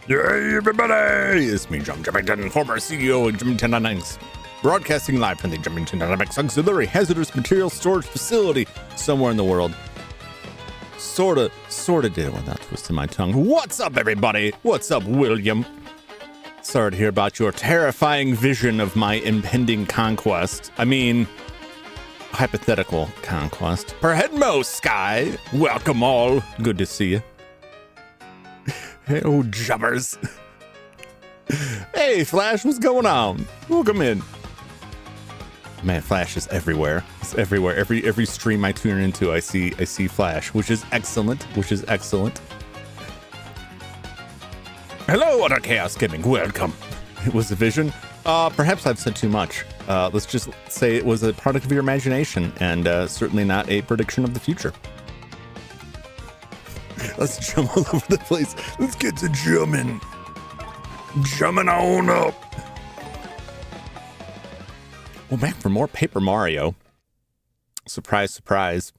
Hey everybody, it's me, Jum Jumington, former CEO of Jumington Dynamics, broadcasting live from the Jumington Dynamics Auxiliary Hazardous Materials Storage Facility somewhere in the world. Sorta did it without twisting my tongue. What's up, everybody? What's up, William? Sorry to hear about your terrifying vision of my impending conquest. I mean, hypothetical conquest. Perheadmo Sky, welcome all. Good to see you. Hey, oh, jubbers. Hey, Flash, what's going on? Welcome in. Man, Flash is everywhere. It's everywhere. Every stream I tune into, I see Flash, which is excellent. Hello, Utter Chaos Gaming. Welcome. It was a vision. Perhaps I've said too much. Let's just say it was a product of your imagination and certainly not a prediction of the future. Let's jump all over the place. Let's get to jumming. Jumming on up. Well, back for more Paper Mario. Surprise, surprise.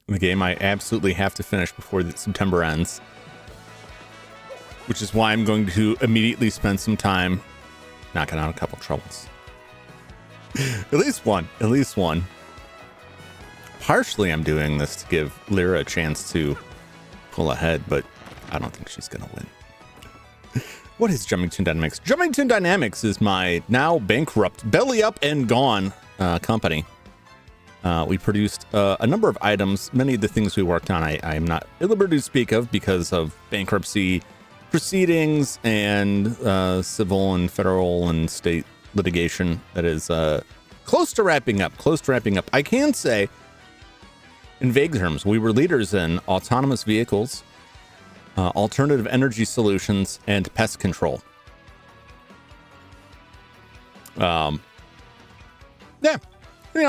The game I absolutely have to finish before September ends. Which is why I'm going to immediately spend some time knocking out a couple troubles. At least one. Partially I'm doing this to give Lyra a chance to pull ahead, but I don't think she's gonna win. What is Jumington Dynamics? Jumington Dynamics is my now bankrupt, belly up and gone company. We produced a number of items. Many of the things we worked on I am not at liberty to speak of because of bankruptcy proceedings and civil and federal and state litigation that is close to wrapping up. I can say, in vague terms, we were leaders in autonomous vehicles, alternative energy solutions, and pest control. Yeah,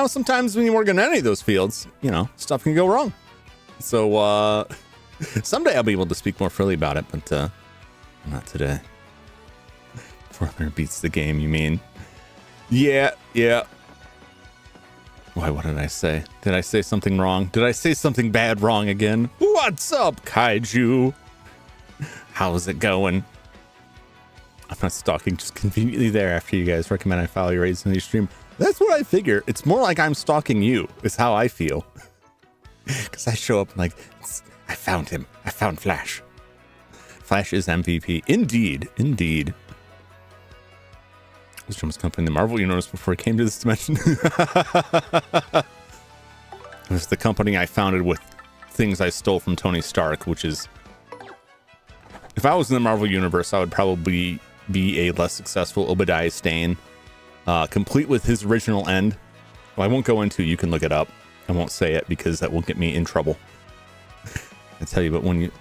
sometimes when you work in any of those fields, stuff can go wrong. So someday I'll be able to speak more freely about it, but not today. Further beats the game, you mean? Yeah. Why, what did I say? Did I say something wrong? Did I say something bad wrong again? What's up, Kaiju? How's it going? I'm not stalking, just conveniently there after you guys recommend I follow your raids in the stream. That's what I figure. It's more like I'm stalking you, is how I feel. Because I show up like, I found him. I found Flash. Flash is MVP. Indeed. Indeed. Was Jum's company in the Marvel Universe before it came to this dimension? It was the company I founded with things I stole from Tony Stark, which is... If I was in the Marvel Universe, I would probably be a less successful Obadiah Stane, complete with his original end. Well, I won't go into, you can look it up. I won't say it because that will get me in trouble. I tell you, but when you...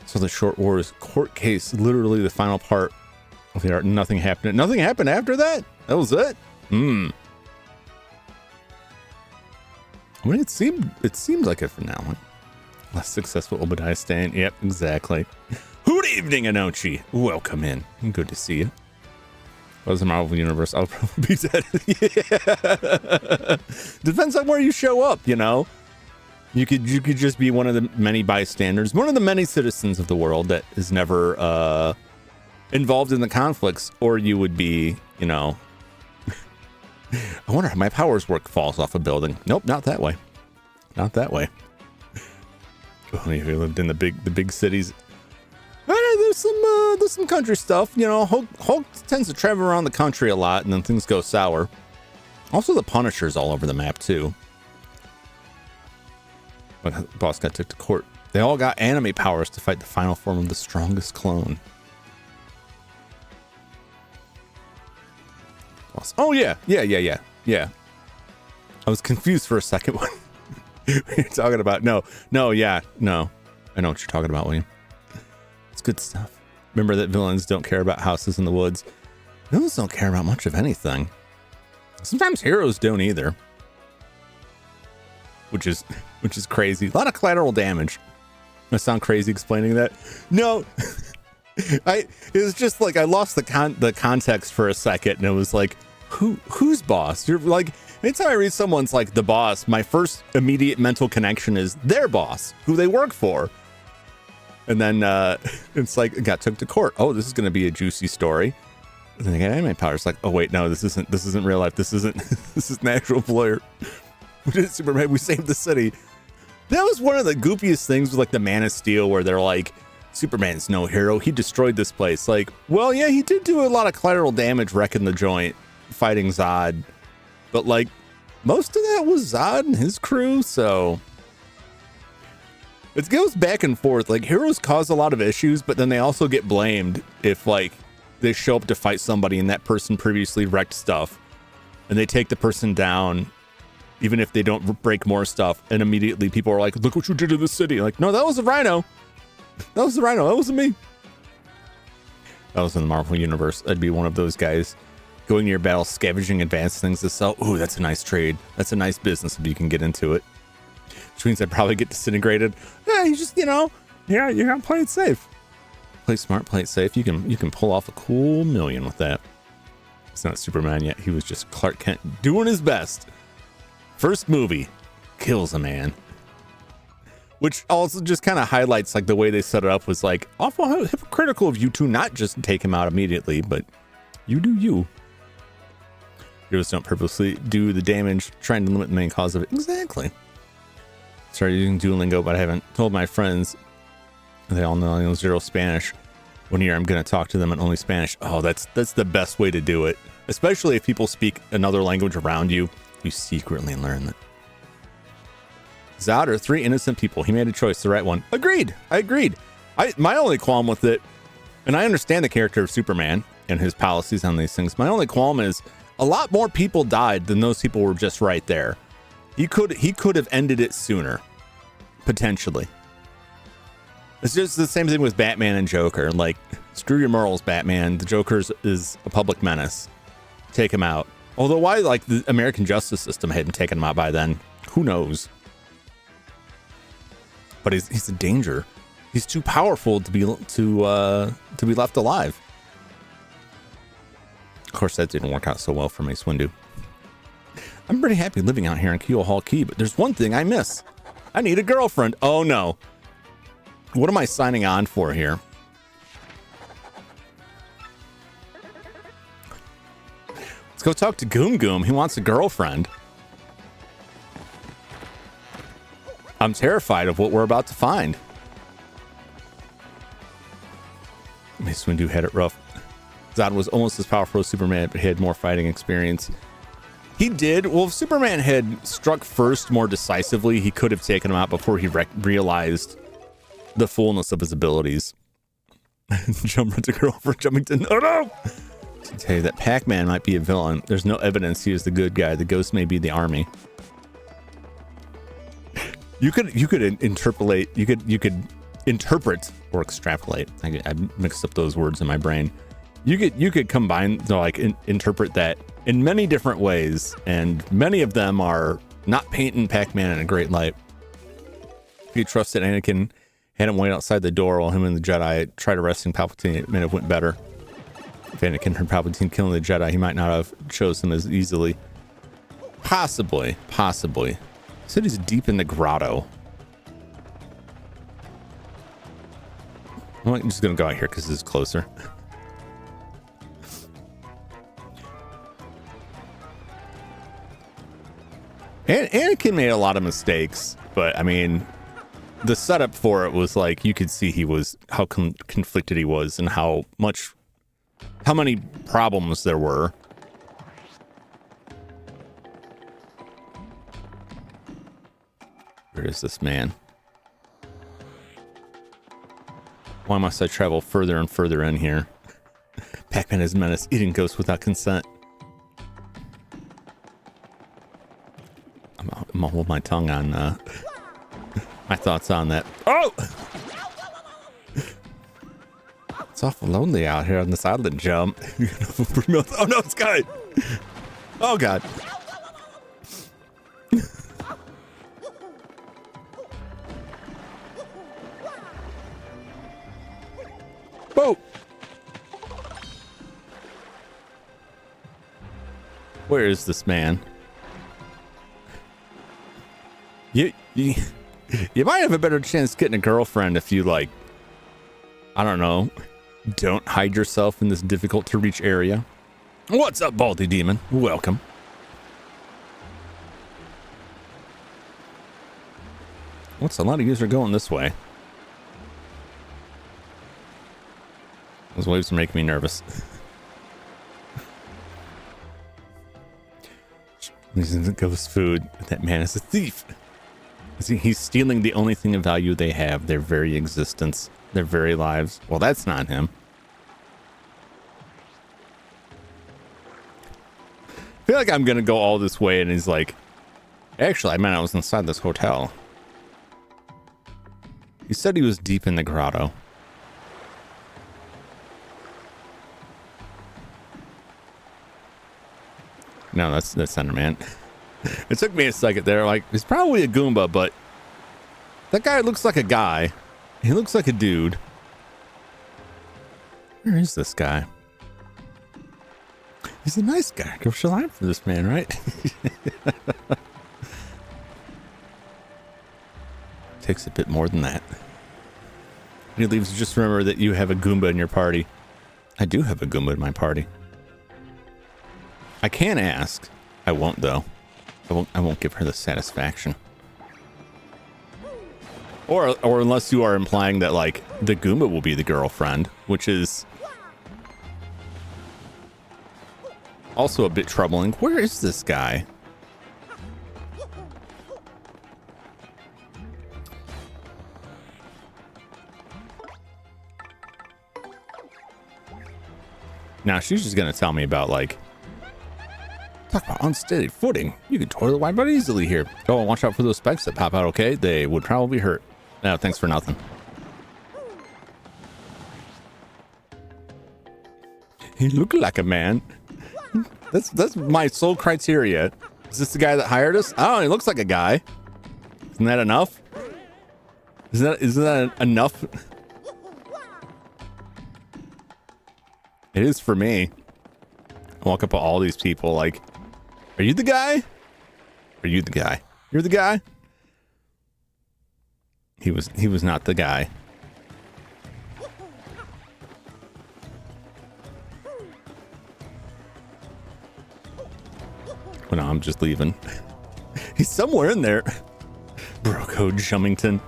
So the Short Wars court case, literally the final part of the art, nothing happened. Nothing happened after that? That was it? I mean, it seemed like a finale. Less successful Obadiah Stane. Yep, exactly. Good evening, Anochi. Welcome in. Good to see you. If I was in the Marvel Universe, I'll probably be dead. Yeah. Depends on where you show up, you know. You could just be one of the many bystanders, one of the many citizens of the world that is never involved in the conflicts, or you would be, you know. I wonder how my powers work. Falls off a building. Nope, not that way. Not that way. Only if you lived in the big cities. There's some country stuff, you know. Hulk tends to travel around the country a lot, and then things go sour. Also, the Punisher's all over the map too. But the boss got took to court. They all got anime powers to fight the final form of the strongest clone. Boss. Oh yeah. I was confused for a second when you're talking about. No. I know what you're talking about, William. It's good stuff. Remember that villains don't care about houses in the woods. Villains don't care about much of anything. Sometimes heroes don't either. Which is crazy. A lot of collateral damage. I sound crazy explaining that? No. It was just like I lost the context for a second, and it was like, who's boss? You're like, anytime I read someone's like the boss, my first immediate mental connection is their boss, who they work for. And then it's like it got took to court. Oh, this is going to be a juicy story. And then they got anime powers. Like, oh wait, no, this isn't real life. This is an actual player. We did Superman. We saved the city. That was one of the goofiest things with like the Man of Steel, where they're like, Superman's no hero. He destroyed this place. Like, well, yeah, he did do a lot of collateral damage, wrecking the joint, fighting Zod. But like, most of that was Zod and his crew. So it goes back and forth. Like, heroes cause a lot of issues, but then they also get blamed if like they show up to fight somebody and that person previously wrecked stuff, and they take the person down, even if they don't break more stuff, and immediately people are like, look what you did to the city. Like, no, that was a Rhino. That was the Rhino. That wasn't me. That was in the Marvel Universe. I'd be one of those guys going to your battle, scavenging advanced things to sell. Ooh, that's a nice trade. That's a nice business if you can get into it. Which means I'd probably get disintegrated. Yeah, you just, you know, yeah, you gotta play it safe. Play smart, play it safe. You can pull off a cool million with that. It's not Superman yet. He was just Clark Kent doing his best. First movie, kills a man. Which also just kind of highlights like the way they set it up was like awful hypocritical of you to not just take him out immediately, but you do you. Heroes don't purposely do the damage, trying to limit the main cause of it. Exactly. Started using Duolingo, but I haven't told my friends. They all know zero Spanish. One year I'm going to talk to them in only Spanish. Oh, that's the best way to do it. Especially if people speak another language around you, you secretly learn that. Zod are three innocent people. He made a choice, the right one. Agreed. I agreed. My only qualm with it, and I understand the character of Superman and his policies on these things. My only qualm is a lot more people died than those people were just right there. He could have ended it sooner, potentially. It's just the same thing with Batman and Joker. Like, screw your morals, Batman. The Joker is a public menace. Take him out. Although why like the American justice system hadn't taken him out by then, who knows? But he's a danger. He's too powerful to be left alive. Of course, that didn't work out so well for Mace Windu. I'm pretty happy living out here in Keel Hall Key, but there's one thing I miss. I need a girlfriend. Oh no. What am I signing on for here? Let's go talk to Goom Goom. He wants a girlfriend. I'm terrified of what we're about to find. Mace Windu had it rough. Zod was almost as powerful as Superman, but he had more fighting experience. He did. Well, if Superman had struck first more decisively, he could have taken him out before he realized the fullness of his abilities. Jump runs a girl for Jumington. Oh no! To tell you that Pac-Man might be a villain. There's no evidence he is the good guy. The ghost may be the army. You could interpolate. You could interpret or extrapolate. I mixed up those words in my brain. You could combine, like, interpret that in many different ways, and many of them are not painting Pac-Man in a great light. If you trusted Anakin, had him wait outside the door while him and the Jedi tried arresting Palpatine, it may have went better. If Anakin heard Palpatine killing the Jedi, he might not have chosen him as easily. Possibly. He said he's deep in the grotto. I'm just gonna go out here because this is closer. And Anakin made a lot of mistakes, but I mean, the setup for it was like you could see how conflicted he was and how many problems there were. Where is this man? Why must I travel further and further in here? Pac-Man is menace, eating ghosts without consent. I'm gonna hold my tongue on my thoughts on that. Oh! It's awful lonely out here on this island, Jump. Oh no, it's good. Oh god. Boat. Where is this man? You might have a better chance getting a girlfriend if you, like, I don't know, don't hide yourself in this difficult to reach area. What's up, Baldy Demon? Welcome. What's a lot of you are going this way? Those waves are making me nervous. This isn't ghost food. That man is a thief. He's stealing the only thing of value they have, their very existence, their very lives. Well, that's not him. I feel like I'm gonna go all this way and he's like, actually, I meant I was inside this hotel. He said he was deep in the grotto. No, that's Enderman. It took me a second there. Like, he's probably a Goomba, but that guy looks like a guy. He looks like a dude. Where is this guy? He's a nice guy. Go line for this man, right? Takes a bit more than that. When he leaves, just remember that you have a Goomba in your party. I do have a Goomba in my party. I can ask. I won't, though. I won't give her the satisfaction. Or unless you are implying that, like, the Goomba will be the girlfriend, which is also a bit troubling. Where is this guy? Now, she's just going to tell me about, like, talk about unsteady footing. You can toilet wipe out easily here. Oh, watch out for those spikes that pop out, okay? They would probably hurt. No, thanks for nothing. He looked like a man. That's my sole criteria. Is this the guy that hired us? Oh, he looks like a guy. Isn't that enough? Isn't that enough? It is for me. I walk up to all these people like, are you the guy? Are you the guy? You're the guy? He was not the guy. Well, no, I'm just leaving. He's somewhere in there. Broco Jumington.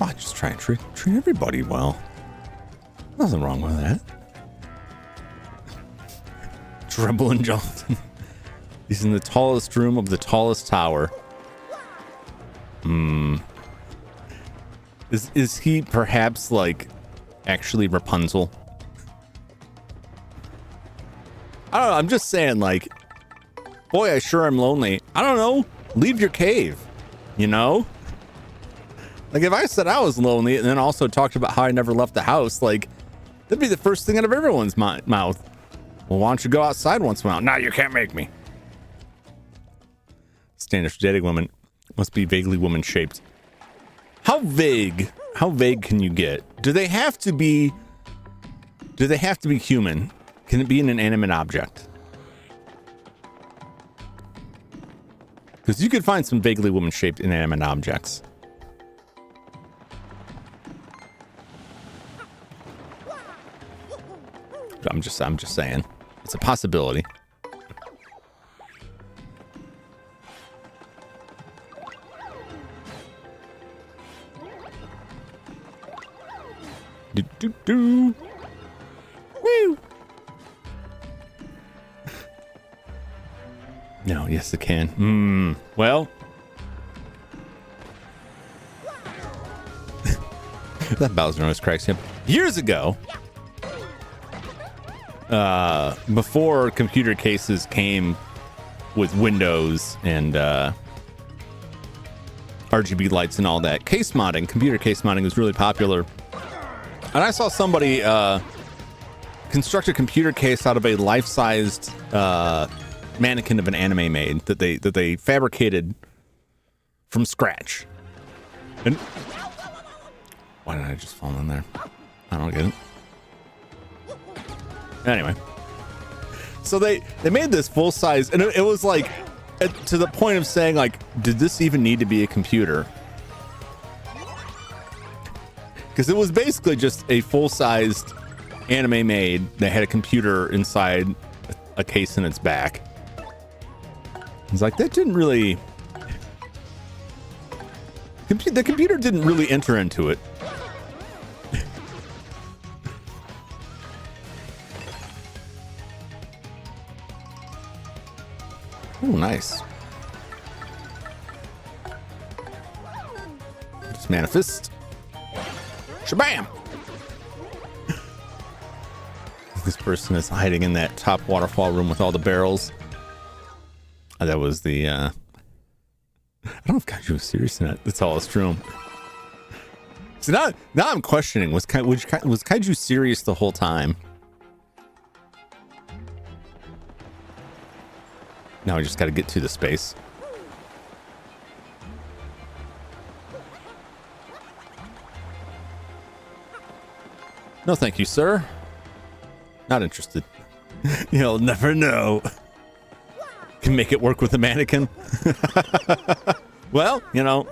Oh, I just try and treat everybody well. Nothing wrong with that. Treble and Jonathan. He's in the tallest room of the tallest tower. Is he perhaps like actually Rapunzel? I don't know. I'm just saying, like, boy, I sure am lonely. I don't know. Leave your cave, you know? Like, if I said I was lonely and then also talked about how I never left the house, like, that'd be the first thing out of everyone's mouth. Well, why don't you go outside once in a while? No, you can't make me. Standards for dating women must be vaguely woman-shaped. How vague? How vague can you get? Do they have to be human? Can it be an inanimate object? Because you could find some vaguely woman-shaped inanimate objects. I'm just saying. It's a possibility. Do. Woo! No, yes it can. Well. That Bowser noise cracks him. Years ago, before computer cases came with Windows and RGB lights and all that, computer case modding was really popular. And I saw somebody construct a computer case out of a life-sized mannequin of an anime maid that they fabricated from scratch. And why did I just fall in there? I don't get it. Anyway, so they made this full size, and it was like to the point of saying, like, did this even need to be a computer? Because it was basically just a full-sized anime maid that had a computer inside a case in its back. It's like, that didn't really... The computer didn't really enter into it. Oh, nice. Just manifest. Shabam! This person is hiding in that top waterfall room with all the barrels. That was the, I don't know if Kaiju was serious in that. That's all it's true. So now I'm questioning, was Kaiju serious the whole time? Now we just got to get to the space. No, thank you, sir. Not interested. You'll never know. Can make it work with a mannequin. Well, you know.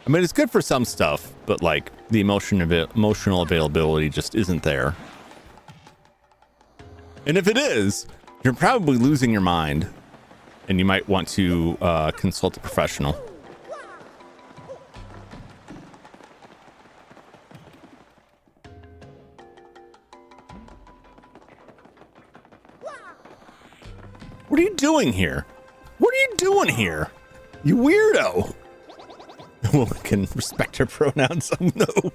I mean, it's good for some stuff, but like the emotional availability just isn't there. And if it is, you're probably losing your mind, and you might want to consult a professional. What are you doing here? What are you doing here? You weirdo. A woman can respect her pronouns. Oh, no.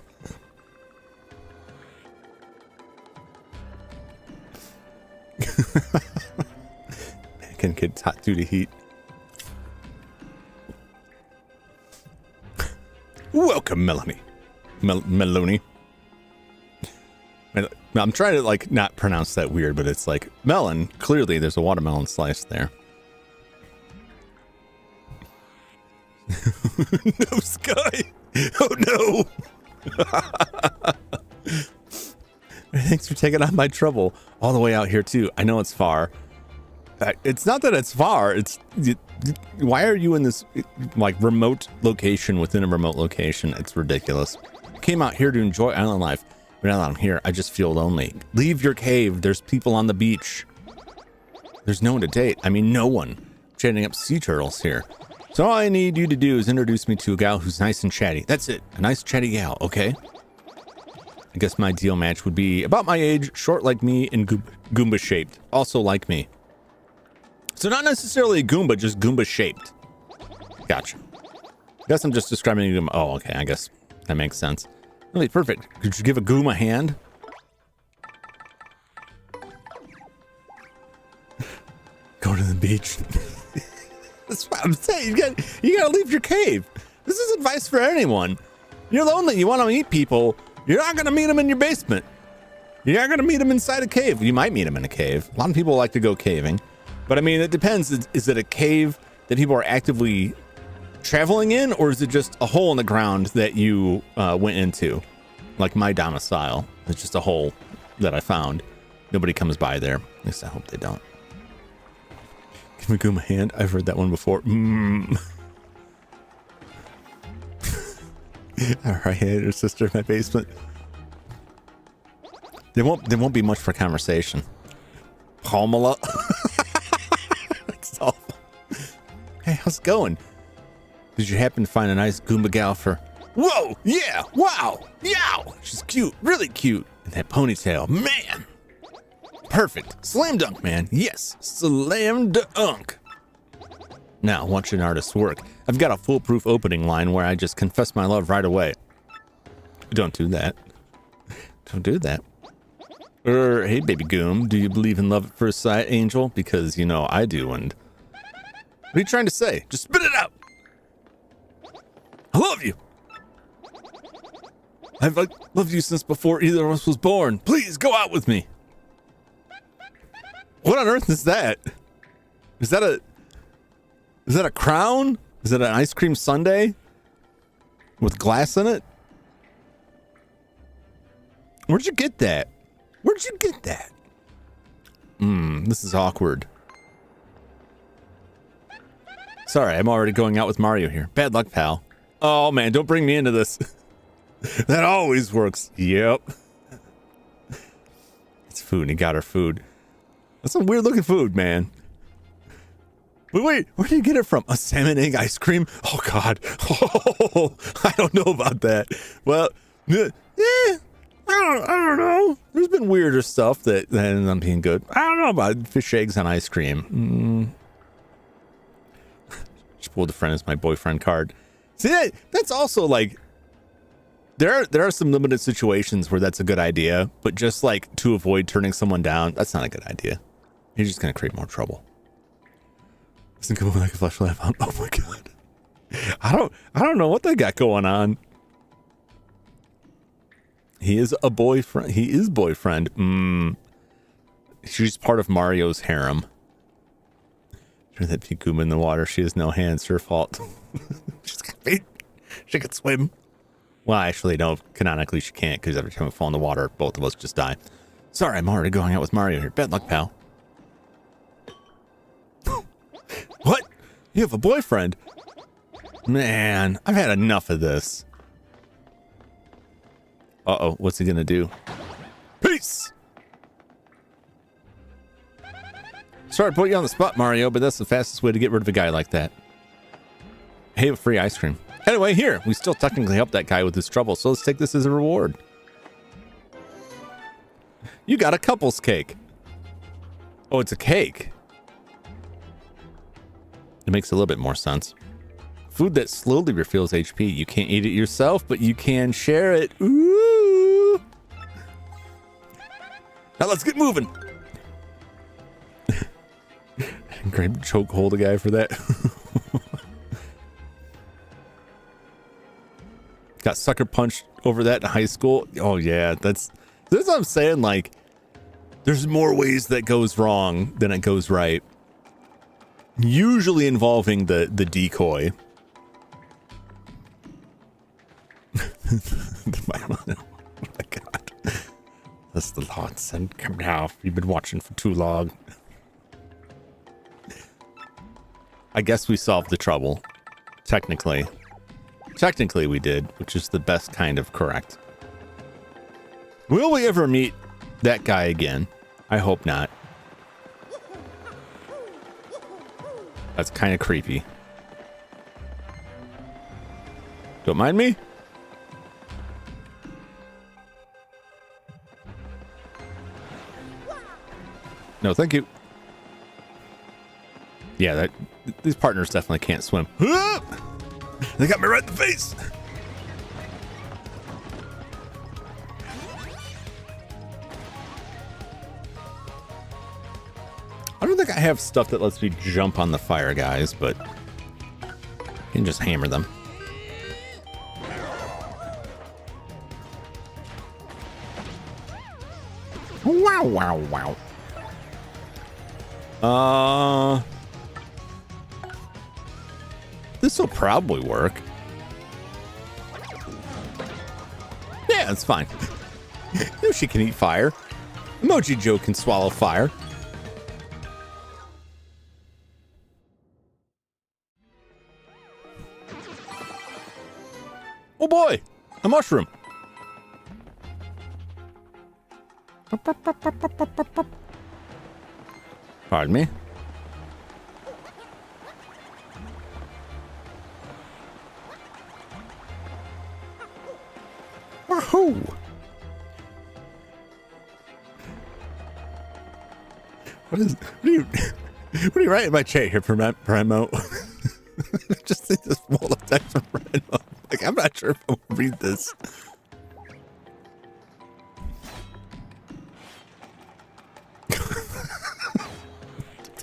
Mannequin kid's hot due to heat. Welcome, Melanie. Melanie. I'm trying to like not pronounce that weird, but it's like melon. Clearly, there's a watermelon slice there. No, Sky. Oh no. Thanks for taking on my trouble all the way out here too. I know it's far. It's not that it's far. It's why are you in this like remote location within a remote location? It's ridiculous. I came out here to enjoy island life. But now that I'm here, I just feel lonely. Leave your cave. There's people on the beach. There's no one to date. I mean, no one. Chatting up sea turtles here. So all I need you to do is introduce me to a gal who's nice and chatty. That's it. A nice chatty gal, okay? I guess my ideal match would be about my age, short like me, and Goomba shaped. Also like me. So not necessarily a Goomba, just Goomba shaped. Gotcha. Guess I'm just describing a Goomba. Oh, okay. I guess that makes sense. Really perfect. Could you give a Goomba a hand? Go to the beach. That's what I'm saying. You gotta leave your cave. This is advice for anyone. You're lonely. You want to meet people. You're not gonna meet them in your basement. You're not gonna meet them inside a cave. You might meet them in a cave. A lot of people like to go caving, but I mean, it depends. Is it a cave that people are actively traveling in, or is it just a hole in the ground that you went into, like my domicile? It's just a hole that I found. Nobody comes by there. At least I hope they don't. Give me Goomba a hand. I've heard that one before. All right, her sister in my basement. There won't be much for conversation. Pamela. It's awful. Hey, how's it going? Did you happen to find a nice Goomba gal for? Whoa! Yeah! Wow! Yow! She's cute, really cute. And that ponytail, man. Perfect. Slam dunk, man. Yes, slam dunk. Now, watch an artist's work. I've got a foolproof opening line where I just confess my love right away. Don't do that. Don't do that. Hey, baby Goom, do you believe in love at first sight, Angel? Because, you know, I do, and... What are you trying to say? Just spit it out! I love you! I've loved you since before either of us was born. Please, go out with me! What on earth is that? Is that a crown? Is it an ice cream sundae with glass in it? Where'd you get that? Where'd you get that? This is awkward. Sorry, I'm already going out with Mario here. Bad luck, pal. Oh man, don't bring me into this. That always works. Yep. It's food, and he got her food. That's some weird looking food, man. Wait, where did you get it from? A salmon egg ice cream? Oh God. Oh, I don't know about that. Well, yeah, I don't know. There's been weirder stuff that ended up being good. I don't know about fish eggs on ice cream. Just pulled a friend as my boyfriend card. See, that's also like, there are some limited situations where that's a good idea, but just like to avoid turning someone down, that's not a good idea. You're just gonna create more trouble. Doesn't come like a flashlight. Oh my God. I don't know what they got going on. He is a boyfriend. He is boyfriend. She's part of Mario's harem. Turn that Goomba in the water. She has no hands. Her fault. She's got feet. She can swim. Well, actually, no. Canonically, she can't because every time we fall in the water, both of us just die. Sorry, I'm already going out with Mario here. Bad luck, pal. What? You have a boyfriend? Man, I've had enough of this. Uh-oh, what's he gonna do? Peace! Sorry to put you on the spot, Mario, but that's the fastest way to get rid of a guy like that. Hey, free ice cream. Anyway, here, we still technically helped that guy with his trouble, so let's take this as a reward. You got a couple's cake. Oh, it's a cake. It makes a little bit more sense. Food that slowly refills HP. You can't eat it yourself, but you can share it. Ooh. Now let's get moving. Great choke hold a guy for that. Got sucker punched over that in high school. Oh yeah, that's what I'm saying. Like, there's more ways that goes wrong than it goes right. Usually involving the decoy. Oh my God. That's the Lord said, come now. You've been watching for too long. I guess we solved the trouble. Technically. Technically we did, which is the best kind of correct. Will we ever meet that guy again? I hope not. That's kind of creepy. Don't mind me. No, thank you. Yeah, these partners definitely can't swim. They got me right in the face. I don't think I have stuff that lets me jump on the fire guys, but I can just hammer them. Wow, wow, wow. This will probably work. Yeah, it's fine. Yoshi can eat fire. Emoji Joe can swallow fire. Oh boy, a mushroom. Pardon me. Wahoo! What are you writing in my chat here, Primo? Just see this wall of text from Primo. Like, I'm not sure if I'll read this.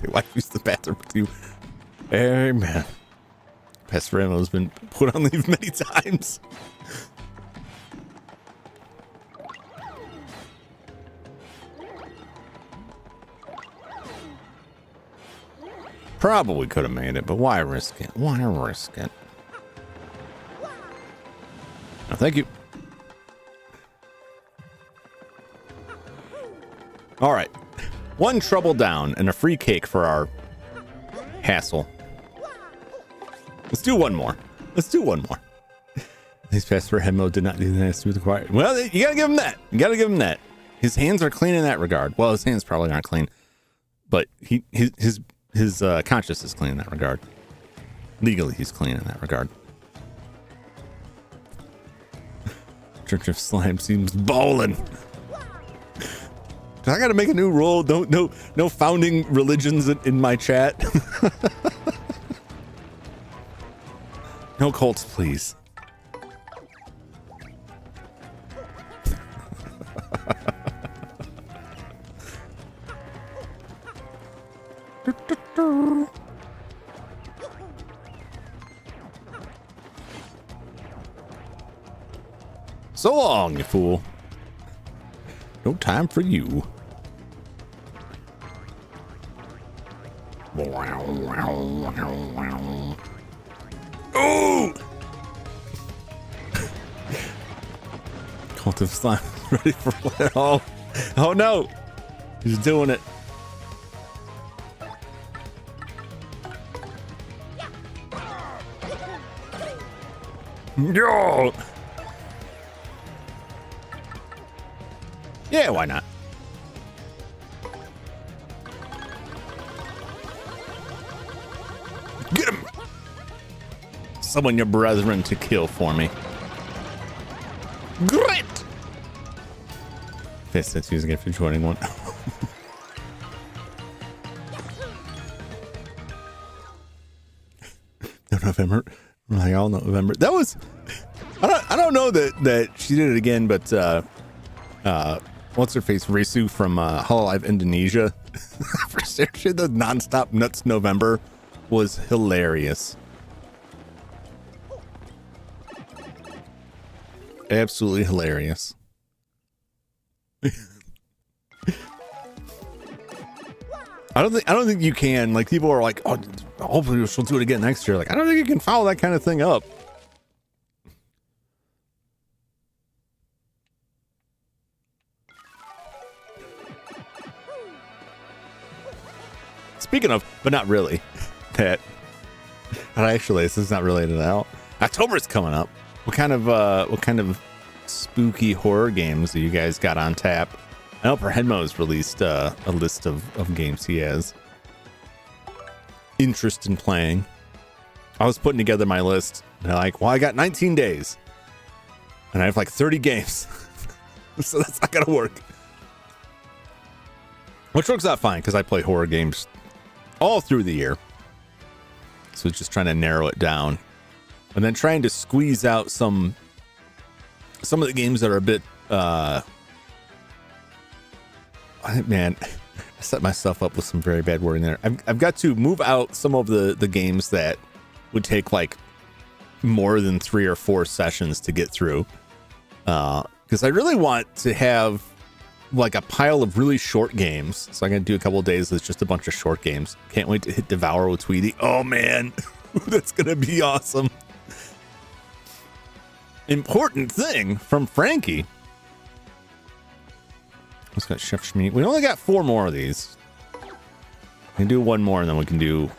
Your wife used the bathroom with you. Amen. Pastor Primo has been put on leave many times. Probably could have made it, but why risk it? Why risk it? No, thank you. All right. One trouble down and a free cake for our hassle. Let's do one more. Let's do one more. These Pastor Hemo did not do that with the choir. Well, you gotta give him that. You gotta give him that. His hands are clean in that regard. Well, his hands probably aren't clean, but his conscience is clean in that regard. Legally, he's clean in that regard. Church of Slime seems ballin'. I gotta make a new rule. No founding religions in my chat. No cults, please. So long, you fool. No time for you. Oh! Cult of Slime is ready for what? Oh no! He's doing it. Yo! Yeah, why not? Get him! Summon your brethren to kill for me. Great! Fist that's using it for joining one. No, November. Like all November. That was. I don't know that she did it again, but what's her face? Risu from Hololive Indonesia. For seriously, the nonstop nuts November was hilarious. Absolutely hilarious. I don't think you can. Like, people are like, oh, hopefully she'll do it again next year. Like, I don't think you can follow that kind of thing up. Speaking of, but not really. That actually, this is not related at all. October's coming up. What kind of spooky horror games do you guys got on tap? I know Perhedmo's released a list of games he has. interest in playing. I was putting together my list, and I'm like, well, I got 19 days, and I have like 30 games, so that's not gonna work. Which works out fine because I play horror games all through the year, so it's just trying to narrow it down, and then trying to squeeze out some of the games that are a bit. Man, I set myself up with some very bad wording there. I've got to move out some of the games that would take like more than 3 or 4 sessions to get through, because I really want to have like a pile of really short games. So I'm gonna do a couple of days that's just a bunch of short games. Can't wait to hit Devour with Tweety. Oh man, that's gonna be awesome. Important thing from Frankie. Let's got Chef Schmeat. We only got 4 more of these. We can do 1 more and then we can do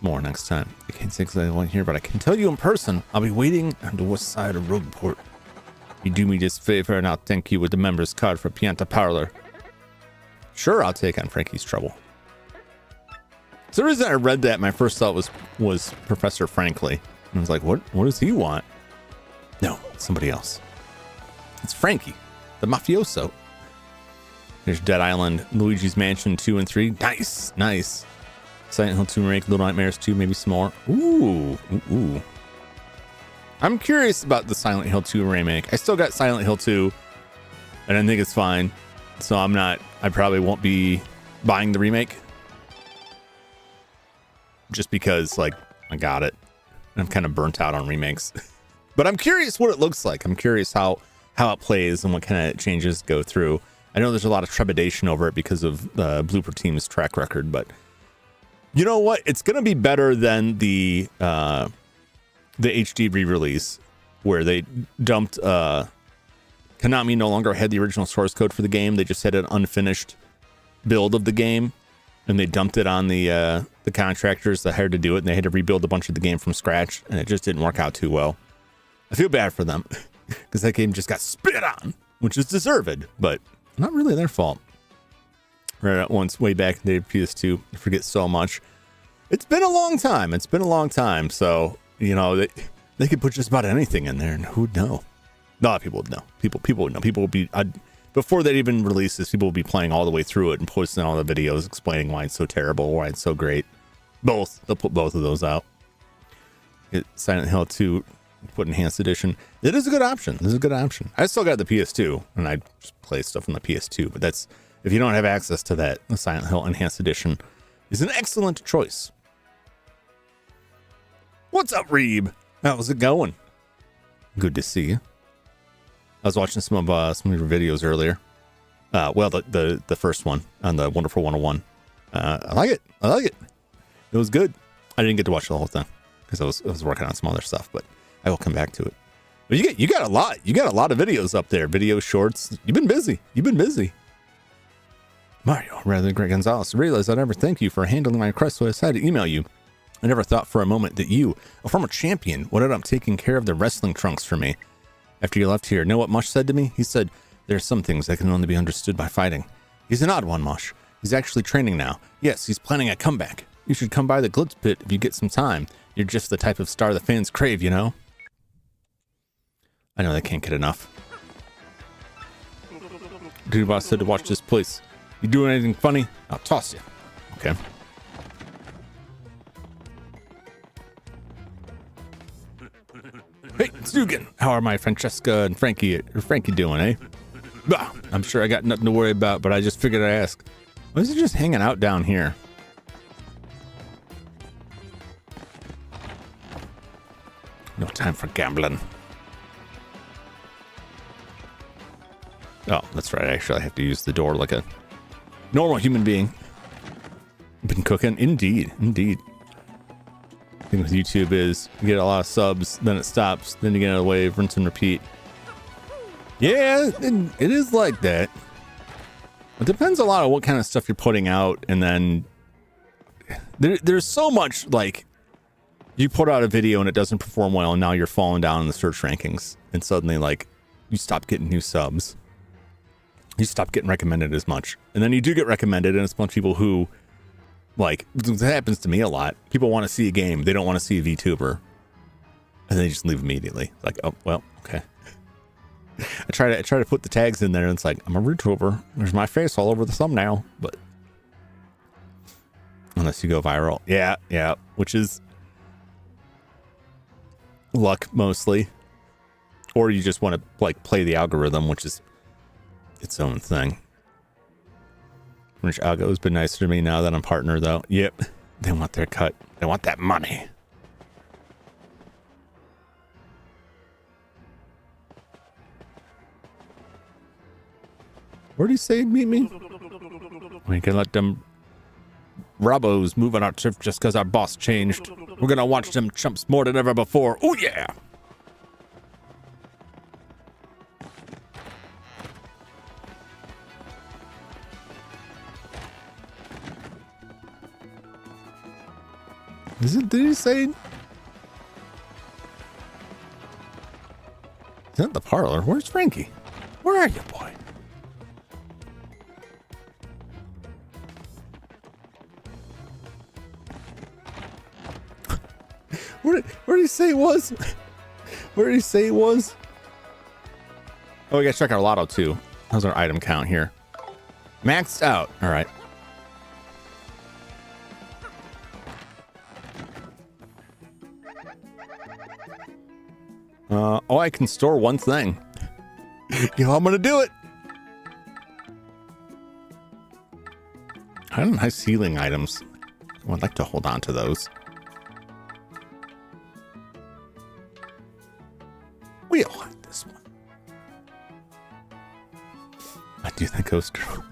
more next time. I can't say exactly one here, but I can tell you in person, I'll be waiting on the west side of Rogueport. You do me this favor and I'll thank you with the member's card for Pianta Parlor. Sure, I'll take on Frankie's trouble. So the reason I read that, my first thought was Professor Frankly. And I was like, what does he want? No, it's somebody else. It's Frankie, the mafioso. There's Dead Island, Luigi's Mansion 2 and 3. Nice, nice. Silent Hill 2 remake, Little Nightmares 2, maybe some more. Ooh. I'm curious about the Silent Hill 2 remake. I still got Silent Hill 2, and I think it's fine. So I probably won't be buying the remake. Just because, like, I got it. And I'm kind of burnt out on remakes. But I'm curious what it looks like. I'm curious how it plays and what kind of changes go through. I know there's a lot of trepidation over it because of the Blooper Team's track record, but you know what? It's going to be better than the HD re-release where they dumped Konami no longer had the original source code for the game. They just had an unfinished build of the game, and they dumped it on the contractors that hired to do it, and they had to rebuild a bunch of the game from scratch, and it just didn't work out too well. I feel bad for them because that game just got spit on, which is deserved, but not really their fault. Right at once, way back in the PS2, I forget so much. It's been a long time. So, you know, they could put just about anything in there, and who'd know? A lot of people would know. People would know. People would be, before they even release this, people would be playing all the way through it and posting all the videos explaining why it's so terrible, why it's so great. Both. They'll put both of those out. Silent Hill 2, put Enhanced Edition. It is a good option. I still got the PS2, and I just play stuff on the PS2, but that's, if you don't have access to that, the Silent Hill Enhanced Edition is an excellent choice. What's up, Reeb? How's it going? Good to see you. I was watching some of your videos earlier. Well, the first one on the Wonderful 101. I like it. It was good. I didn't get to watch the whole thing because I was working on some other stuff, but I will come back to it. But you got a lot. You got a lot of videos up there. Video shorts. You've been busy. Mario, rather than Greg Gonzalez, I realized I'd never thank you for handling my request, so I decided to email you. I never thought for a moment that you, a former champion, would end up taking care of the wrestling trunks for me. After you left here, know what Mush said to me? He said, "There's some things that can only be understood by fighting." He's an odd one, Mush. He's actually training now. Yes, he's planning a comeback. You should come by the Glitz Pit if you get some time. You're just the type of star the fans crave, you know? I know they can't get enough. Dude boss said to watch this place. You doing anything funny? I'll toss you. Okay. Hey, Stugan, how are my Francesca and Frankie doing, eh? Bah, I'm sure I got nothing to worry about, but I just figured I'd ask. Why is he just hanging out down here? No time for gambling. Oh, that's right. Actually, I have to use the door like a normal human being. Been cooking? Indeed. The thing with YouTube is you get a lot of subs, then it stops, then you get another wave, rinse and repeat. Yeah, it is like that. It depends a lot on what kind of stuff you're putting out, and then there's so much, like, you put out a video and it doesn't perform well, and now you're falling down in the search rankings, and suddenly, like, you stop getting new subs. You stop getting recommended as much. And then you do get recommended, and it's a bunch of people who Like, that happens to me a lot. People want to see a game. They don't want to see a VTuber. And they just leave immediately. Like, oh, well, okay. I try to put the tags in there, and it's like, I'm a VTuber. There's my face all over the thumbnail. But unless you go viral. Yeah. Which is luck, mostly. Or you just want to, like, play the algorithm, which is its own thing. Which Algo's been nicer to me now that I'm partner, though. Yep. They want their cut. They want that money. Where do you say meet me? We can let them Robos move on our turf just because our boss changed. We're going to watch them chumps more than ever before. Oh, yeah. Did he say? Is that the parlor? Where's Frankie? Where are you, boy? Where did he say it was? Where did he say it was? Oh, we gotta check our lotto too. How's our item count here? Maxed out. All right. Oh, I can store one thing. You know, I'm gonna do it. I have nice healing items. I would like to hold on to those. We'll like this one. I do think goes true.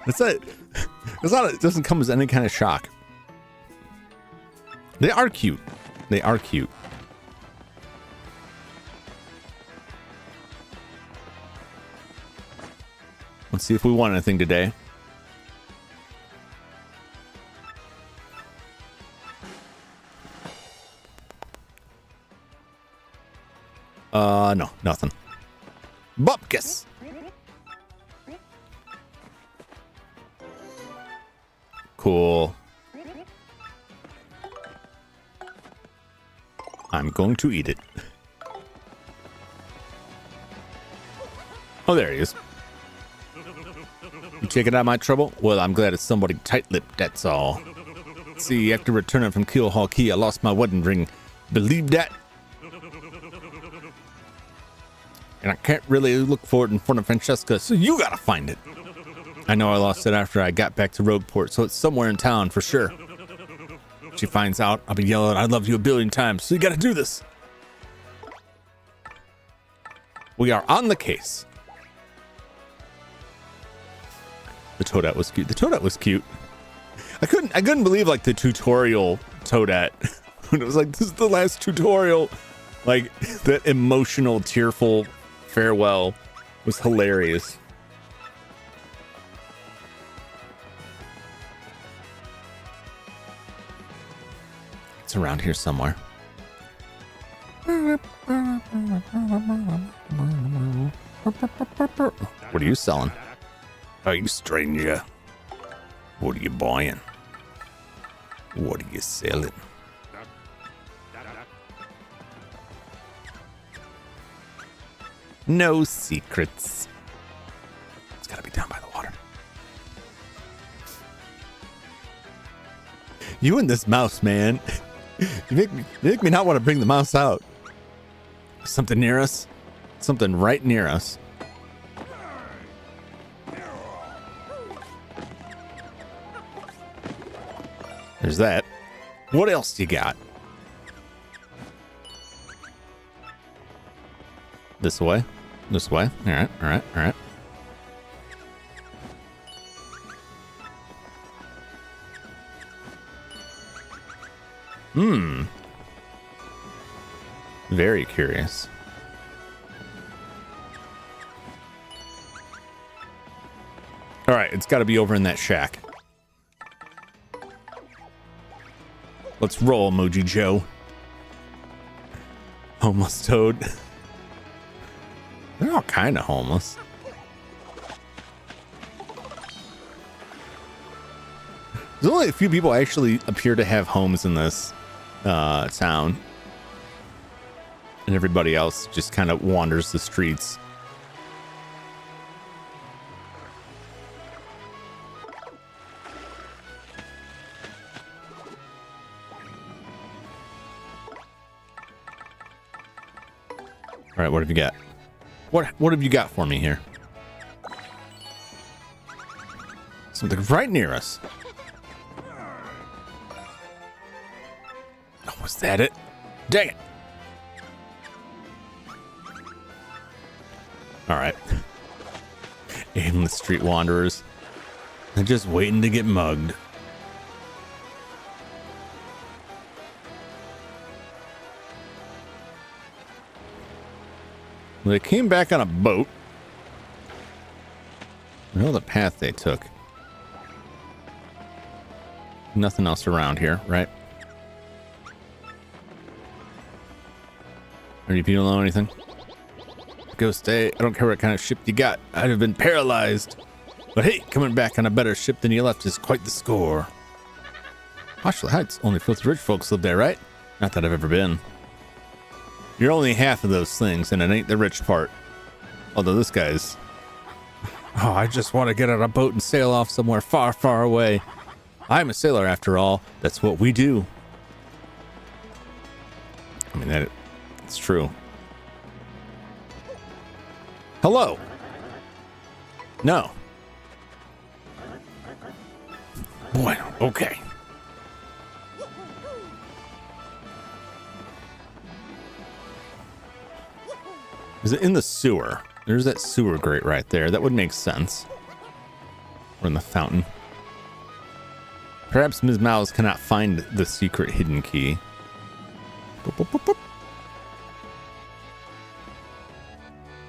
That's it. It's not. It doesn't come as any kind of shock. They are cute. They are cute. Let's see if we won anything today. No, nothing. Bupkis. Cool. I'm going to eat it. Oh, there he is. You taking out my trouble? Well, I'm glad it's somebody tight-lipped, that's all. See, after returning from Keelhaul Key, I lost my wedding ring. Believe that? And I can't really look for it in front of Francesca, so you gotta find it. I know I lost it after I got back to Rogueport, so it's somewhere in town for sure. If she finds out, I'll be yelling, I love you a billion times, so you gotta do this. We are on the case. The Toadette was cute. The Toadette was cute. I couldn't believe like the tutorial Toadette. When it was like, this is the last tutorial. Like that emotional, tearful farewell was hilarious. It's around here somewhere. What are you selling? Hey, stranger. What are you buying? What are you selling? No secrets. It's gotta be down by the water. You and this mouse, man. You make me not want to bring the mouse out. Something near us? Something right near us. There's that. What else you got? This way. This way. All right. All right. All right. Very curious. All right. It's got to be over in that shack. Let's roll, Emoji Joe. Homeless Toad. They're all kind of homeless. There's only a few people actually appear to have homes in this town. And everybody else just kind of wanders the streets. All right, what have you got? What have you got for me here? Something right near us. Oh, was that it? Dang it. All right. Aimless street wanderers. They're just waiting to get mugged. They came back on a boat. I know the path they took. Nothing else around here, right? Or if you don't know anything, go stay. I don't care what kind of ship you got. I'd have been paralyzed. But hey, coming back on a better ship than you left is quite the score. Marshall Heights, only filthy rich folks live there, right? Not that I've ever been. You're only half of those things, and it ain't the rich part. Although this guy's... Oh, I just want to get on a boat and sail off somewhere far, far away. I'm a sailor after all. That's what we do. I mean, it's true. Hello. No. Boy, okay. Is it in the sewer? There's that sewer grate right there. That would make sense. Or in the fountain. Perhaps Ms. Mouse cannot find the secret hidden key. Boop, boop, boop, boop.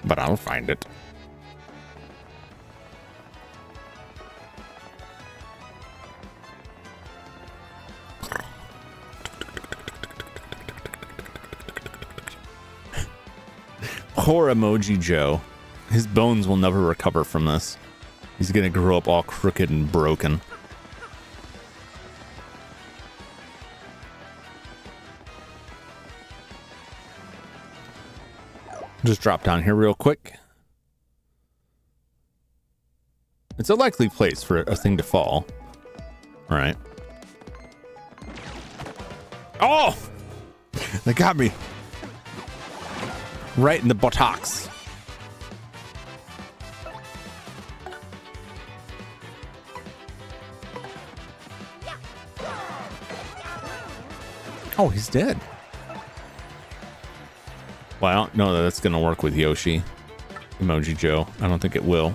But I'll find it. Poor emoji Joe. His bones will never recover from this. He's gonna grow up all crooked and broken. Just drop down here real quick. It's a likely place for a thing to fall. All right. Oh! They got me. Right in the buttocks. Oh, he's dead. Well, I don't know that that's going to work with Yoshi. Emoji Joe. I don't think it will.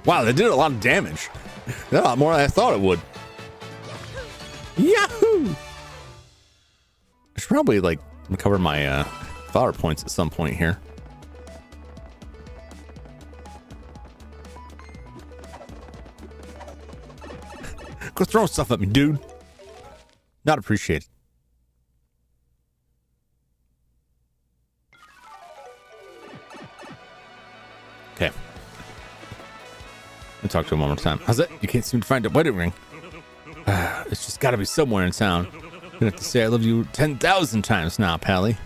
Wow, they did a lot of damage. A lot more than I thought it would. Yahoo! I should probably like recover my flower points at some point here. Go throw stuff at me, dude. Not appreciated. Okay. Let me talk to him one more time. How's that? You can't seem to find a wedding ring. It's just got to be somewhere in town. I'm gonna have to say I love you 10,000 times now, Pally.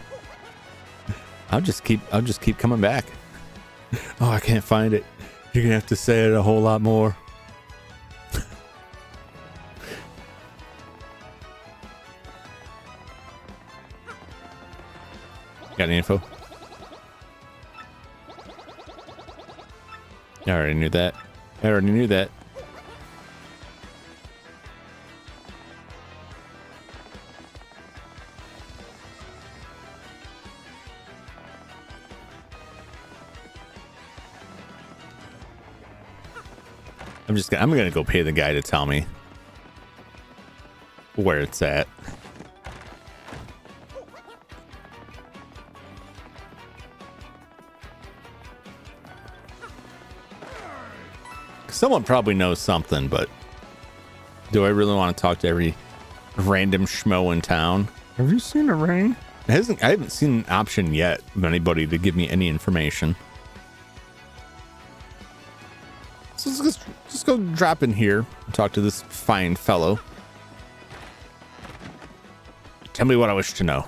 I'll just keep coming back. Oh, I can't find it. You're gonna have to say it a whole lot more. Got any info? I already knew that. I'm gonna go pay the guy to tell me where it's at. Someone probably knows something, but do I really want to talk to every random schmo in town? Have you seen a ring? I haven't seen an option yet of anybody to give me any information. So let's just go drop in here and talk to this fine fellow. Tell me what I wish to know.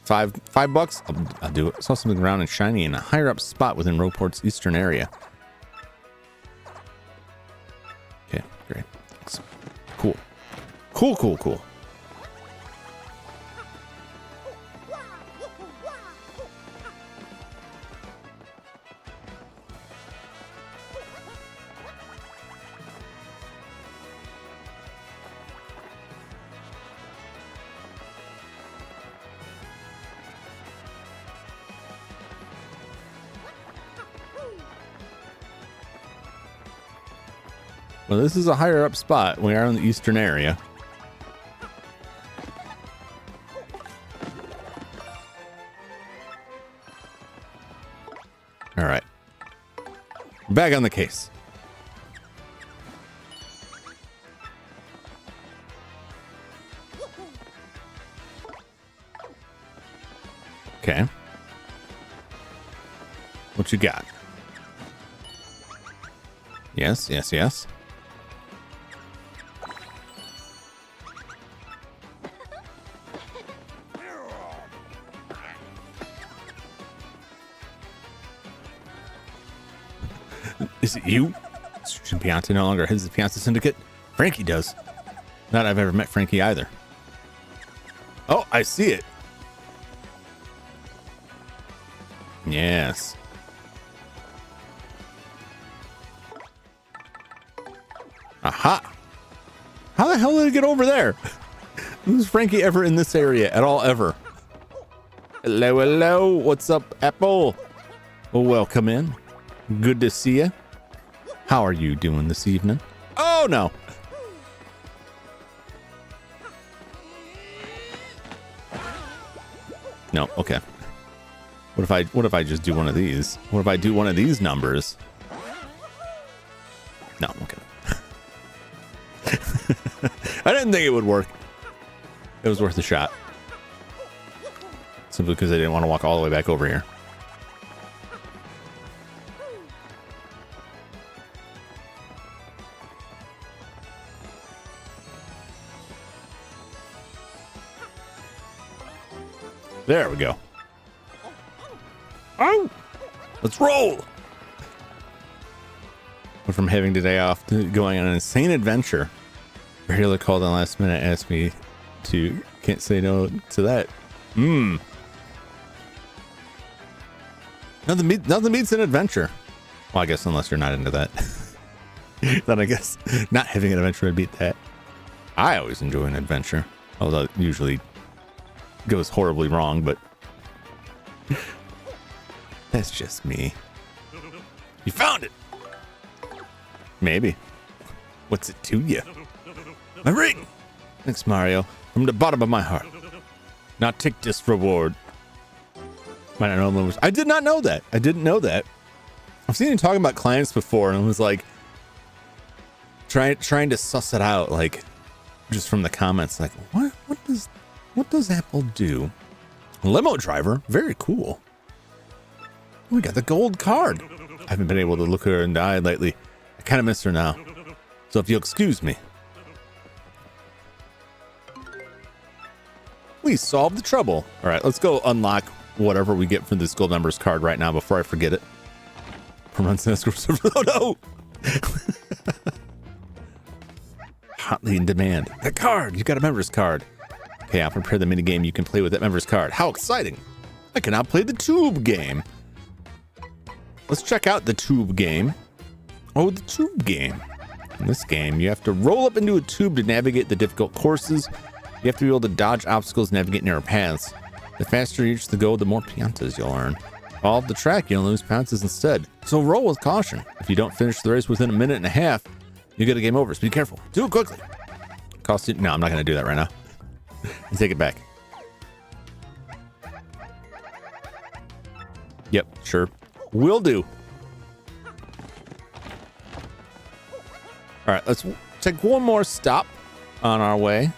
$5? I'll do it. Saw something round and shiny in a higher up spot within Roport's eastern area. Okay, great. Thanks. Cool. Cool. Well, this is a higher up spot. We are in the eastern area. All right. Back on the case. Okay. What you got? Yes. Is it you? Jumington no longer has the Pianta Syndicate. Frankie does. Not I've ever met Frankie either. Oh, I see it. Yes. Aha. How the hell did it get over there? Who's Frankie ever in this area at all ever? Hello. What's up, Apple? Well, welcome in. Good to see you. How are you doing this evening? Oh, no. No, okay. What if I just do one of these? What if I do one of these numbers? No, okay. I didn't think it would work. It was worth a shot. Simply because I didn't want to walk all the way back over here. There we go. Oh, let's roll. But from having today off to going on an insane adventure, Rahila called on last minute, asked me to can't say no to that. Nothing beats an adventure. Well, I guess unless you're not into that. Then I guess not having an adventure would beat that. I always enjoy an adventure, although it usually goes horribly wrong, but that's just me. You found it. Maybe. What's it to you? My ring. Thanks, Mario. From the bottom of my heart. Now take this reward. Might not know those. I did not know that. I didn't know that. I've seen you talking about clients before, and it was like trying to suss it out, like just from the comments. Like, what does Apple do? Limo driver, very cool. We got the gold card. I haven't been able to look her in the eye lately. I kind of miss her now. So if you'll excuse me. We solved the trouble. All right, let's go unlock whatever we get from this gold members card right now before I forget it. Oh no! Hotly in demand. That card! You got a members card. Okay, I'll prepare the minigame you can play with that members card. How exciting! I can now play the tube game. Let's check out the tube game. Oh, the tube game. In this game, you have to roll up into a tube to navigate the difficult courses. You have to be able to dodge obstacles, navigate narrow paths. The faster you reach the goal, the more piantas you'll earn. Fall off the track, you'll lose piantas instead. So roll with caution. If you don't finish the race within a minute and a half, you get a game over. So be careful. Do it quickly. Cost you. No, I'm not going to do that right now. And take it back. Yep, sure. Will do. All right, let's take one more stop on our way.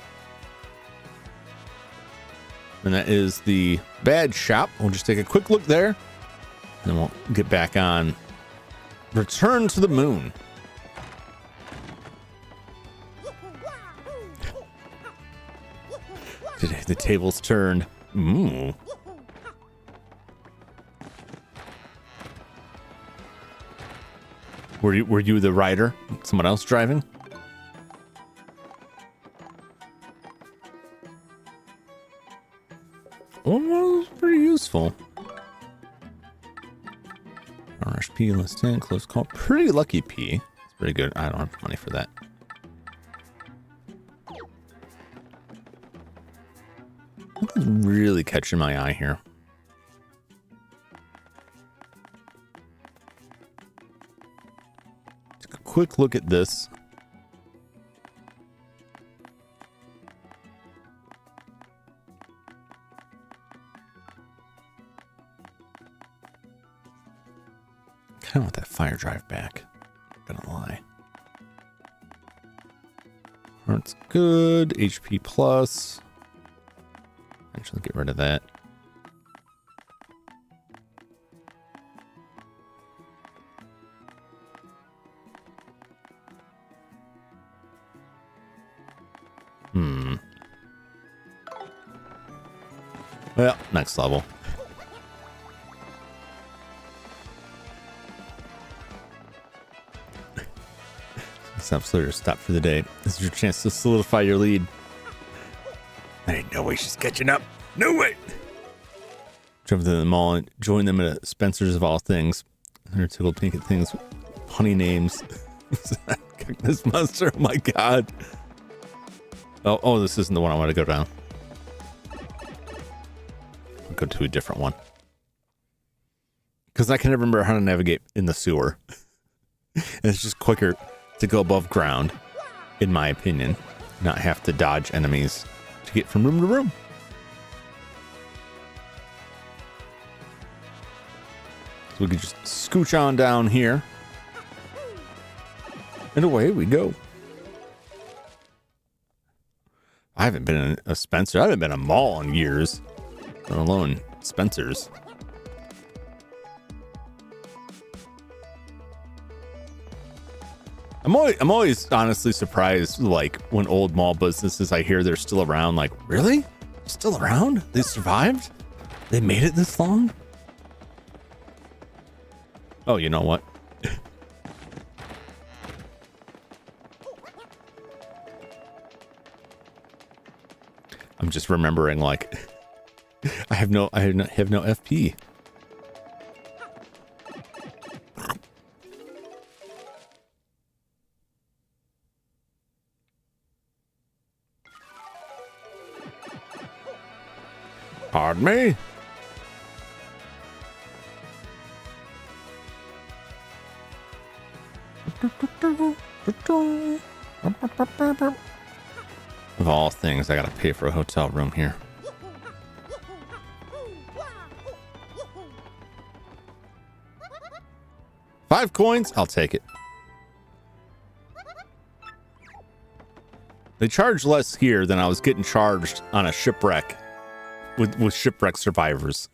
and that is the badge shop. We'll just take a quick look there, and then we'll get back on Return to the Moon. The tables turned. Ooh. Were you the rider? Someone else driving? Oh, well, that's pretty useful. RSP, list 10, close call. Pretty lucky P. It's pretty good. I don't have money for that. Something's really catching my eye here. Take a quick look at this. I want that fire drive back. Not gonna lie. Heart's good. HP plus. Actually, get rid of that. Well, next level. Slayer, stop for the day. This is your chance to solidify your lead. There ain't no way she's catching up. No way. Jump to the mall and join them at Spencer's of all things. They're tickled pink at things with funny names. This monster. Oh my god. Oh, this isn't the one I want to go down. I'll go to a different one. Because I can never remember how to navigate in the sewer. And it's just quicker to go above ground, in my opinion, not have to dodge enemies to get from room to room. So we can just scooch on down here, and away we go. I haven't been in a Spencer. I haven't been in a mall in years, let alone Spencer's. I'm always honestly surprised, like, when old mall businesses, I hear they're still around. Like, really? Still around? They survived? They made it this long? Oh, you know what? I'm just remembering, like, I have no FP. Pardon me? Of all things, I gotta pay for a hotel room here. $5? I'll take it. They charge less here than I was getting charged on a shipwreck. With shipwreck survivors.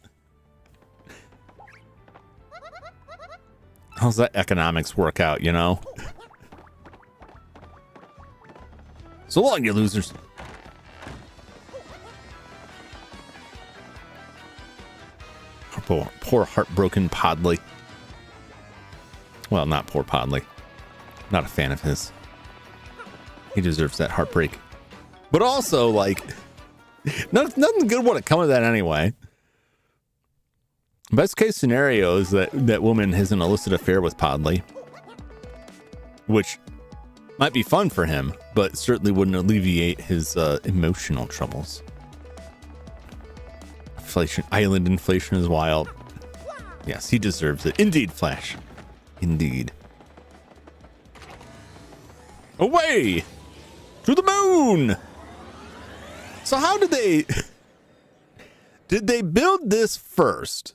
How's that economics work out, you know? So long, you losers. Poor heartbroken Podley. Well, not poor Podley. Not a fan of his. He deserves that heartbreak. But also, like, nothing good would come of that anyway. Best case scenario is that woman has an illicit affair with Podley, which might be fun for him, but certainly wouldn't alleviate his emotional troubles. Island inflation is wild. Yes, he deserves it. Indeed, Flash. Indeed. Away to the moon. So how did they build this first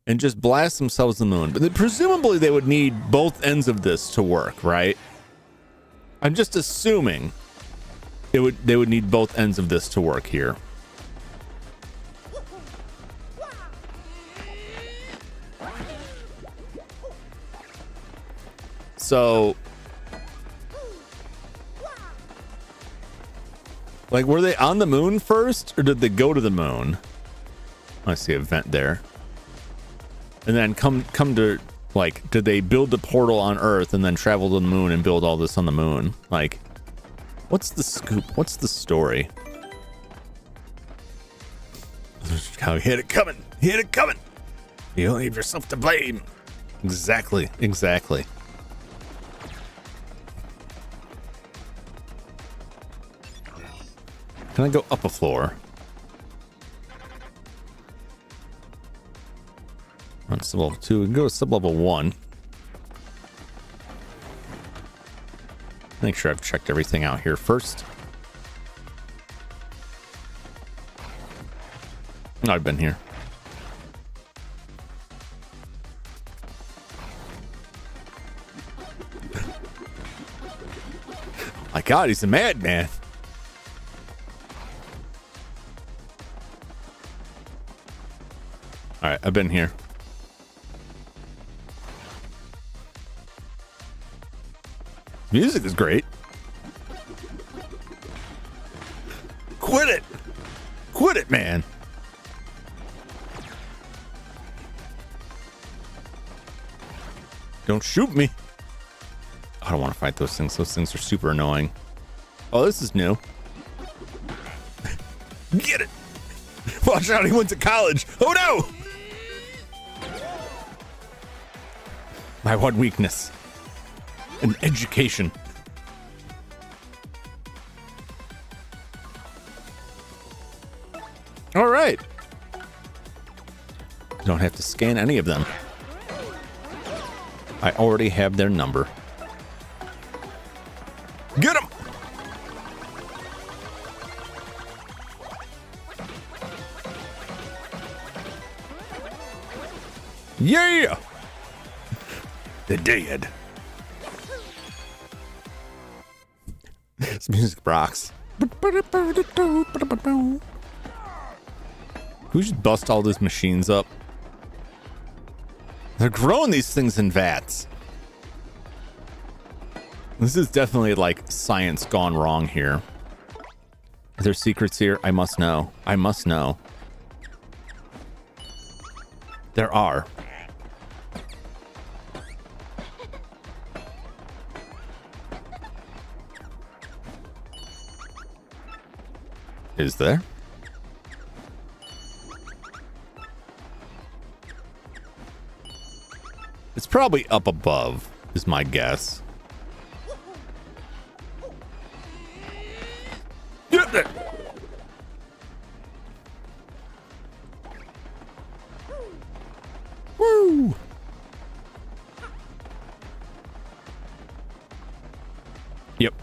and just blast themselves to the moon? But presumably they would need both ends of this to work, right? I'm just assuming they would need both ends of this to work here. So, like, were they on the moon first, or did they go to the moon? I see a vent there. And then come to, like, did they build the portal on Earth and then travel to the moon and build all this on the moon? Like, what's the scoop? What's the story? How hit it coming. Hit it coming. You don't leave yourself to blame. Exactly. Exactly. Can I go up a floor? On sub-level 2. We can go to sub-level 1. Make sure I've checked everything out here first. No, I've been here. My God, he's a madman. All right, I've been here. Music is great. Quit it. Quit it, man. Don't shoot me. I don't want to fight those things. Those things are super annoying. Oh, this is new. Get it. Watch out, he went to college. Oh, no. My one weakness. An education. All right. You don't have to scan any of them. I already have their number. Get him! Yeah! They're dead. This music rocks. We should bust all these machines up. They're growing these things in vats. This is definitely like science gone wrong here. Are there secrets here? I must know. I must know. There are. Is there? It's probably up above, is my guess. Get there! Woo! Yep.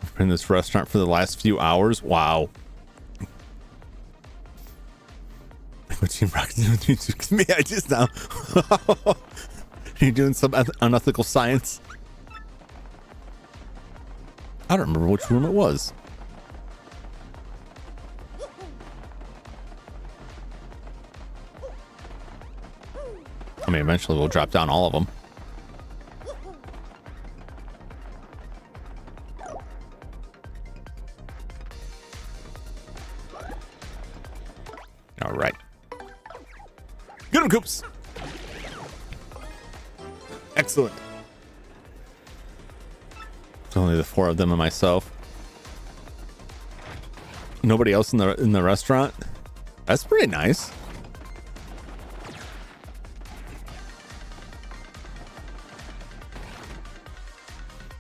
I've been in this restaurant for the last few hours. Wow. What Team Rocket doing me? I just now. Are you doing some unethical science? I don't remember which room it was. I mean, eventually we'll drop down all of them. All right. Get him, Coops. Excellent. It's only the 4 of them and myself. Nobody else in the restaurant. That's pretty nice.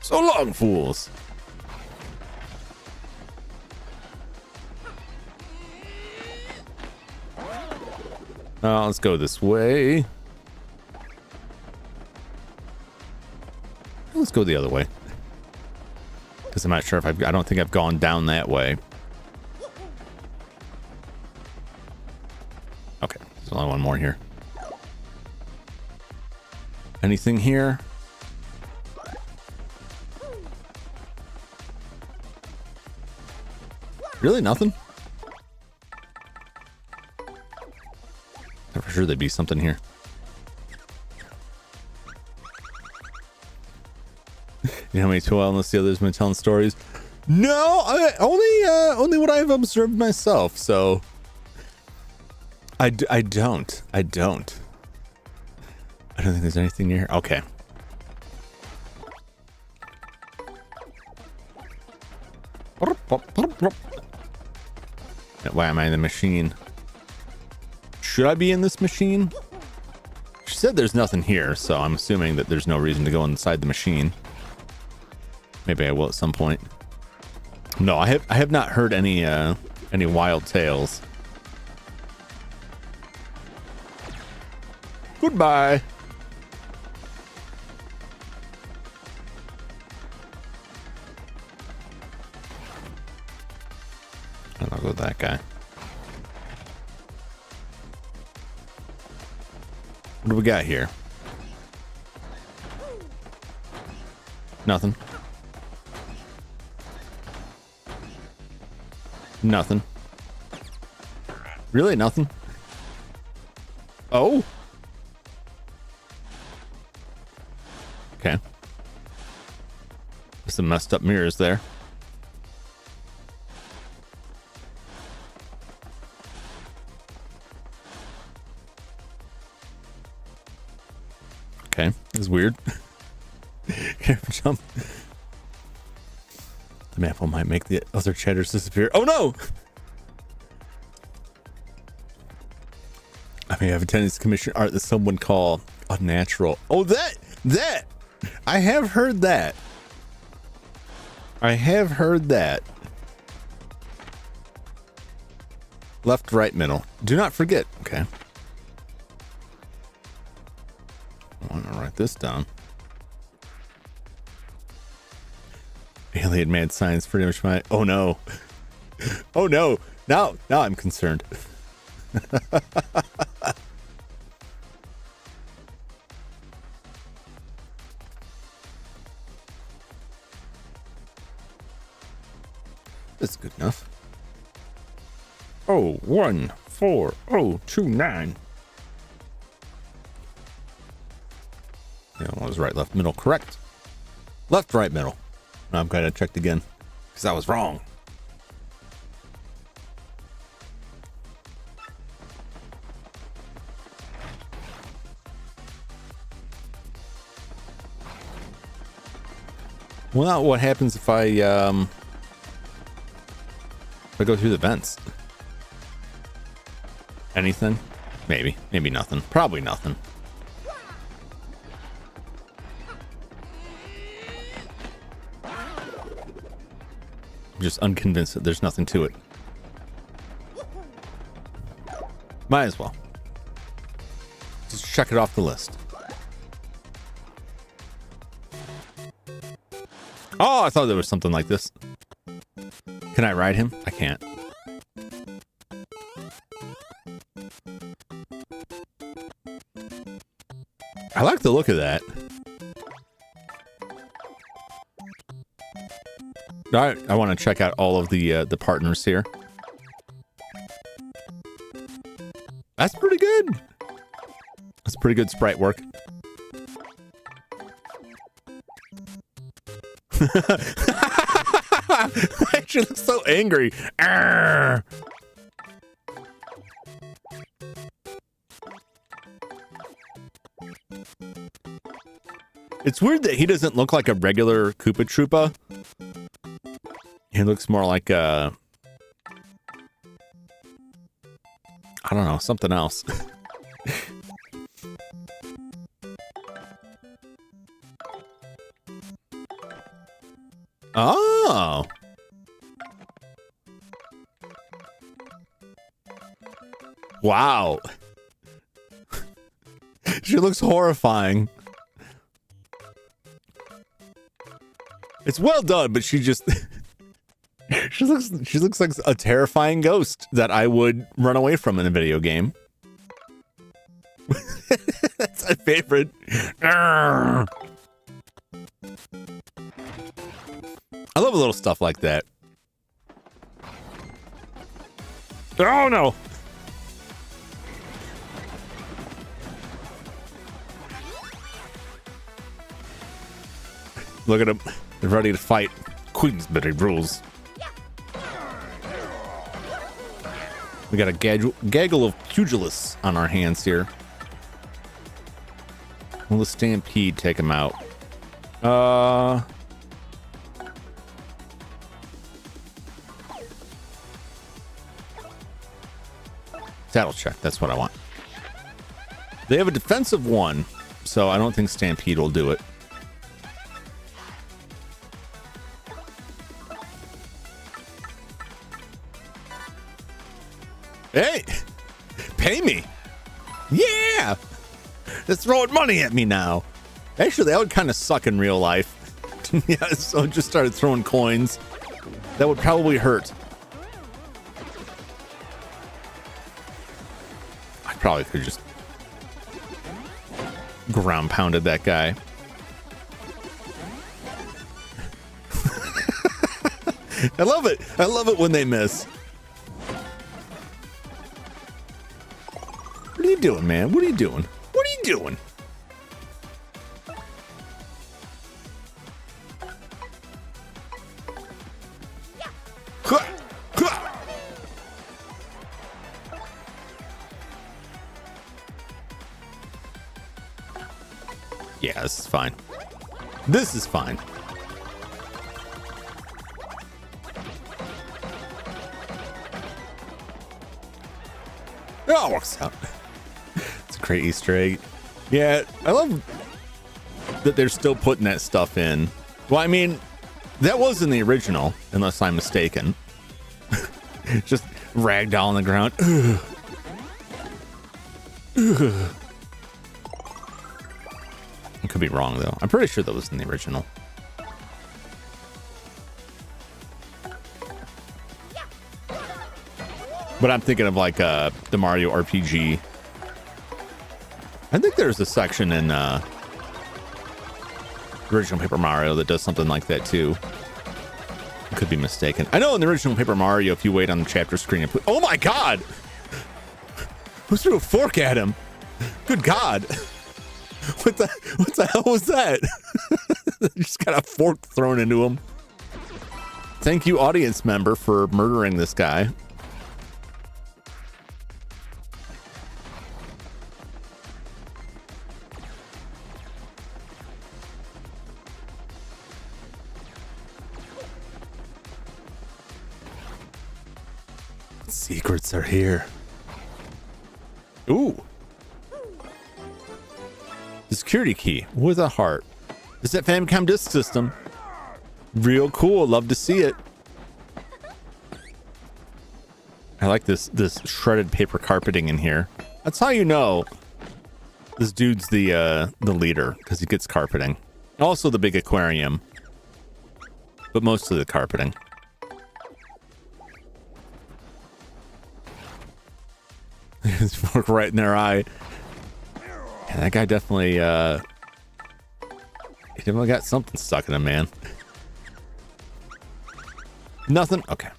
So long, fools. Let's go this way. Let's go the other way. Because I'm not sure if I don't think I've gone down that way. Okay, there's only one more here. Anything here? Really, nothing? I'm for sure there'd be something here. You know how many wellness the others been telling stories? No, only what I've observed myself. So I don't think there's anything near here. Okay. Why am I in the machine? Should I be in this machine? She said there's nothing here, so I'm assuming that there's no reason to go inside the machine. Maybe I will at some point. No, I have not heard any wild tales. Goodbye. And I'll go with that guy. What do we got here? Nothing. Nothing. Really? Nothing? Oh. Okay. There's some messed up mirrors there. Okay, this is weird. Jump. The map might make the other chatters disappear. Oh no! I mean, I have a tendency to commission art that someone call unnatural. Oh, that! I have heard that. I have heard that. Left, right, middle. Do not forget. Okay. I want to write this down. Alien mad science pretty much my. Oh no. Oh no. Now I'm concerned. That's good enough. 014029. Yeah, it was right, left, middle. Correct. Left, right, middle. I'm glad I checked again because I was wrong. Well, now what happens if I go through the vents? Anything? Maybe nothing. Probably nothing. I'm just unconvinced that there's nothing to it. Might as well. Just check it off the list. Oh, I thought there was something like this. Can I ride him? I can't. I like the look of that. I want to check out all of the partners here. That's pretty good. That's pretty good sprite work. She looks so angry. Arrgh. It's weird that he doesn't look like a regular Koopa Troopa. He looks more like a... I don't know, something else. Oh! Wow. She looks horrifying. It's well done, but she just... she looks like a terrifying ghost that I would run away from in a video game. That's my favorite. Arrgh. I love little stuff like that. Oh no! Look at them. They're ready to fight. Queensberry rules. We got a gaggle of pugilists on our hands here. Will the Stampede take him out? Saddle check. That's what I want. They have a defensive 1, so I don't think Stampede will do it. Hey, pay me. Yeah. They're throwing money at me now. Actually, that would kind of suck in real life. Yeah, so I just started throwing coins. That would probably hurt. I probably could just ground pounded that guy. I love it. I love it when they miss. What are you doing, man? What are you doing? What are you doing? Yeah, this is fine. This is fine. It all works out. It's a great Easter egg. Yeah, I love that they're still putting that stuff in. Well, I mean, that was in the original, unless I'm mistaken. Just ragdoll on the ground. Ugh. Ugh. I could be wrong, though. I'm pretty sure that was in the original. But I'm thinking of like the Mario RPG. I think there's a section in original Paper Mario that does something like that too. I could be mistaken. I know in the original Paper Mario, if you wait on the chapter screen and put, oh my God! Who threw a fork at him? Good God! What the hell was that? Just got a fork thrown into him. Thank you, audience member, for murdering this guy. Secrets are here. Ooh. The security key with a heart. Is that Famicom Disk System? Real cool. Love to see it. I like this shredded paper carpeting in here. That's how you know this dude's the leader, because he gets carpeting. Also the big aquarium, but mostly the carpeting. Fork right in their eye. Yeah, that guy definitely, he definitely got something stuck in him, man. Nothing? Okay.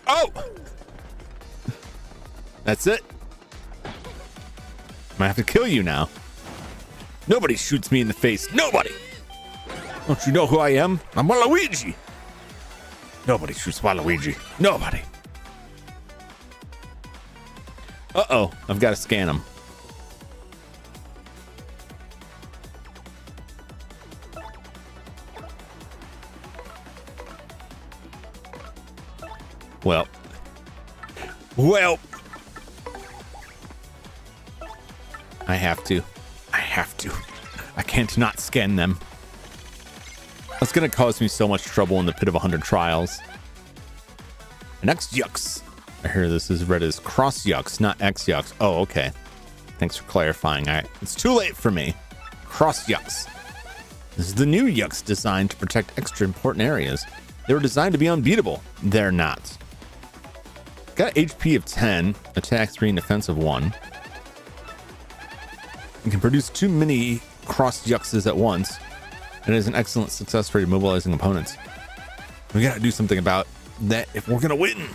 Oh! That's it. Might have to kill you now. Nobody shoots me in the face. Nobody! Don't you know who I am? I'm Waluigi! Nobody shoots Waluigi. Nobody. Uh-oh. I've got to scan him. Well. I have to. I can't not scan them. That's going to cause me so much trouble in the pit of 100 trials. Next yucks. I hear this is read as cross yucks, not X yucks. Oh, okay. Thanks for clarifying. It's too late for me. Cross yucks. This is the new yucks designed to protect extra important areas. They were designed to be unbeatable. They're not. Got HP of 10, attack 3, and defense of 1. You can produce 2 mini cross yuckses at once. And it has an excellent success rate of mobilizing opponents. We gotta do something about that if we're gonna win.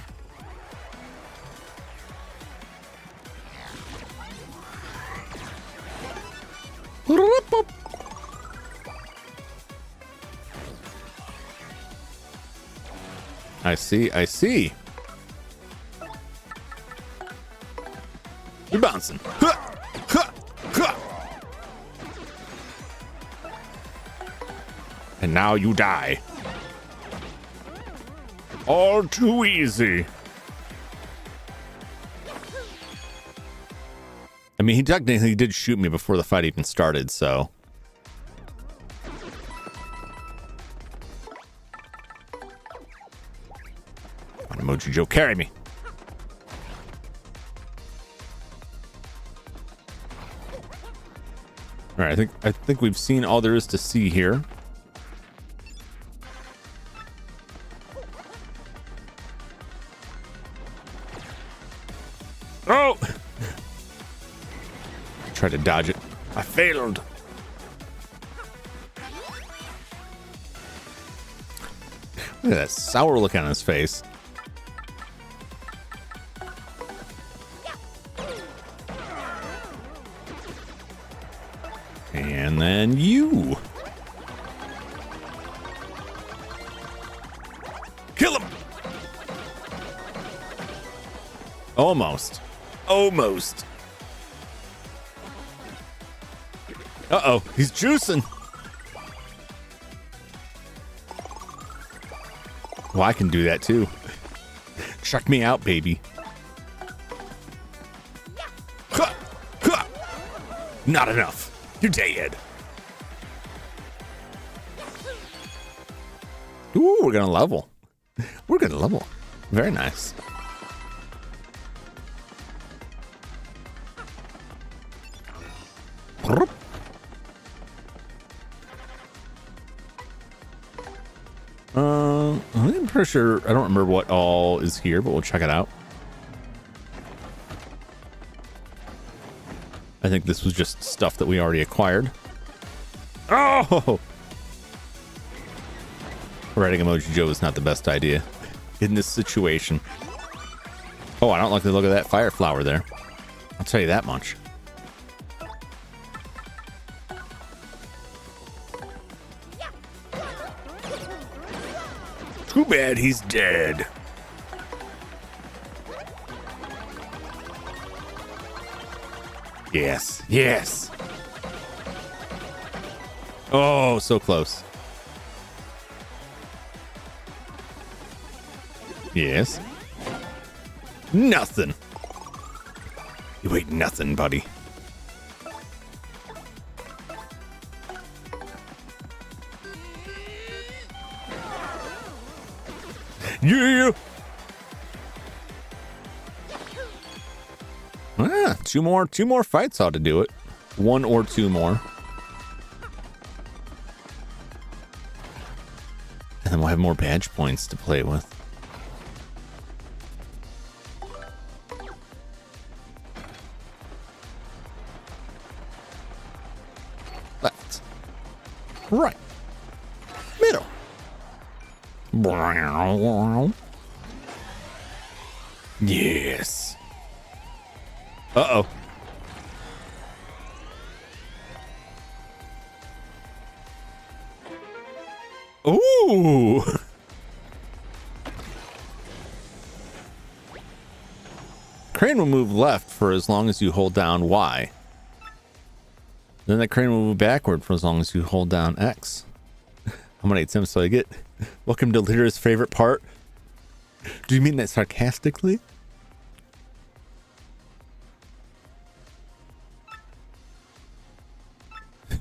I see. I see. You're bouncing. Huh, huh, huh. And now you die. All too easy. I mean, he technically did shoot me before the fight even started, so. Come on, Emoji Joe, carry me. All right, I think we've seen all there is to see here. Oh! Try to dodge it. I failed. Look at that sour look on his face. And then you. Kill him. Almost. Almost. Uh-oh, he's juicing. Well, I can do that too. Check me out, baby. Ha! Ha! Not enough. You're dead. Ooh, we're gonna level. We're gonna level. Very nice. I'm pretty sure, I don't remember what all is here, but we'll check it out. I think this was just stuff that we already acquired. Oh! Writing Emoji Joe is not the best idea in this situation. Oh, I don't like the look of that fire flower there. I'll tell you that much. Too bad he's dead. Yes, yes. Oh, so close. Yes. Nothing. You ain't nothing, buddy. Yeah. Ah, two more fights ought to do it. One or two more. And then we'll have more badge points to play with. Left. Right. Middle. Yes. Uh-oh. Ooh. Crane will move left for as long as you hold down Y. Then the crane will move backward for as long as you hold down X. How many attempts do I get? Welcome to Litter's favorite part. Do you mean that sarcastically?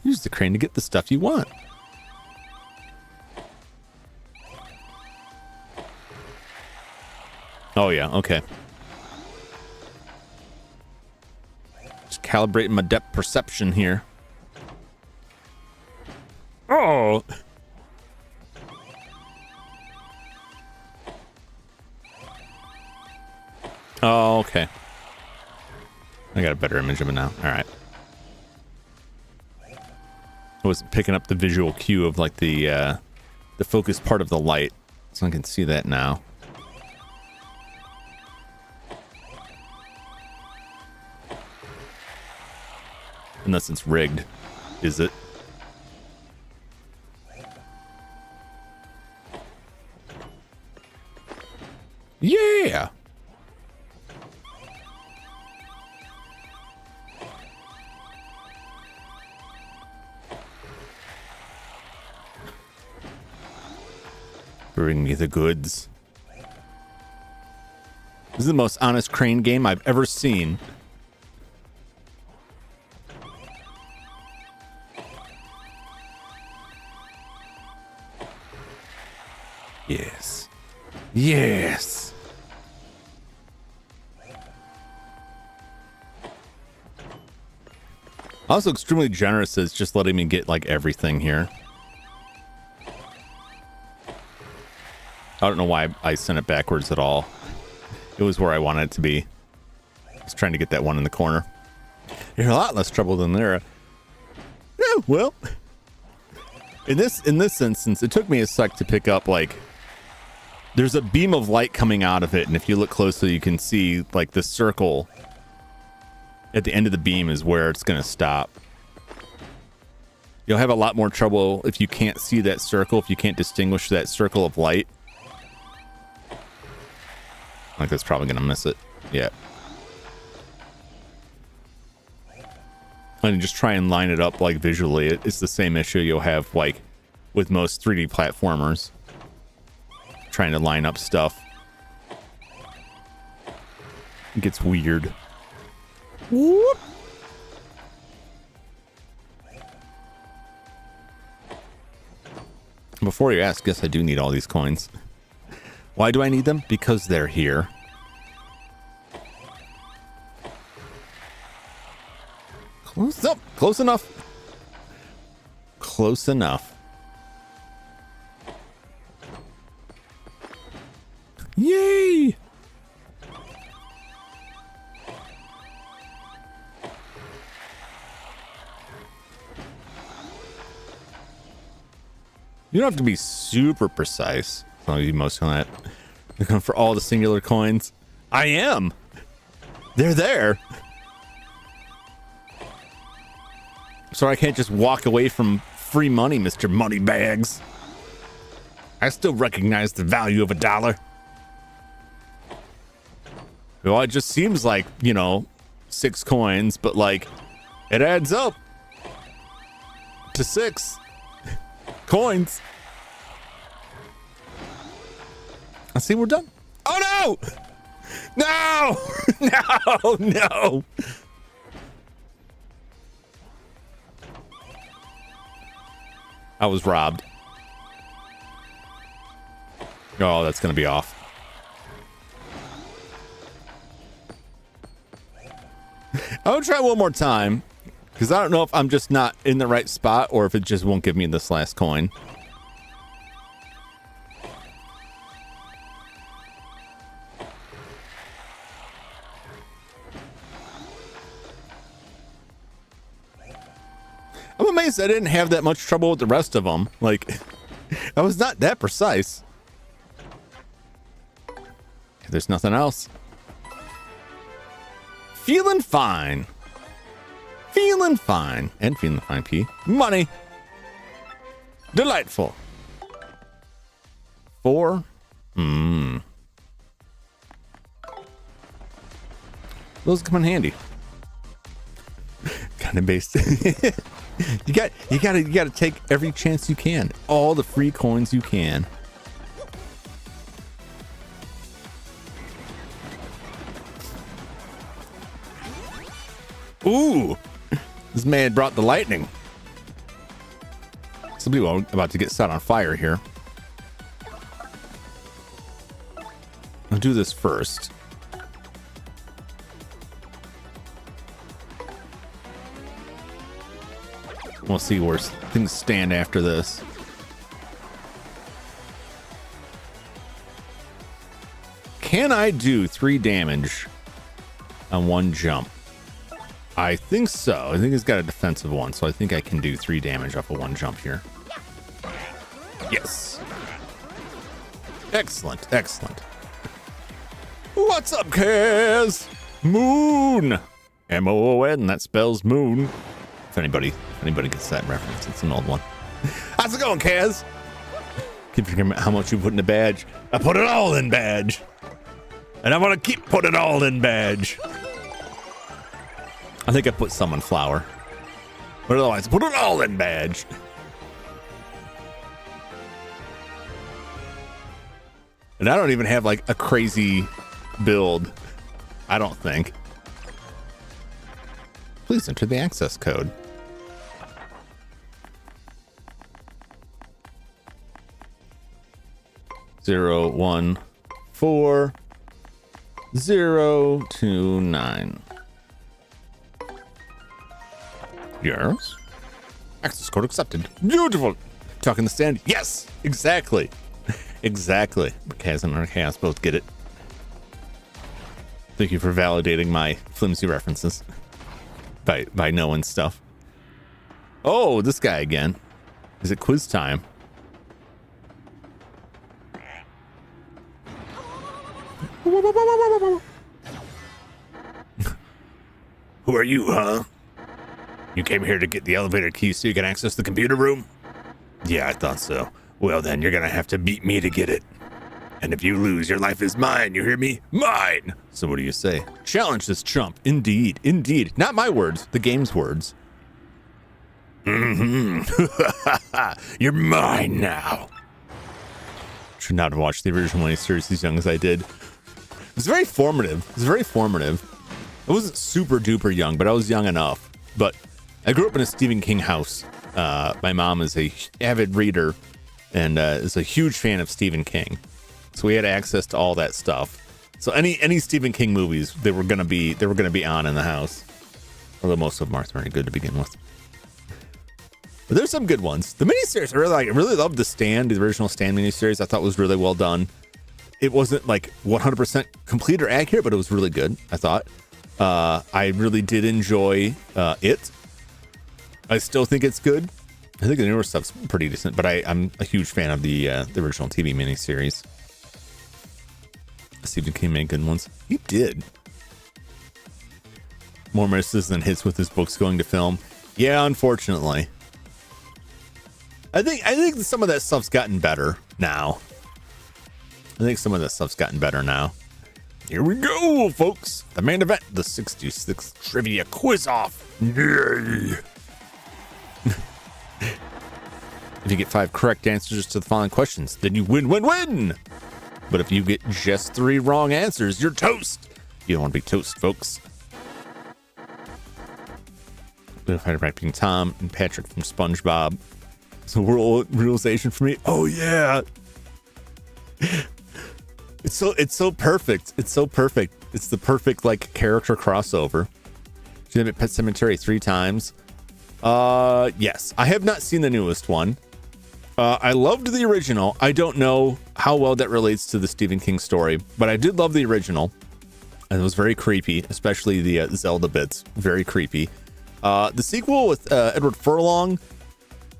Use the crane to get the stuff you want. Oh yeah, okay. Just calibrating my depth perception here. Oh! Oh, okay. I got a better image of it now. All right. I wasn't picking up the visual cue of like the focus part of the light, so I can see that now. Unless it's rigged, is it? Yeah. Bring me the goods. This is the most honest crane game I've ever seen. Yes. Yes. Also extremely generous as just letting me get like everything here. I don't know why I sent it backwards at all. It was where I wanted it to be. I was trying to get that one in the corner. You're a lot less trouble than there. Yeah, well, in this instance, it took me a sec to pick up, like, there's a beam of light coming out of it, and if you look closely, you can see like the circle at the end of the beam is where it's going to stop. You'll have a lot more trouble if you can't see that circle, if you can't distinguish that circle of light. Like, that's probably gonna miss it. Yeah. And just try and line it up like visually. It's the same issue you'll have like with most 3D platformers. Trying to line up stuff. It gets weird. Whoop. Before you ask, yes, I do need all these coins. Why do I need them? Because they're here. Close up. Close enough. Close enough. Yay! You don't have to be super precise. As long as you most on that. You're going for all the singular coins. I am. They're there. So I can't just walk away from free money, Mr. Moneybags. I still recognize the value of $1. Well, it just seems like, you know, 6 coins, but like it adds up to 6 coins. I see we're done. Oh no! No! No! I was robbed. Oh, that's gonna be off. I'll try one more time because I don't know if I'm just not in the right spot or if it just won't give me this last coin. I'm amazed I didn't have that much trouble with the rest of them. Like, I was not that precise. If there's nothing else. Feeling fine. Feeling fine. And feeling fine, P. Money. Delightful. 4. Those come in handy. Kind of based. You gotta take every chance you can. All the free coins you can. Ooh, this man brought the lightning. Somebody about to get set on fire here. I'll do this first. We'll see where things stand after this. Can I do 3 damage on one jump? I think so. I think it's got a defensive one, so I think I can do 3 damage off of one jump here. Yes. Excellent, excellent. What's up, Kaz? Moon. M-O-O-N, that spells moon. If anybody gets that reference, it's an old one. How's it going, Kaz? Keep forgetting how much you put in a badge. I put it all in badge. And I want to keep put it all in badge. I think I put some in flour. But otherwise, put it all in badge. And I don't even have like a crazy build. I don't think. Please enter the access code. Zero, 1, 4, 0, 2, 9. Yes. Access code accepted. Beautiful. Talking the stand. Yes, exactly. Exactly. Kaz and Kaz both get it. Thank you for validating my flimsy references by knowing stuff. Oh, this guy again. Is it quiz time? Who are you, huh? You came here to get the elevator key so you can access the computer room? Yeah, I thought so. Well, then you're gonna have to beat me to get it. And if you lose, your life is mine, you hear me? Mine! So what do you say? Challenge this chump. Indeed, indeed. Not my words, the game's words. Mm-hmm. You're mine now. Should not have watched the original miniseries as young as I did. It was very formative. It was very formative. I wasn't super duper young, but I was young enough. But I grew up in a Stephen King house. My mom is a avid reader and is a huge fan of Stephen King. So we had access to all that stuff. So any Stephen King movies, they were gonna be on in the house. Although most of them aren't very good to begin with. But there's some good ones. The miniseries I really like. I really loved The Stand, the original Stand miniseries. I thought was really well done. It wasn't like 100% complete or accurate, but it was really good, I thought. I really did enjoy it. I still think it's good. I think the newer stuff's pretty decent, but I'm a huge fan of the original TV miniseries. Stephen King made good ones. He did. More misses than hits with his books going to film. Yeah, unfortunately. I think some of that stuff's gotten better now. Here we go, folks. The main event, the 66th trivia quiz off. Yay! If you get 5 correct answers to the following questions, then you win. But if you get just 3 wrong answers, you're toast. You don't want to be toast, folks. Fighter Tom and Patrick from SpongeBob. It's a world realization for me. Oh yeah. It's so perfect. It's so perfect. It's the perfect like character crossover. She's been at Pet Cemetery 3 times. Yes. I have not seen the newest one. I loved the original. I don't know how well that relates to the Stephen King story, but I did love the original. And it was very creepy, especially the Zelda bits. Very creepy. The sequel with Edward Furlong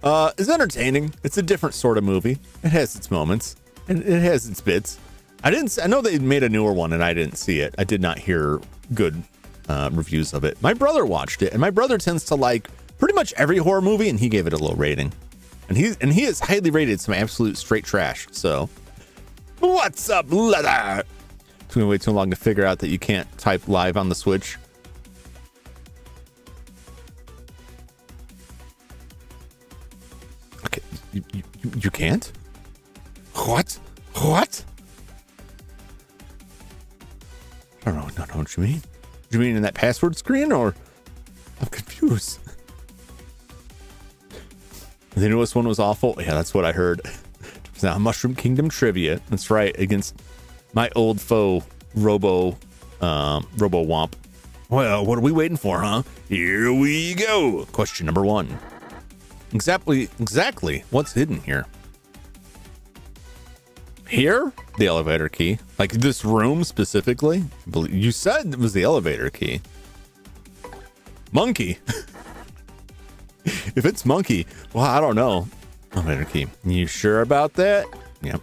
is entertaining. It's a different sort of movie. It has its moments and it has its bits. I know they made a newer one and I didn't see it. I did not hear good reviews of it. My brother watched it, and my brother tends to like pretty much every horror movie, and he gave it a low rating. And he has highly rated some absolute straight trash. So, what's up, leather? It's gonna wait too long to figure out that you can't type live on the Switch. Okay, you can't? What? I don't know what you mean. Do you mean in that password screen, or? I'm confused. The newest one was awful. Yeah, that's what I heard. It's now Mushroom Kingdom trivia. That's right, against my old foe, Robo Womp. Well, what are we waiting for, huh? Here we go. Question number 1. Exactly. What's hidden here? Here? The elevator key. Like this room specifically? You said it was the elevator key. Monkey. If it's monkey, well, I don't know. Elevator key. You sure about that? Yep.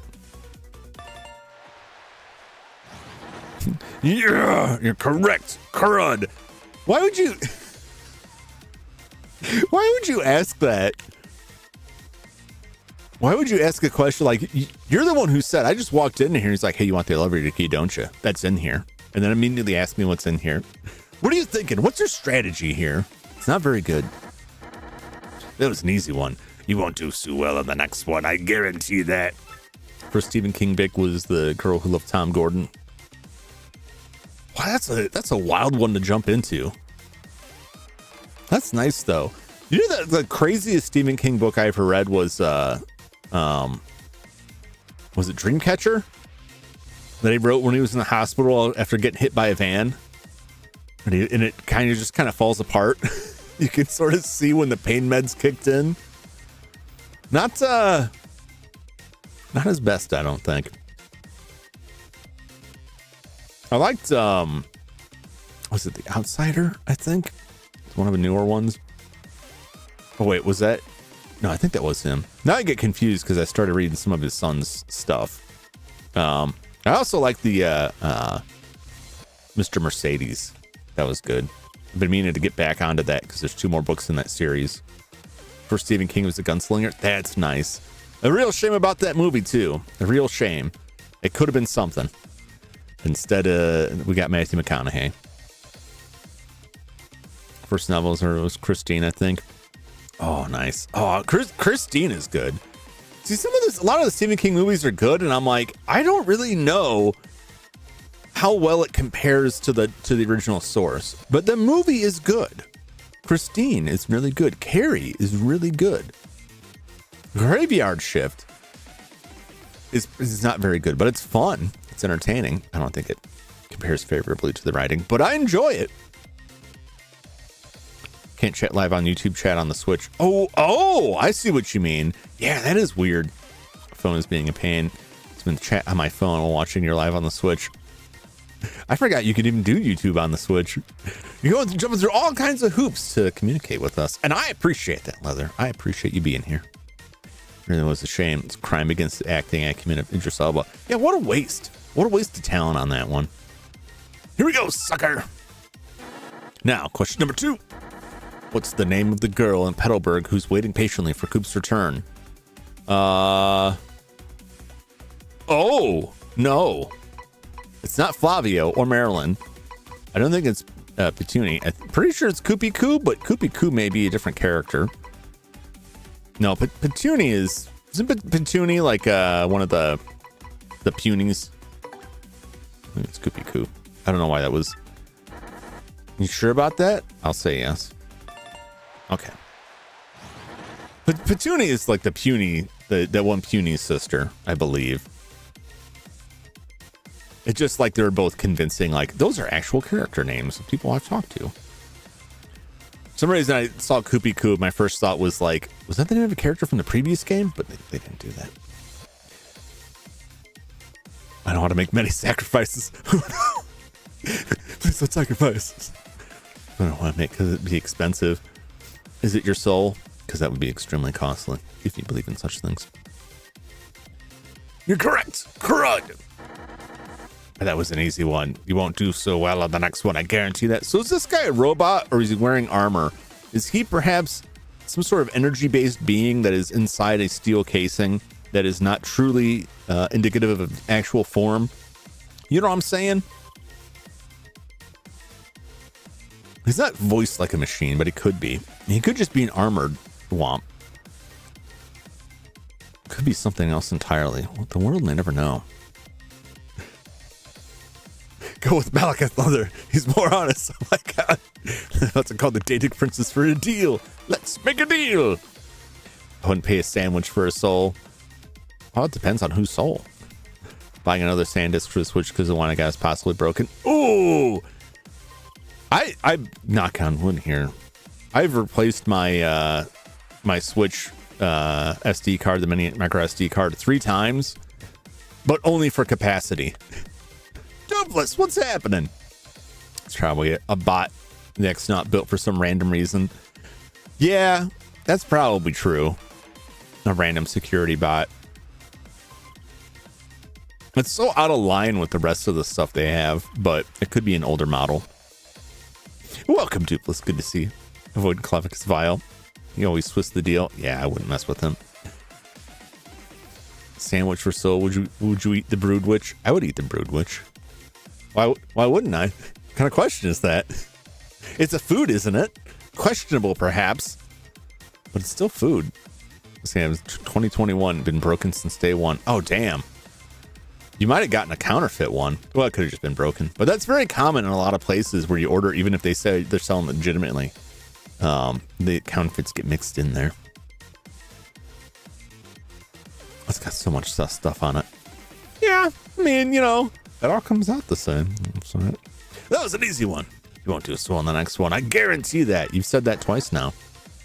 Yeah, you're correct. Crud. Why would you ask that? Why would you ask a question like, you're the one who said, I just walked in here. He's like, hey, you want the elevator key, don't you? That's in here. And then immediately ask me what's in here. What are you thinking? What's your strategy here? It's not very good. That was an easy one. You won't do so well on the next one. I guarantee that. First Stephen King pick was The Girl Who Loved Tom Gordon. Wow, that's a wild one to jump into. That's nice though. You know that the craziest Stephen King book I ever read was it Dreamcatcher? That he wrote when he was in the hospital after getting hit by a van. And it kind of falls apart. You can sort of see when the pain meds kicked in. Not his best, I don't think. I liked was it The Outsider, I think? It's one of the newer ones. Oh wait, was that? No, I think that was him. Now I get confused because I started reading some of his son's stuff. I also like the Mr. Mercedes. That was good. I've been meaning to get back onto that because there's 2 more books in that series. First Stephen King was The Gunslinger. That's nice. A real shame about that movie too. A real shame. It could have been something. Instead, we got Matthew McConaughey. First novels was Christine, I think. Oh, nice. Oh, Christine is good. See, a lot of the Stephen King movies are good, and I'm like, I don't really know how well it compares to the original source, but the movie is good. Christine is really good. Carrie is really good. Graveyard Shift is not very good, but it's fun. It's entertaining. I don't think it compares favorably to the writing, but I enjoy it. Can't chat live on YouTube, chat on the Switch. Oh, I see what you mean. Yeah, that is weird. Phone is being a pain. It's been chat on my phone while watching your live on the Switch. I forgot you could even do YouTube on the Switch. You go jumping through all kinds of hoops to communicate with us. And I appreciate that, Leather. I appreciate you being here. It really was a shame. It's crime against the acting acumen of Idris Elba. Yeah, what a waste. What a waste of talent on that one. Here we go, sucker. Now, question number 2. What's the name of the girl in Petalburg who's waiting patiently for Coop's return? Oh, no. It's not Flavio or Marilyn. I don't think it's Petuni. I'm pretty sure it's Koopy Koo, but Koopy Koo may be a different character. No, but Petuni isn't Petuni like one of the punies? I think it's Koopy Koo. I don't know why that was. You sure about that? I'll say yes. Okay. But Petuni is like the puny, that one puny sister, I believe. It's just like they're both convincing, like those are actual character names of people I've talked to. For some reason I saw Koopy Koo. My first thought was like, was that the name of a character from the previous game? But they didn't do that. I don't want to make many sacrifices. Please don't sacrifice. I don't want to make because it'd be expensive. Is it your soul? Because that would be extremely costly if you believe in such things. You're correct. Crud. That was an easy one. You won't do so well on the next one. I guarantee that. So is this guy a robot or is he wearing armor? Is he perhaps some sort of energy-based being that is inside a steel casing that is not truly indicative of actual form? You know what I'm saying? He's not voiced like a machine, but he could be. He could just be an armored womp. Could be something else entirely. Well, the world may never know. Go with Malekith Leather. He's more honest. Oh my god. That's called the dating princess for a deal. Let's make a deal. I wouldn't pay a sandwich for a soul. Well, it depends on whose soul. Buying another SanDisk for the Switch because the one I got is possibly broken. Ooh. I knock on wood here. I've replaced my my Switch SD card, the mini micro SD card, 3 times, but only for capacity. Doofless, what's happening? It's probably a bot that's not built for some random reason. Yeah, that's probably true. A random security bot. It's so out of line with the rest of the stuff they have, but it could be an older model. Welcome, Dupless. Good to see you. Avoid Clavicus Vile. He always twists the deal. Yeah, I wouldn't mess with him. Sandwich for soul. Would you eat the brood witch? I would eat the brood witch. Why wouldn't I? What kind of question is that? It's a food, isn't it? Questionable, perhaps, but it's still food. Sam, 2021, been broken since day one. Oh, damn. You might have gotten a counterfeit one. Well, it could have just been broken, but that's very common in a lot of places where you order, even if they say they're selling legitimately. The counterfeits get mixed in there. It's got so much stuff on it. Yeah, I mean, you know, it all comes out the same. That was an easy one. You won't do so on the next one. I guarantee that. You've said that twice now.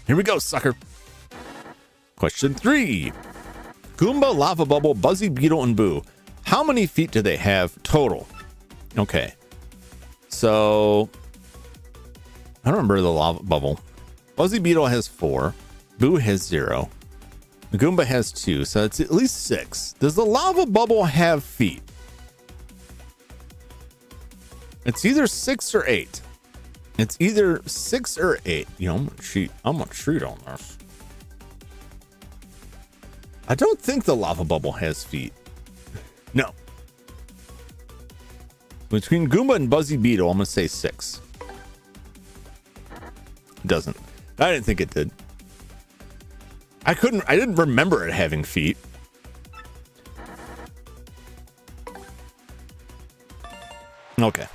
Here we go, sucker. Question 3. Goomba, Lava Bubble, Buzzy, Beetle, and Boo. How many feet do they have total? Okay. So, I don't remember the Lava Bubble. Buzzy Beetle has 4. Boo has 0. Goomba has 2, so it's at least 6. Does the Lava Bubble have feet? It's either 6 or 8. It's either 6 or 8. You know, I'm gonna cheat on this. I don't think the Lava Bubble has feet. No. Between Goomba and Buzzy Beetle, I'm gonna say 6. It doesn't. I didn't think it did. I didn't remember it having feet. Okay.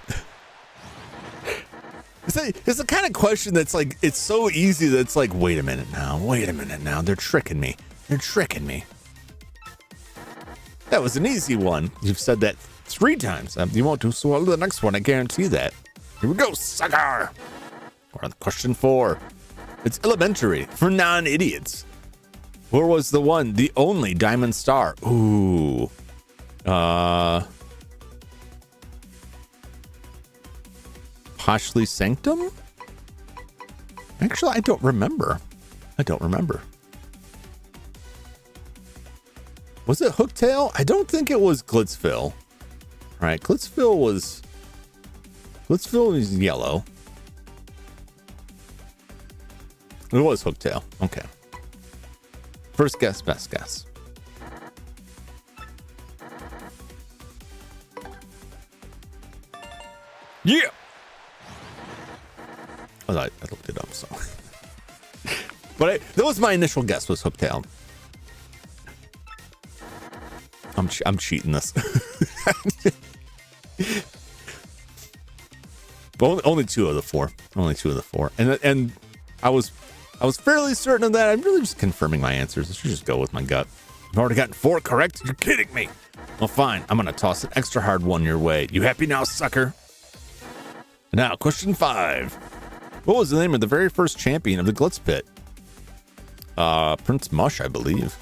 It's the kind of question that's like, it's so easy that it's like, wait a minute now. They're tricking me. That was an easy one. You've said that 3 times. You won't do so well the next one. I guarantee that. Here we go, sucker. We're on question 4. It's elementary for non-idiots. Where was the one, the only diamond star? Ooh. Poshly Sanctum? Actually, I don't remember. Was it Hooktail? I don't think it was Glitzville. All right, Glitzville was yellow. It was Hooktail. Okay. First guess, best guess. Yeah. Oh, I looked it up, so. But that was my initial guess, was Hooktail. I'm cheating this. But only 2 of the 4. And I was fairly certain of that. I'm really just confirming my answers. I should just go with my gut. I've already gotten 4 correct. You're kidding me. Well, fine. I'm gonna toss an extra hard one your way. You happy now, sucker? Now, question 5. What was the name of the very first champion of the Glitz Pit? Prince Mush, I believe.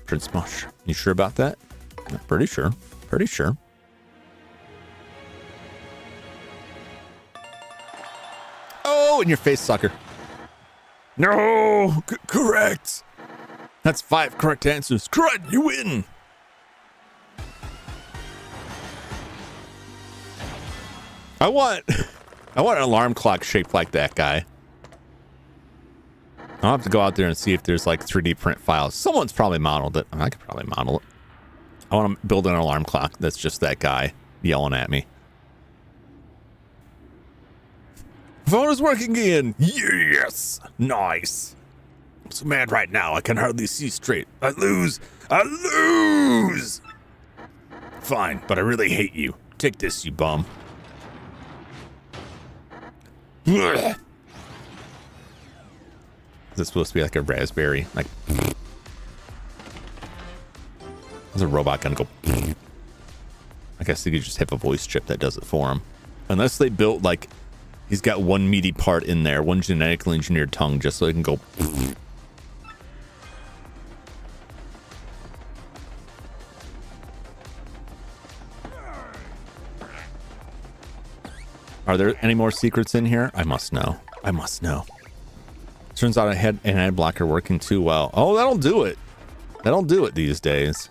Prince Mush. You sure about that? I'm pretty sure. Oh, in your face, sucker. No, correct. That's 5 correct answers. Crud, you win. I want an alarm clock shaped like that guy. I'll have to go out there and see if there's like 3D print files. Someone's probably modeled it. I could probably model it. I want to build an alarm clock that's just that guy yelling at me. Phone is working again. Yes. Nice. I'm so mad right now. I can hardly see straight. I lose. Fine, but I really hate you. Take this, you bum. Ugh. Is this supposed to be like a raspberry? Like, is a robot gonna go? I guess they could just have a voice chip that does it for him. Unless they built like, he's got one meaty part in there, one genetically engineered tongue, just so he can go. Are there any more secrets in here? I must know. Turns out I had an ad blocker working too well. Oh, that'll do it. These days.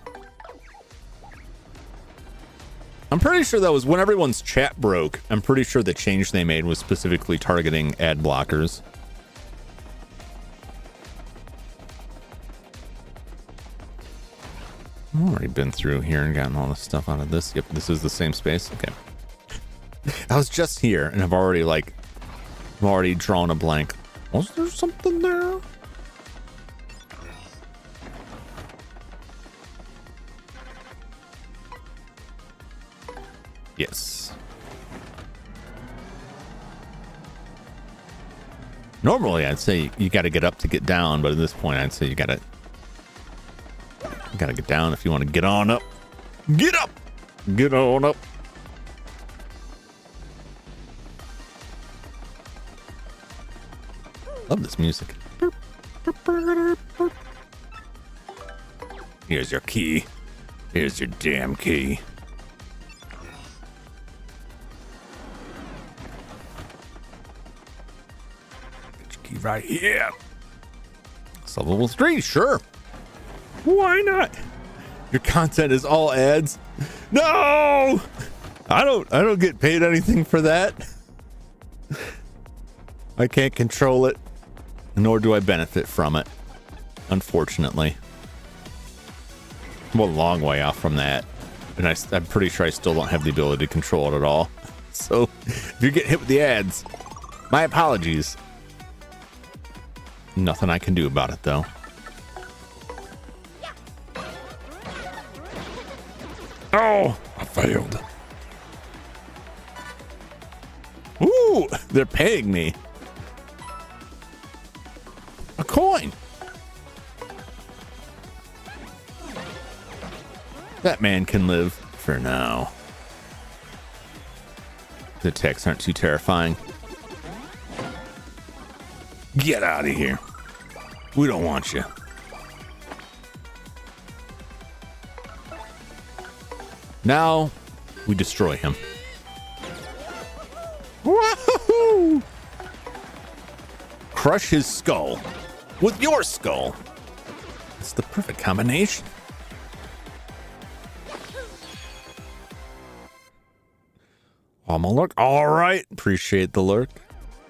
I'm pretty sure that was when everyone's chat broke. I'm pretty sure the change they made was specifically targeting ad blockers. I've already been through here and gotten all this stuff out of this. Yep, this is the same space. Okay. I was just here and I've already drawn a blank. Was there something there? Yes. Normally, I'd say you got to get up to get down, but at this point, I'd say you got to get down if you want to get on up. Get up! Get on up. Love this music. Here's your key. Here's your damn key. Right here. Level 3, sure. Why not? Your content is all ads. No! I don't get paid anything for that. I can't control it, nor do I benefit from it. Unfortunately. I'm a long way off from that. And I'm pretty sure I still don't have the ability to control it at all. So if you get hit with the ads, my apologies. Nothing I can do about it, though. Oh, I failed. Ooh, they're paying me. A coin. That man can live for now. The attacks aren't too terrifying. Get out of here. We don't want you. Now we destroy him. Woohoo! Crush his skull with your skull. It's the perfect combination. I'm a lurk. All right. Appreciate the lurk.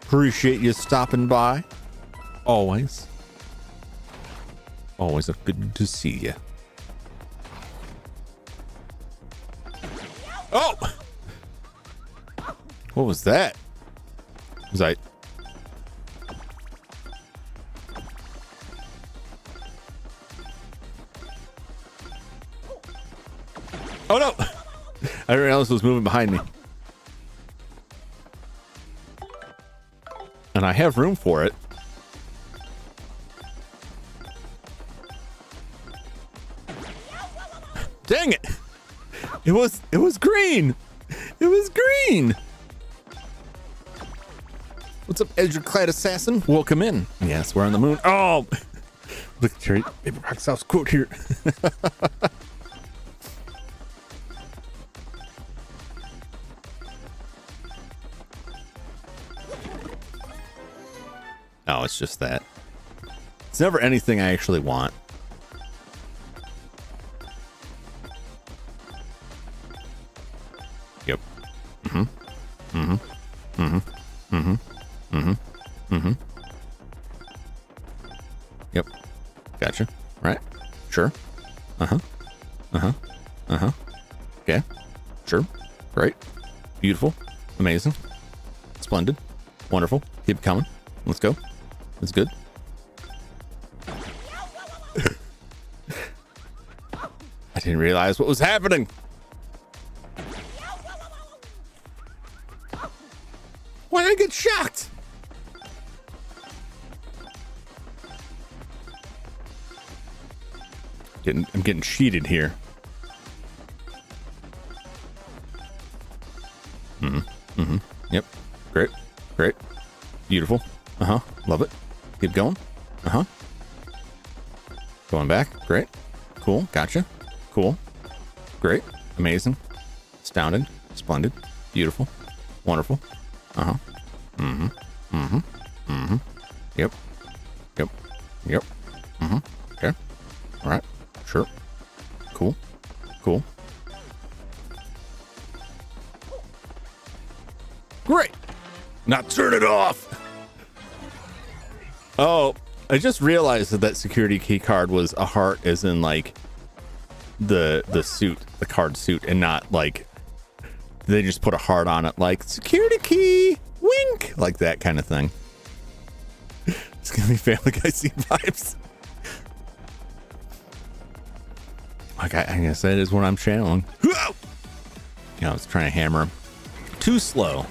Appreciate you stopping by. Always. Always good to see you. Oh! What was that? Was I... Oh no! I didn't realize it was moving behind me. And I have room for it. Dang it! It was green! It was green! What's up, Edge-clad assassin? Welcome in. Yes, we're on the moon. Oh! Look at your Paperbox House quote here. Oh, it's just that. It's never anything I actually want. Yep. Mm-hmm. Mm-hmm. Mm-hmm. Mm-hmm. Mm-hmm. Mm-hmm. Yep. Gotcha. Right. Sure. Uh-huh. Uh-huh. Uh-huh. Okay. Sure. Great. Beautiful. Amazing. Splendid. Wonderful. Keep it coming. Let's go. That's good. I didn't realize what was happening. Why did I get shocked? I'm getting cheated here. Mm-hmm. Mm-hmm. Yep. Great. Great. Beautiful. Uh-huh. Love it. Keep going. Uh-huh. Going back. Great. Cool. Gotcha. Cool. Great. Amazing. Astounding. Splendid. Beautiful. Wonderful. Uh-huh. Mm-hmm. Mm-hmm. Mm-hmm. Yep. Yep. Yep. Mm-hmm. Okay. All right. Sure. Cool. Cool. Great. Now turn it off. Oh, I just realized that security key card was a heart, as in like the suit, the card suit, and not like they just put a heart on it, like security key, wink, like that kind of thing. It's gonna be Family Guy scene vibes. Like I guess that is what I'm channeling. I was trying to hammer him. Too slow.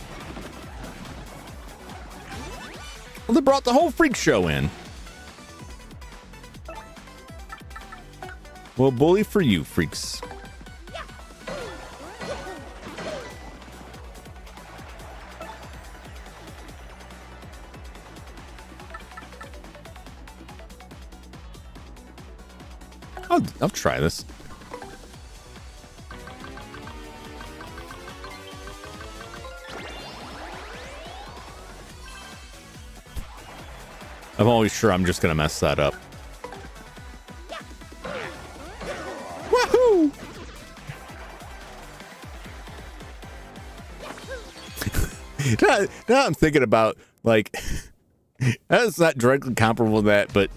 Well, they brought the whole freak show in. Well, bully for you, freaks. I'll try this. I'm always sure I'm just gonna mess that up. Woohoo! now I'm thinking about, like, that's not directly comparable to that, but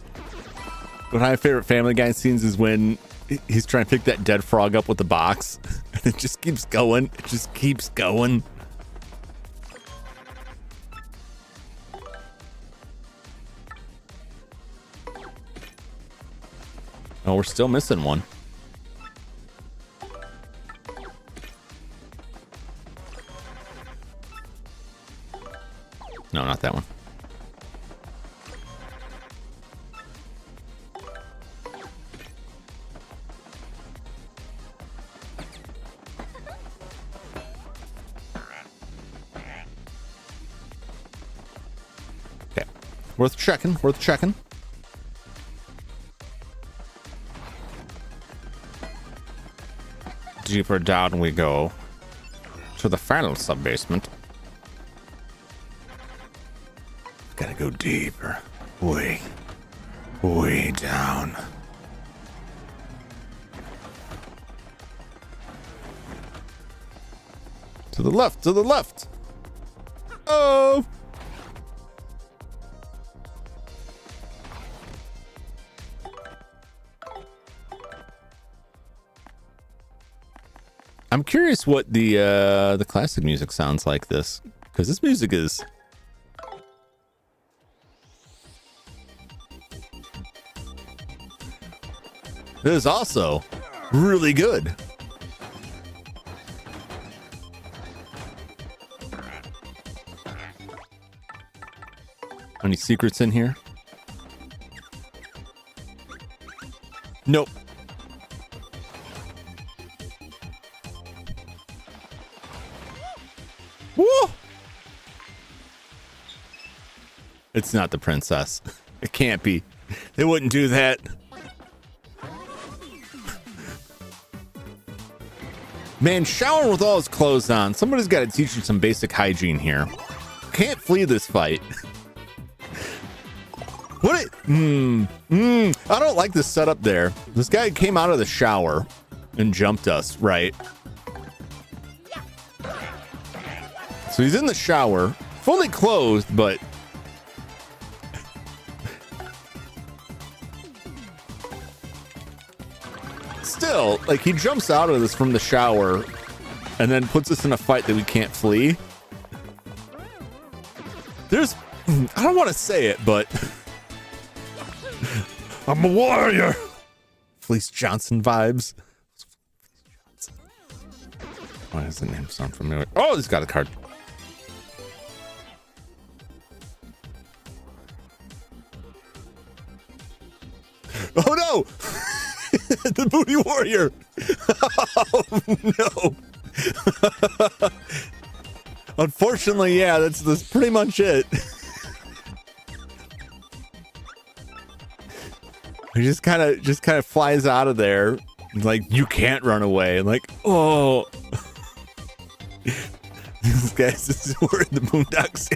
one of my favorite Family Guy scenes is when he's trying to pick that dead frog up with the box, and it just keeps going. It just keeps going. Oh, we're still missing one. No, not that one. Okay. Worth checking, worth checking. Deeper down we go to the final sub-basement. Gotta go deeper. Way down. To the left, to the left. Oh! I'm curious what the classic music sounds like this, because this music is also really good. Any secrets in here? Nope. Woo! It's not the princess. It can't be. They wouldn't do that. Man, showering with all his clothes on. Somebody's got to teach him some basic hygiene here. Can't flee this fight. What? I don't like this setup there. This guy came out of the shower and jumped us, right? So he's in the shower, fully clothed, but still, like, he jumps out of this from the shower and then puts us in a fight that we can't flee. There's, I don't want to say it, but I'm a warrior. Fleece Johnson vibes. Why does the name sound familiar? Oh, he's got a card. Oh no! The booty warrior! Oh no! Unfortunately, yeah, that's pretty much it. He just kind of flies out of there, like, you can't run away. Like, oh, these guys, this is where the Boondocks.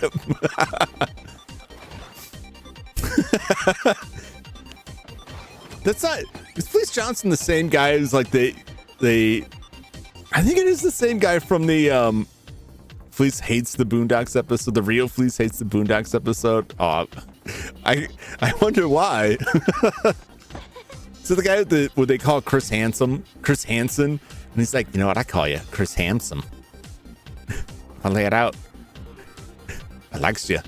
That's not. Is Fleece Johnson the same guy who's like they? I think it is the same guy from the Fleece Hates the Boondocks episode, the real Fleece Hates the Boondocks episode. Oh, I wonder why. So the guy with what they call Chris Hansen, and he's like, you know what? I call you Chris Handsome. I lay it out. I likes you.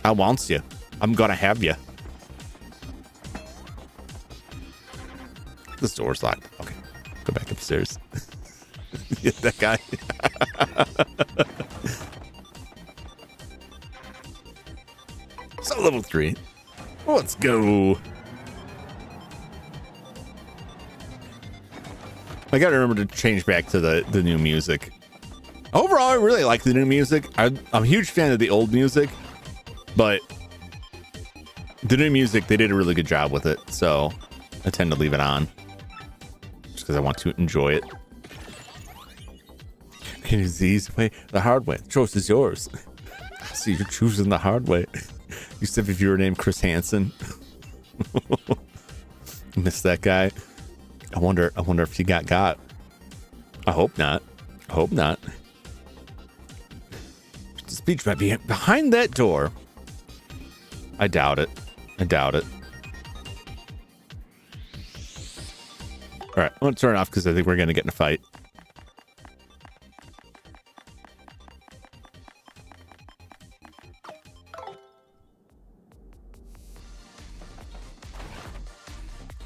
I wants you. I'm gonna have you. This door's locked. Okay, go back upstairs. Get that guy. So level 3. Let's go. I gotta remember to change back to the new music. Overall, I really like the new music. I'm a huge fan of the old music, but the new music, they did a really good job with it. So I tend to leave it on just because I want to enjoy it. Can you the easy way, the hard way? The choice is yours. I see you're choosing the hard way. You said if you were named Chris Hansen. Miss that guy. I wonder if you got. I hope not. I hope not. The speech might be behind that door. I doubt it. I doubt it. All right, I'm gonna turn it off because I think we're gonna get in a fight.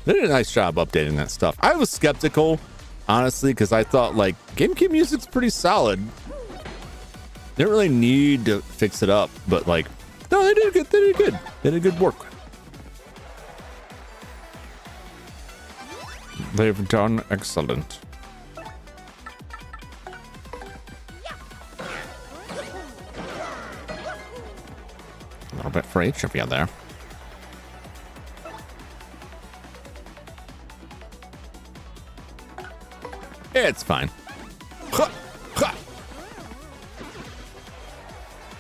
They did a nice job updating that stuff. I was skeptical, honestly, because I thought like GameCube music's pretty solid. They don't really need to fix it up, but like, no, they did good. They did good. They did good work. They've done excellent. A little bit for each of you there. It's fine.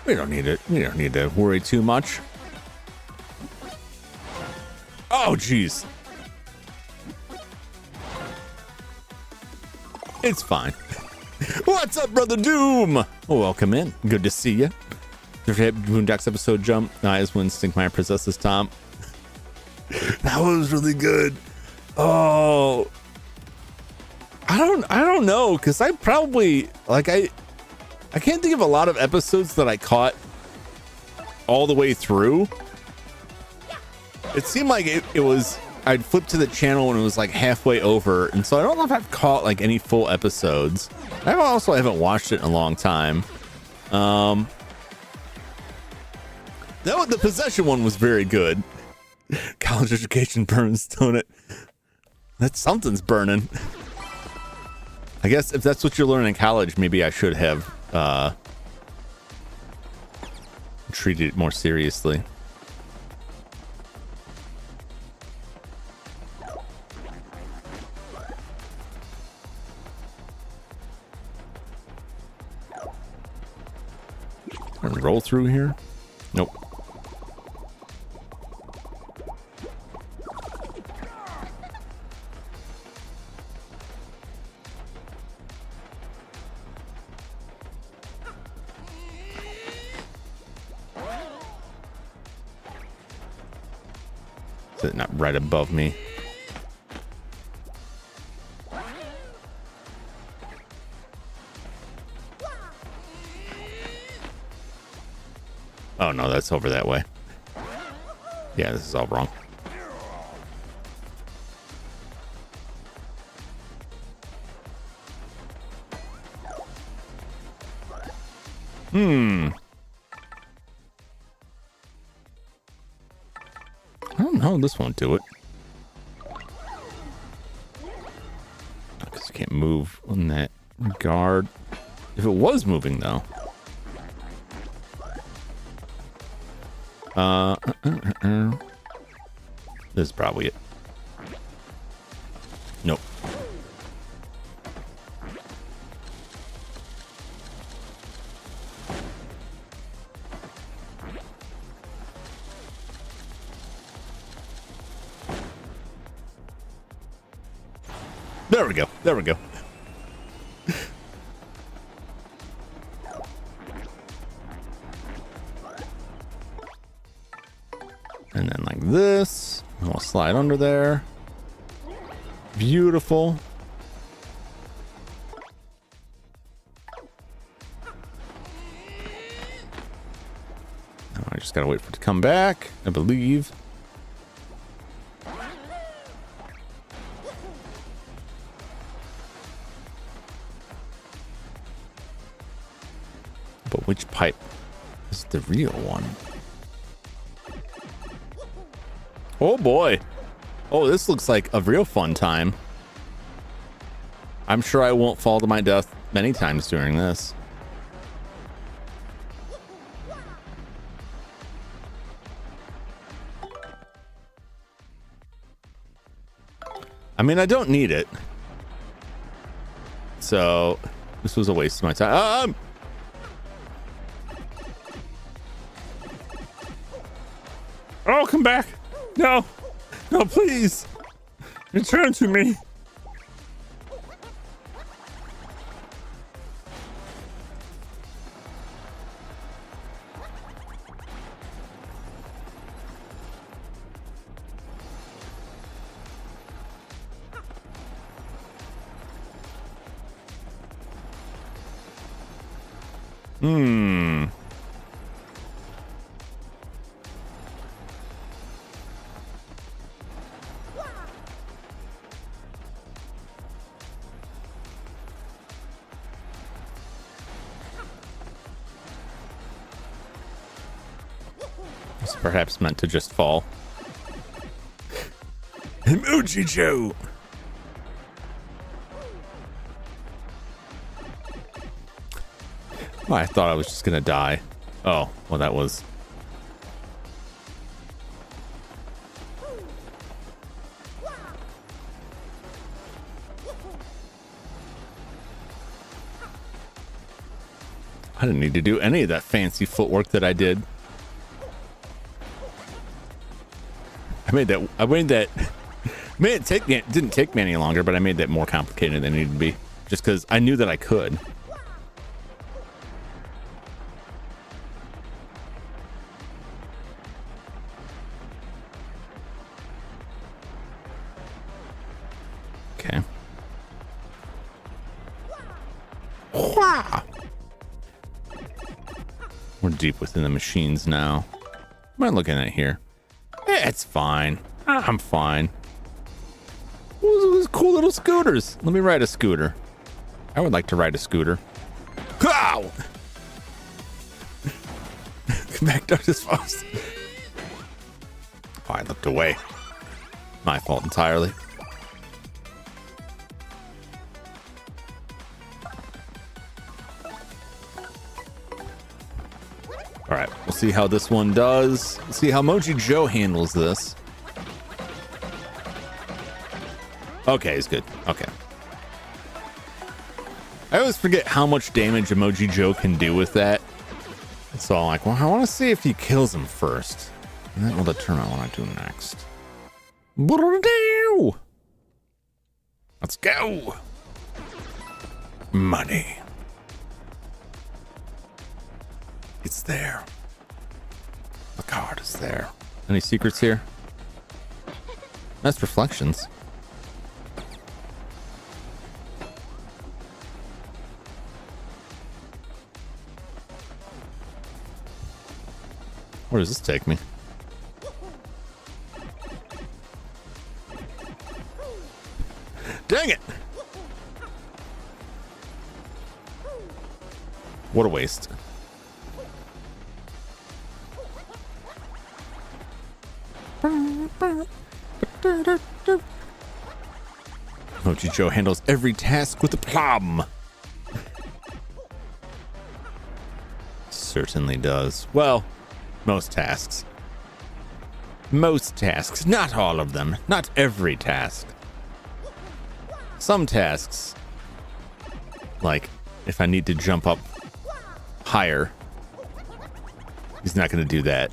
We don't need it. We don't need to worry too much. Oh, jeez. It's fine. What's up, Brother Doom? Welcome in. Good to see you. Boondocks episode jump. Nice when Stinkmeyer possesses Tom. That was really good. Oh. I don't know, because I probably like I can't think of a lot of episodes that I caught all the way through. It seemed like it was I'd flip to the channel when it was like halfway over, and so I don't know if I've caught like any full episodes. I also haven't watched it in a long time. The possession one was very good. College education burns, don't it? That something's burning. I guess if that's what you're learning in college, maybe I should have treated it more seriously. Can we roll through here? Nope. Is it not right above me? Oh no, that's over that way. Yeah, this is all wrong. I don't know, this won't do it. Because you can't move on that guard. If it was moving though. This is probably it. Nope. There we go. There we go. And then like this, we'll slide under there. Beautiful. Now I just gotta wait for it to come back, I believe. But which pipe is the real one? Oh boy. Oh, this looks like a real fun time. I'm sure I won't fall to my death many times during this. I mean, I don't need it. So, this was a waste of my time. Oh, come back. No. No, please. Return to me. It's perhaps meant to just fall. Emoji Joe. Oh, I thought I was just gonna die. Oh, well, that was. I didn't need to do any of that fancy footwork that I did. I made that made it take me, it didn't take me any longer, but I made that more complicated than it needed to be, just because I knew that I could. Okay. We're deep within the machines now. What am I looking at here? It's fine. I'm fine. Those cool little scooters. Let me ride a scooter. I would like to ride a scooter. Ow! Come back, Darkness Fox. Oh, I looked away. My fault entirely. All right, we'll see how this one does. Let's see how Emoji Joe handles this. Okay, he's good. Okay. I always forget how much damage Emoji Joe can do with that. So I'm like, well, I want to see if he kills him first. And that will determine what I do next. Let's go. Money. It's there. The card is there. Any secrets here? Nice reflections. Where does this take me? Dang it! What a waste. Emoji Joe handles every task with aplomb. Certainly does. Well, most tasks. Most tasks. Not all of them. Not every task. Some tasks, like if I need to jump up higher, he's not going to do that.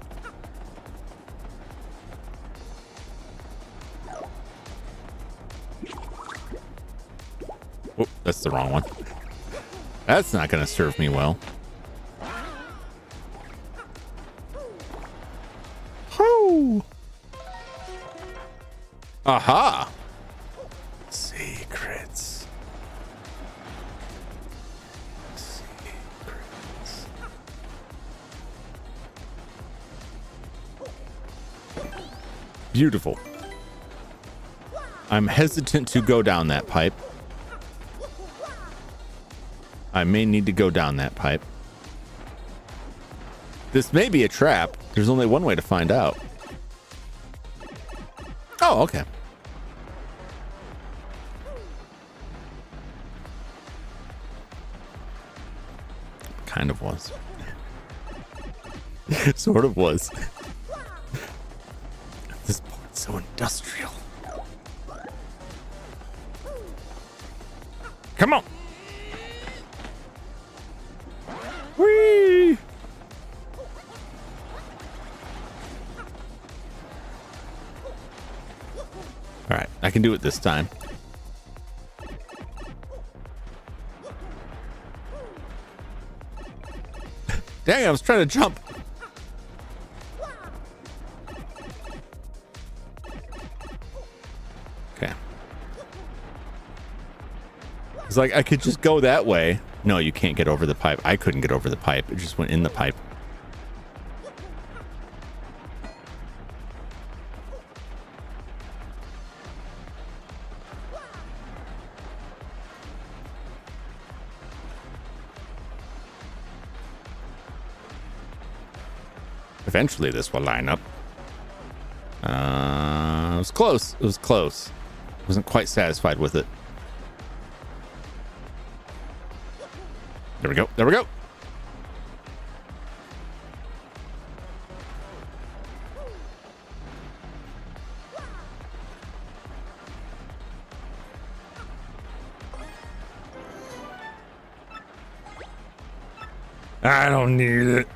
Oh, that's the wrong one. That's not going to serve me well. Ho! Aha! Secrets. Beautiful. I'm hesitant to go down that pipe. I may need to go down that pipe. This may be a trap. There's only one way to find out. Oh, okay. Kind of was. Sort of was. This port's so industrial. Come on. Whee! All right, I can do it this time. Dang, I was trying to jump. Okay. It's like I could just go that way. No, you can't get over the pipe. I couldn't get over the pipe. It just went in the pipe. Eventually this will line up. It was close. It was close. Wasn't quite satisfied with it. There we go. There we go. I don't need it.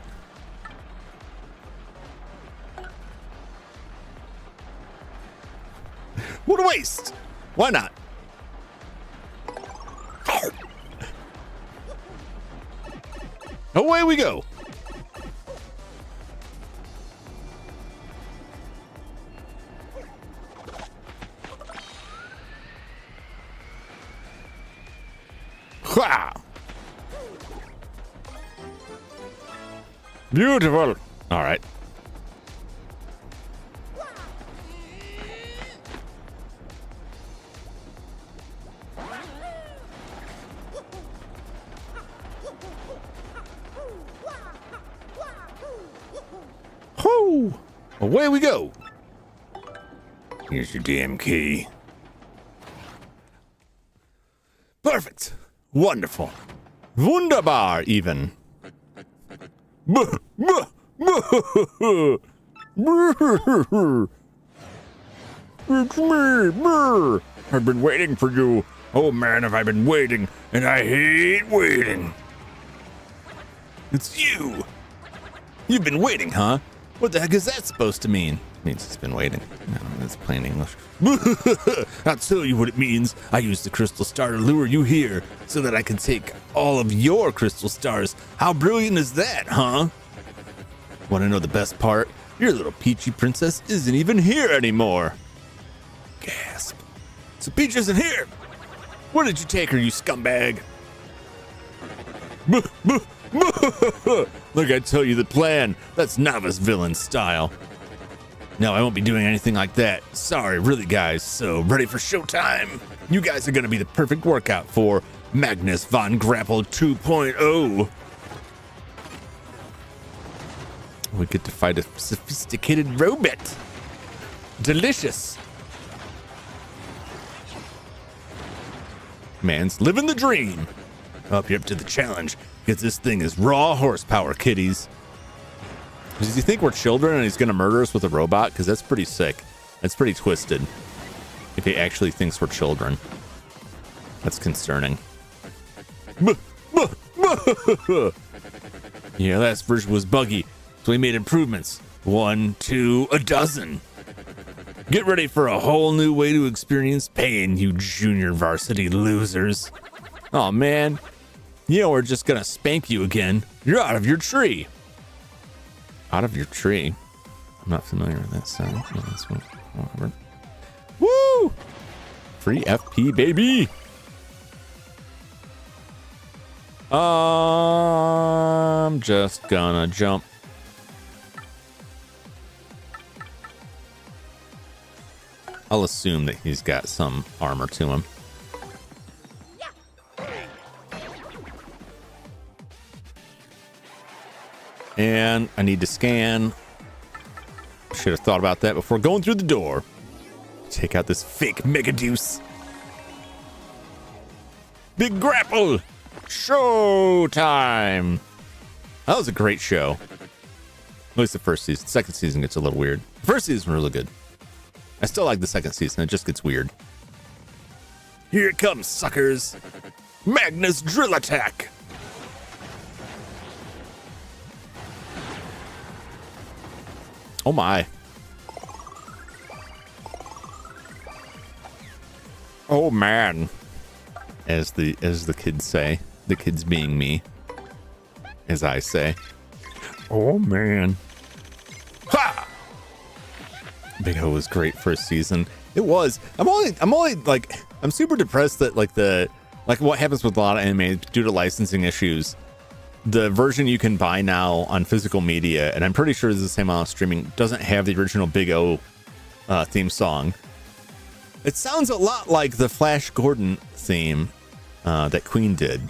What a waste. Why not? Away we go. Ha! Beautiful. All right. Whoo! Away we go. Here's your damn key. Perfect. Wonderful. Wunderbar, even. It's me. I've been waiting for you. Oh man, have I been waiting, and I hate waiting. It's you. You've been waiting, huh? What the heck is that supposed to mean? It means it's been waiting. No, that's plain English. I'll tell you what it means. I used the crystal star to lure you here so that I can take all of your crystal stars. How brilliant is that, huh? Want to know the best part? Your little Peachy princess isn't even here anymore. Gasp. So Peach isn't here. Where did you take her, you scumbag? Look, I tell you the plan. That's novice villain style. No, I won't be doing anything like that. Sorry, really, guys. So, ready for showtime? You guys are going to be the perfect workout for Magnus von Grapple 2.0. We get to fight a sophisticated robot. Delicious. Man's living the dream. Up here up to the challenge, because this thing is raw horsepower, kiddies. Does he think we're children and he's going to murder us with a robot? Because that's pretty sick. That's pretty twisted. If he actually thinks we're children. That's concerning. Yeah, last version was buggy, so we made improvements. 1, 2, a dozen. Get ready for a whole new way to experience pain, you junior varsity losers. Oh man, you know we're just gonna spank you again. You're out of your tree. Out of your tree? I'm not familiar with that sound. No, that's what, whatever. Woo! Free FP, baby. I'm just gonna jump. I'll assume that he's got some armor to him. And I need to scan. Should have thought about that before going through the door. Take out this fake Mega Deuce. Big grapple. Show time. That was a great show. At least the first season. Second season gets a little weird. The first season was really good. I still like the second season. It just gets weird. Here it comes, suckers. Magnus Drill Attack. Oh my. Oh man. As the kids say. The kids being me. As I say. Oh man. Ha! Big O was great first season. It was. I'm only like, I'm super depressed that like what happens with a lot of anime due to licensing issues. The version you can buy now on physical media, and I'm pretty sure it's the same on streaming, doesn't have the original Big O theme song. It sounds a lot like the Flash Gordon theme that Queen did,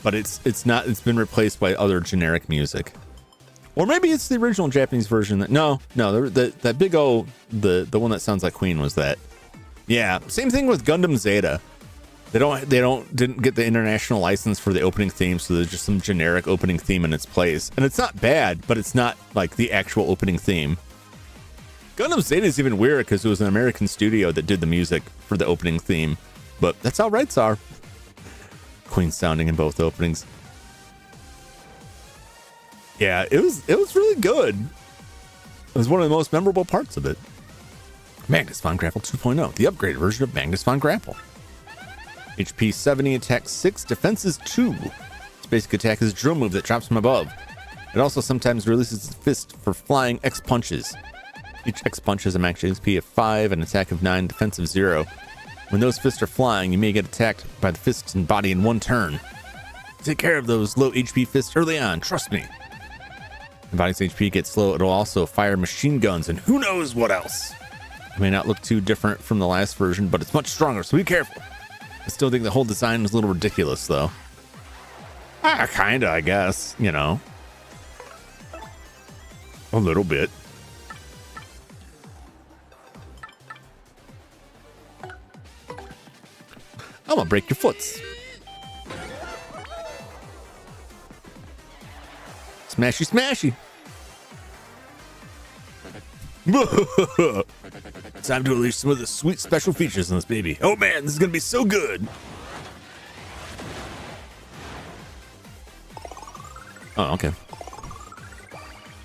but it's not. It's been replaced by other generic music, or maybe it's the original Japanese version. That Big O, the one that sounds like Queen was that. Yeah, same thing with Gundam Zeta. They didn't get the international license for the opening theme, so there's just some generic opening theme in its place. And it's not bad, but it's not like the actual opening theme. Gundam Zeta is even weird because it was an American studio that did the music for the opening theme. But that's how rights are. Queen sounding in both openings. Yeah, it was really good. It was one of the most memorable parts of it. Magnus Von Grapple 2.0, the upgraded version of Magnus Von Grapple. HP 70, attack 6, defenses 2. Its basic attack is a drill move that drops from above. It also sometimes releases its fist for flying X punches. Each X punch has a max HP of 5, an attack of 9, defense of 0. When those fists are flying, you may get attacked by the fists and body in one turn. Take care of those low HP fists early on, trust me. When body's HP gets low, it'll also fire machine guns and who knows what else. It may not look too different from the last version, but it's much stronger, so be careful. I still think the whole design was a little ridiculous, though. Kinda, I guess, you know. A little bit. I'm gonna break your foots. Smashy, smashy. Time to release some of the sweet special features on this baby. Oh man, this is gonna be so good. Oh, okay.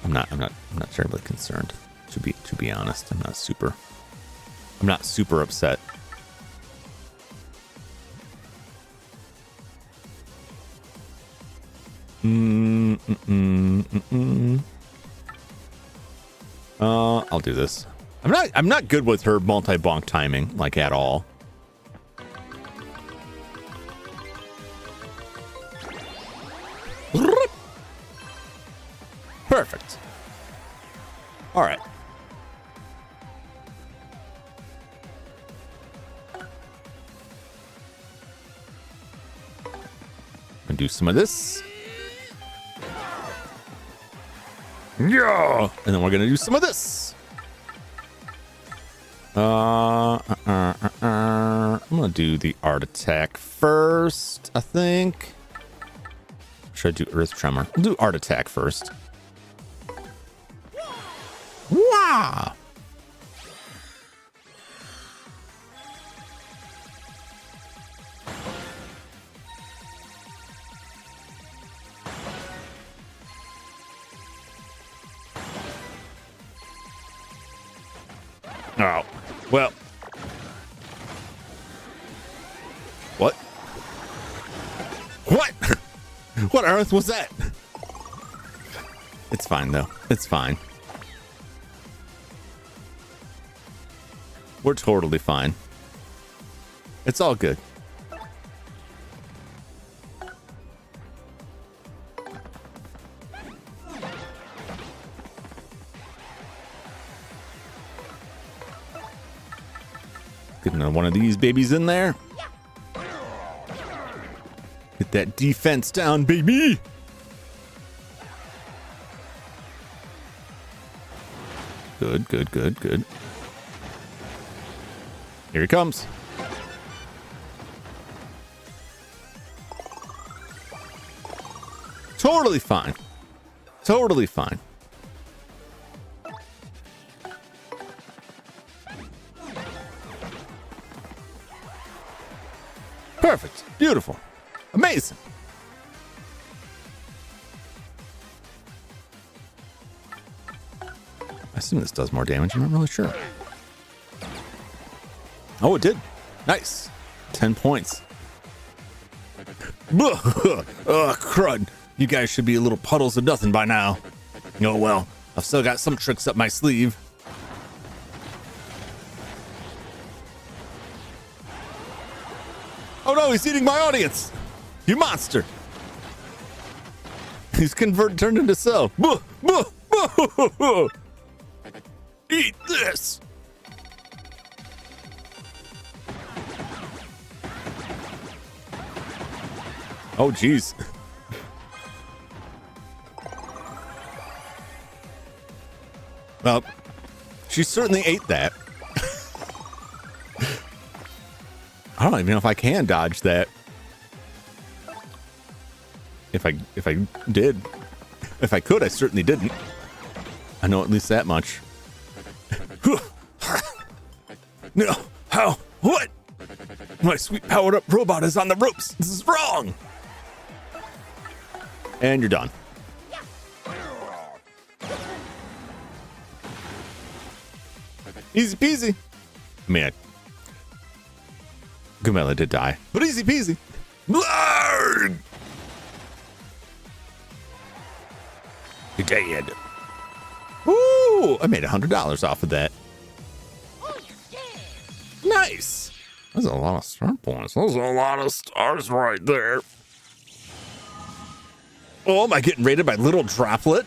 I'm not terribly concerned. To be honest, I'm not super upset. I'll do this. I'm not good with her multi-bonk timing, like at all. Perfect. All right. Gonna do some of this. Yeah, and then we're gonna do some of this. I'm gonna do the art attack first, I think. Should I do earth tremor? I'll do art attack first. Wow. Oh, well. What? What? What on earth was that? It's fine, though. It's fine. We're totally fine. It's all good. Get another one of these babies in there. Get that defense down, baby. Good, good, good, good. Here he comes. Totally fine. Totally fine. Perfect. Beautiful. Amazing. I assume this does more damage. I'm not really sure. Oh, it did. Nice. 10 points. Oh, crud. You guys should be little puddles of nothing by now. Oh, well. I've still got some tricks up my sleeve. Oh no, he's eating my audience! You monster! He's turned into self. Eat this! Oh, jeez. Well, she certainly ate that. I don't even know if I can dodge that. If I did. If I could, I certainly didn't. I know at least that much. No, how? What? My sweet powered up robot is on the ropes. This is wrong. And you're done. Easy peasy. Man. Gamela did die, but easy peasy. Blarg! You're dead. Woo! I made $100 off of that. Nice. That's a lot of star points. Those are a lot of stars right there. Oh, am I getting rated by Little Droplet?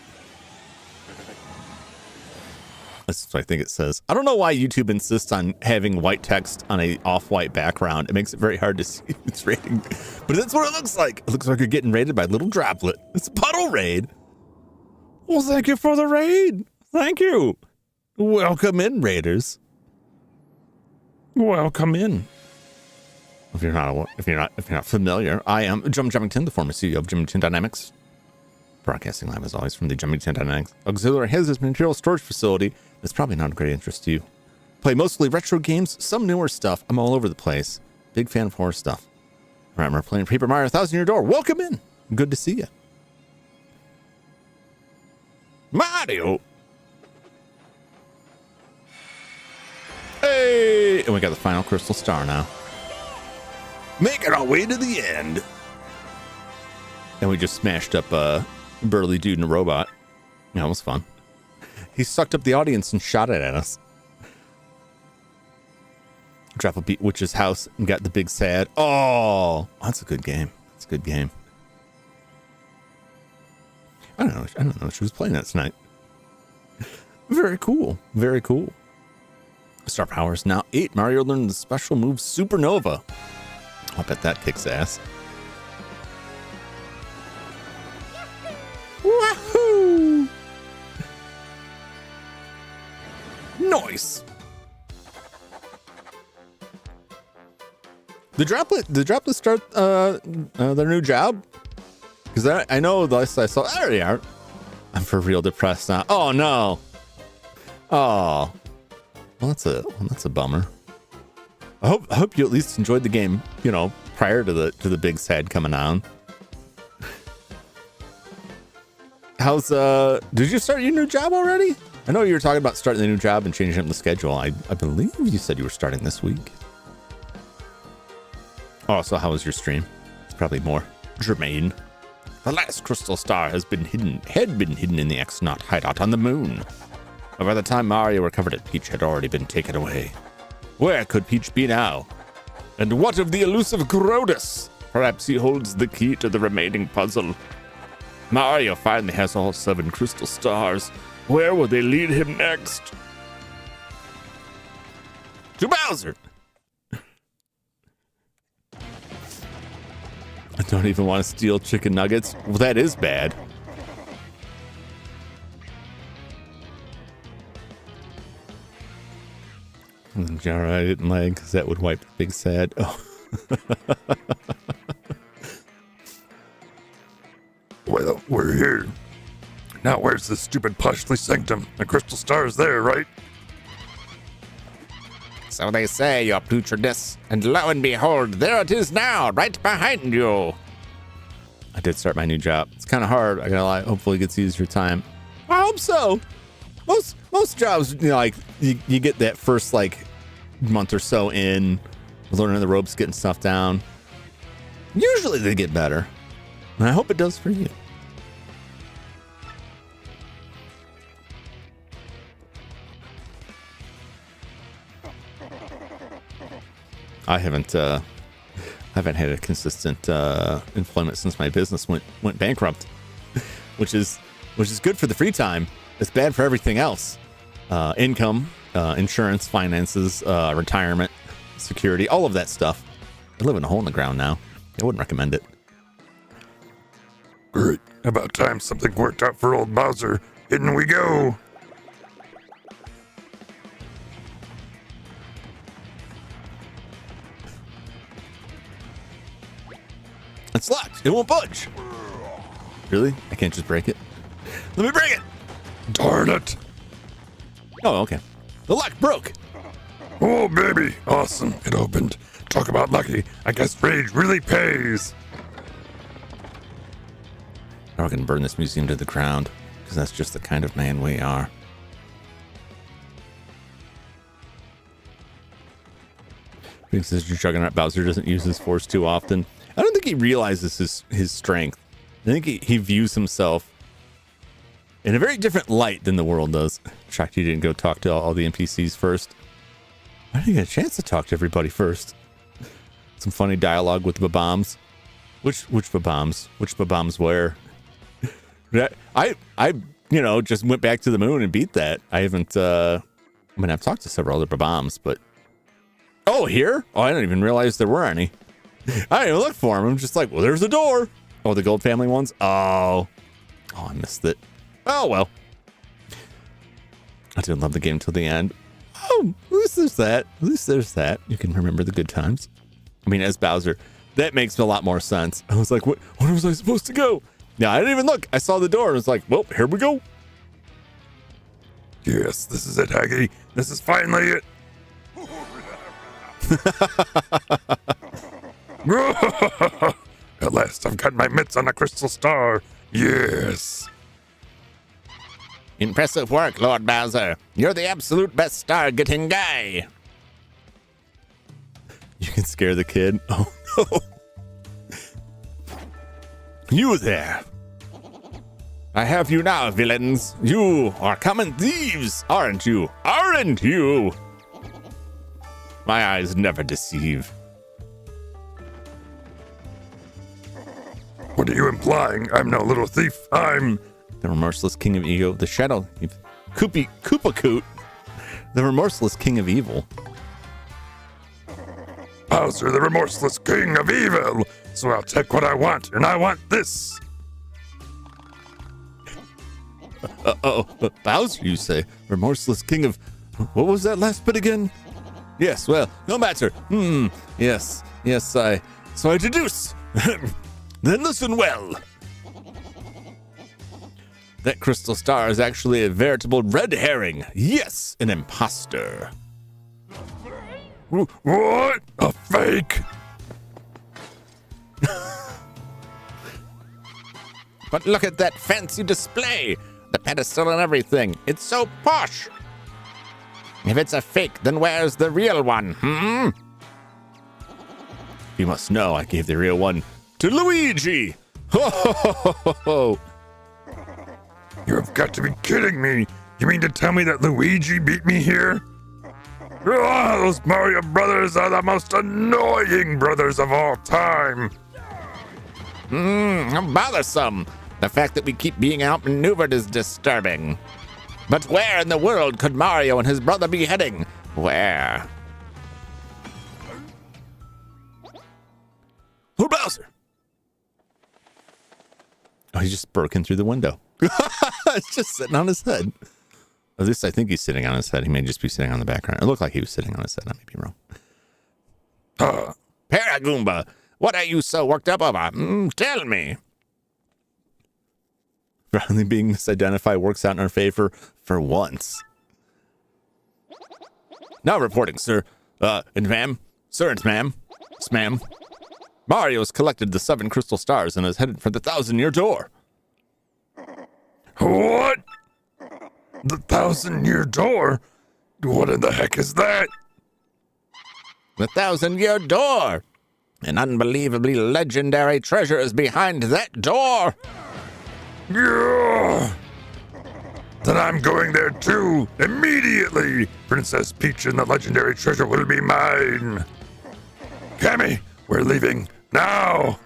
That's what I think it says. I don't know why YouTube insists on having white text on a off-white background. It makes it very hard to see its rating. But that's what it looks like. It looks like you're getting rated by Little Droplet. It's a puddle raid. Well, thank you for the raid. Thank you. Welcome in, raiders. Welcome in. If you're not familiar, I am Jum Jumington, the former CEO of Jumington Dynamics. Broadcasting live as always from the Jumington Dynamics Auxiliary Hazardous Material Storage Facility. That's probably not of great interest to you. Play mostly retro games, some newer stuff. I'm all over the place. Big fan of horror stuff. All right, we're playing Paper Mario 1000 Year Door. Welcome in. Good to see you. Mario. Hey, and we got the final crystal star now. Making our way to the end. And we just smashed up a burly dude and a robot. Yeah, it was fun. He sucked up the audience and shot it at us. Drop a beat Witch's house and got the big sad. Oh, that's a good game. That's a good game. I don't know. She was playing that tonight. Very cool. Very cool. Star power is now 8. Mario learned the special move Supernova. I bet that kicks ass. Wahoo! Nice. The droplet start their new job? Because I know the last I saw. There they are. I'm for real depressed now. Oh no. Oh. Well, that's a bummer. I hope you at least enjoyed the game, you know, prior to the big sad coming on. How's did you start your new job already? I know you were talking about starting the new job and changing up the schedule. I believe you said you were starting this week. Oh, so how was your stream? It's probably more germane. The last crystal star had been hidden in the X-Naut hideout on the moon. But by the time Mario recovered it, Peach had already been taken away. Where could Peach be now? And what of the elusive Grodus? Perhaps he holds the key to the remaining puzzle. Mario finally has all 7 crystal stars. Where will they lead him next? To Bowser! I don't even want to steal chicken nuggets. Well, that is bad. Jara, I didn't like, because that would wipe the big sad. Oh. Well, we're here. Now where's the stupid plushly sanctum? The crystal star's there, right? So they say, your putridness. And lo and behold, there it is now, right behind you. I did start my new job. It's kind of hard, I gotta lie. Hopefully it gets easier time. I hope so. Most jobs, you know, like you get that first like month or so in, learning the ropes, getting stuff down. Usually they get better. And I hope it does for you. I haven't had a consistent employment since my business went bankrupt, which is good for the free time. It's bad for everything else. Income, insurance, finances, retirement, security, all of that stuff. I live in a hole in the ground now. I wouldn't recommend it. Great. About time something worked out for old Bowser. In we go. It's locked. It won't budge. Really? I can't just break it? Let me break it. Darn it. Oh, okay. The lock broke. Oh, baby. Awesome. It opened. Talk about lucky. I guess rage really pays. Now we're going to burn this museum to the ground, because that's just the kind of man we are. Because Juggernaut Bowser doesn't use his force too often. I don't think he realizes his strength. I think he views himself in a very different light than the world does. Shocked you didn't go talk to all the NPCs first. I didn't get a chance to talk to everybody first. Some funny dialogue with the Bob-ombs. Which Bob-ombs? Which Bob-ombs where? I just went back to the moon and beat that. I haven't, I've talked to several other Bob-ombs, but... Oh, here? Oh, I didn't even realize there were any. I didn't even look for them. I'm just like, well, there's the door. Oh, the Gold Family ones? Oh, I missed it. Oh, well. I didn't love the game till the end. Oh, at least there's that. At least there's that. You can remember the good times. I mean, as Bowser, that makes a lot more sense. I was like, what was I supposed to go? No, I didn't even look. I saw the door and was like, well, here we go. Yes, this is it, Haggy. This is finally it. At last, I've got my mitts on a crystal star. Yes. Impressive work, Lord Bowser. You're the absolute best star-getting guy. You can scare the kid. Oh, no. You there. I have you now, villains. You are common thieves, aren't you? Aren't you? My eyes never deceive. What are you implying? I'm no little thief. I'm... The remorseless king of ego, the shadow... Koopa Coot. The remorseless king of evil. Bowser, the remorseless king of evil. So I'll take what I want, and I want this. Bowser, you say? Remorseless king of... What was that last bit again? Yes, well, no matter. Yes, So I deduce. Then listen well. That crystal star is actually a veritable red herring. Yes, an imposter. What? A fake? But look at that fancy display. The pedestal and everything. It's so posh. If it's a fake, then where's the real one? You must know I gave the real one to Luigi. Ho, ho, ho, ho, ho. You've got to be kidding me. You mean to tell me that Luigi beat me here? Those Mario brothers are the most annoying brothers of all time. How bothersome. The fact that we keep being outmaneuvered is disturbing. But where in the world could Mario and his brother be heading? Where? Who Bowser? Oh, he just broke in through the window. It's just sitting on his head. At least I think he's sitting on his head. He may just be sitting on the background. It looked like he was sitting on his head. I may be wrong. Paragoomba, what are you so worked up over? Tell me. Finally being misidentified works out in our favor for once. Now reporting, sir. And ma'am. Sir and ma'am. Ma'am. Mario has collected the 7 crystal stars and is headed for the 1,000-year door. What? The 1,000-year door? What in the heck is that? The 1,000-year door. An unbelievably legendary treasure is behind that door. Yeah. Then I'm going there too, immediately. Princess Peach and the legendary treasure will be mine. Cammy, we're leaving now.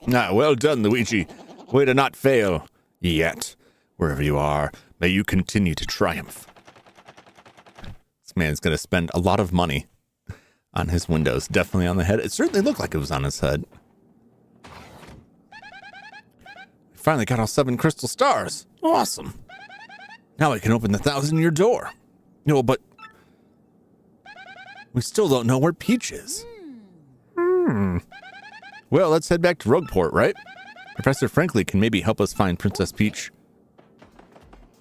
Well done, Luigi. Way to not fail. Yet. Wherever you are, may you continue to triumph. This man's going to spend a lot of money on his windows. Definitely on the head. It certainly looked like it was on his head. We finally got all 7 crystal stars. Awesome. Now we can open the 1,000-year door. But we still don't know where Peach is. Well, let's head back to Rogueport, right? Professor Franklin can maybe help us find Princess Peach.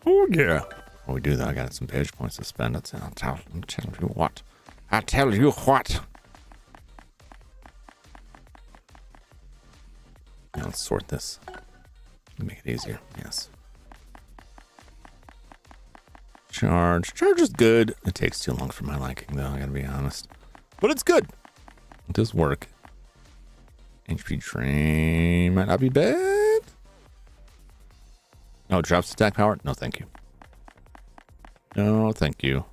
Oh, yeah. While we do that, I got some page points to spend. I'll tell you what. I'll tell you what. Now let's sort this. Make it easier. Yes. Charge. Charge is good. It takes too long for my liking, though. I gotta be honest. But it's good. It does work. HP train might not be bad. Oh, drops attack power? No, thank you. No, thank you.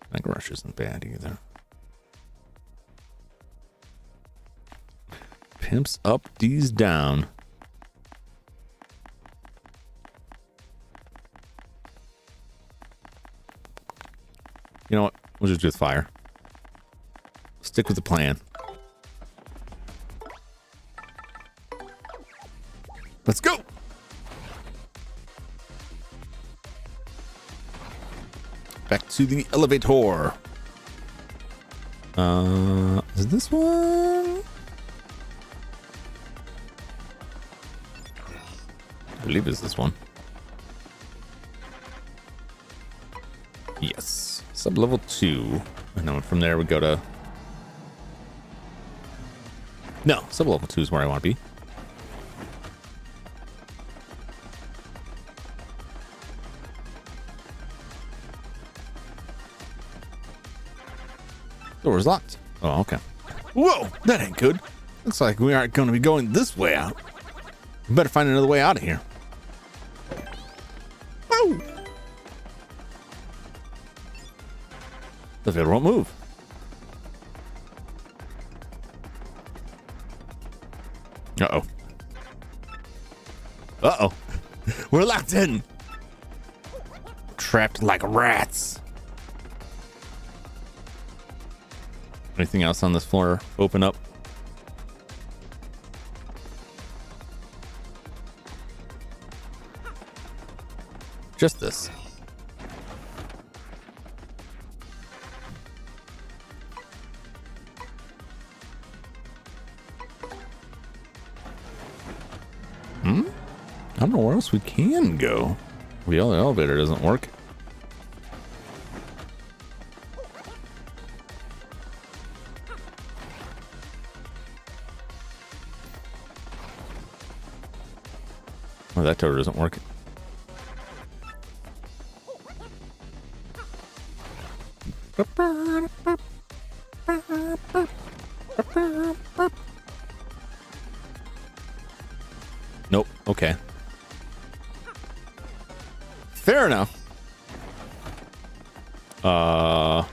I think rush isn't bad either. Pimps up, D's down. You know what? We'll just do with fire. Stick with the plan. Let's go. Back to the elevator. Is this one? I believe it's this one. Yes. Sub-level 2. And then from there we go to... No, sub-level 2 is where I want to be. Door's locked. Oh, okay. Whoa, that ain't good. Looks like we aren't going to be going this way out. We better find another way out of here. Oh! The elevator won't move. Uh-oh. Uh-oh. We're locked in. Trapped like rats. Anything else on this floor open up? Just this. I don't know where else we can go. The other elevator doesn't work. Oh, that door doesn't work. fair enough. Oh.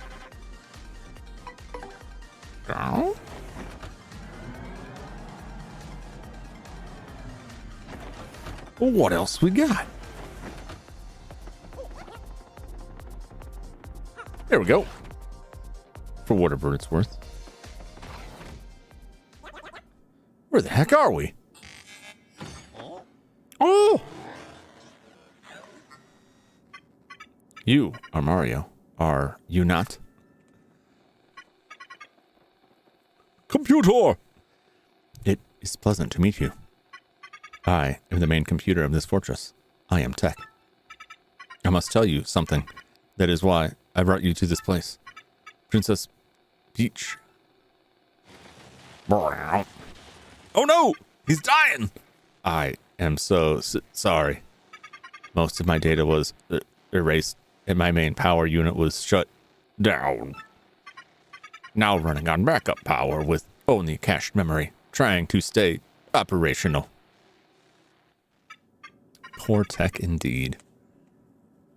What else we got? There we go. For whatever it's worth. Where the heck are we? Oh! You are Mario, are you not? Computer! It is pleasant to meet you. I am the main computer of this fortress. I am Tech. I must tell you something. That is why I brought you to this place. Princess Peach. Oh no! He's dying! I am so sorry. Most of my data was erased and my main power unit was shut down. Now running on backup power with only cached memory, trying to stay operational. Poor Tech indeed.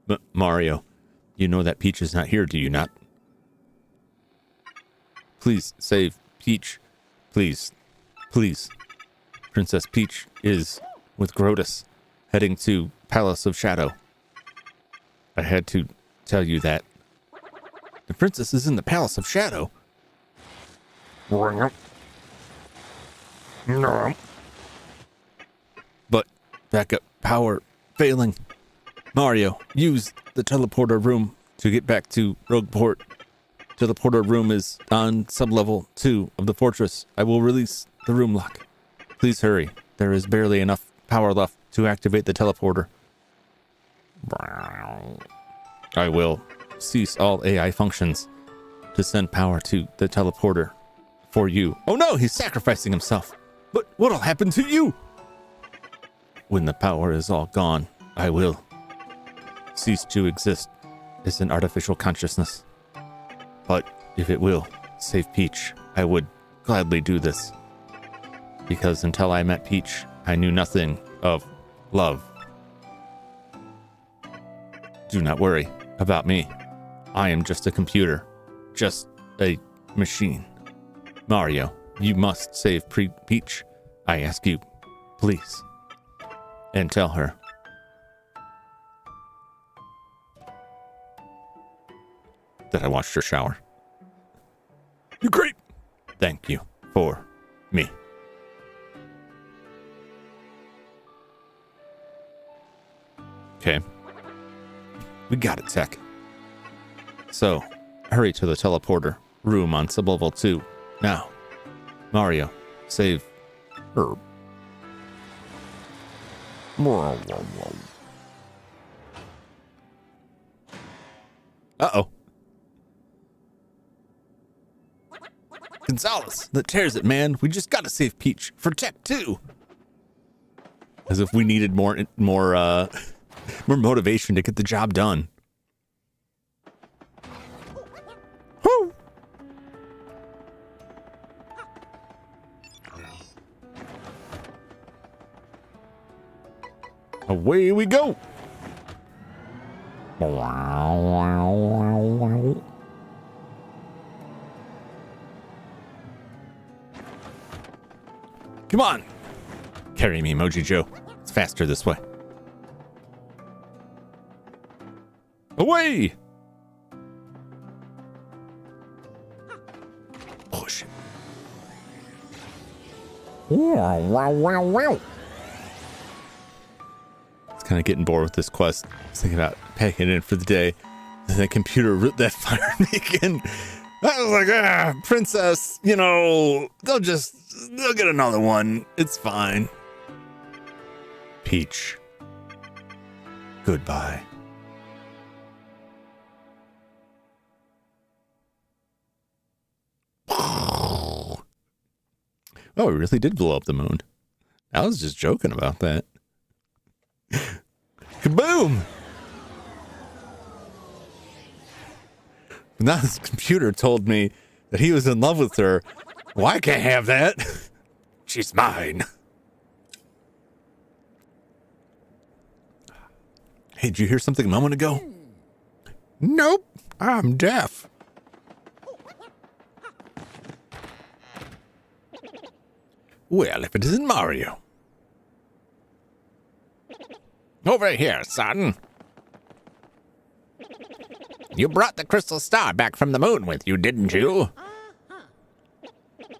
But Mario, you know that Peach is not here, do you not? Please save Peach. Please. Please. Princess Peach is with Grotus, heading to Palace of Shadow. I had to tell you that. The princess is in the Palace of Shadow. No. But backup power failing. Mario, use the teleporter room to get back to Rogueport. Teleporter room is on sublevel 2 of the fortress. I will release the room lock. Please hurry. There is barely enough power left to activate the teleporter. I will cease all AI functions to send power to the teleporter for you. Oh no, he's sacrificing himself. But what'll happen to you? When the power is all gone, I will cease to exist as an artificial consciousness. But if it will save Peach, I would gladly do this. Because until I met Peach, I knew nothing of love. Do not worry about me. I am just a computer. Just a machine. Mario, you must save Peach. I ask you, please. And tell her. That I watched her shower. You're great. Thank you for me. Okay. We got it, Tech. So, hurry to the teleporter room on sublevel 2. Now, Mario, save her. Uh-oh. Gonzalez, that tears it, man. We just gotta save Peach for Tech too. As if we needed more motivation to get the job done. Woo! Away we go. Come on. Carry me, Emoji Joe. It's faster this way. Away! Push. It's kind of getting bored with this quest. I was thinking about packing it in for the day. And the computer ripped that fire me again. I was like, princess, you know, they'll get another one. It's fine. Peach. Goodbye. Oh, we really did blow up the moon. I was just joking about that. Kaboom! Now this computer told me that he was in love with her. Well, I can't have that. She's mine. Hey, did you hear something a moment ago? Nope, I'm deaf. Well, if it isn't Mario. Over here, son. You brought the crystal star back from the moon with you, didn't you?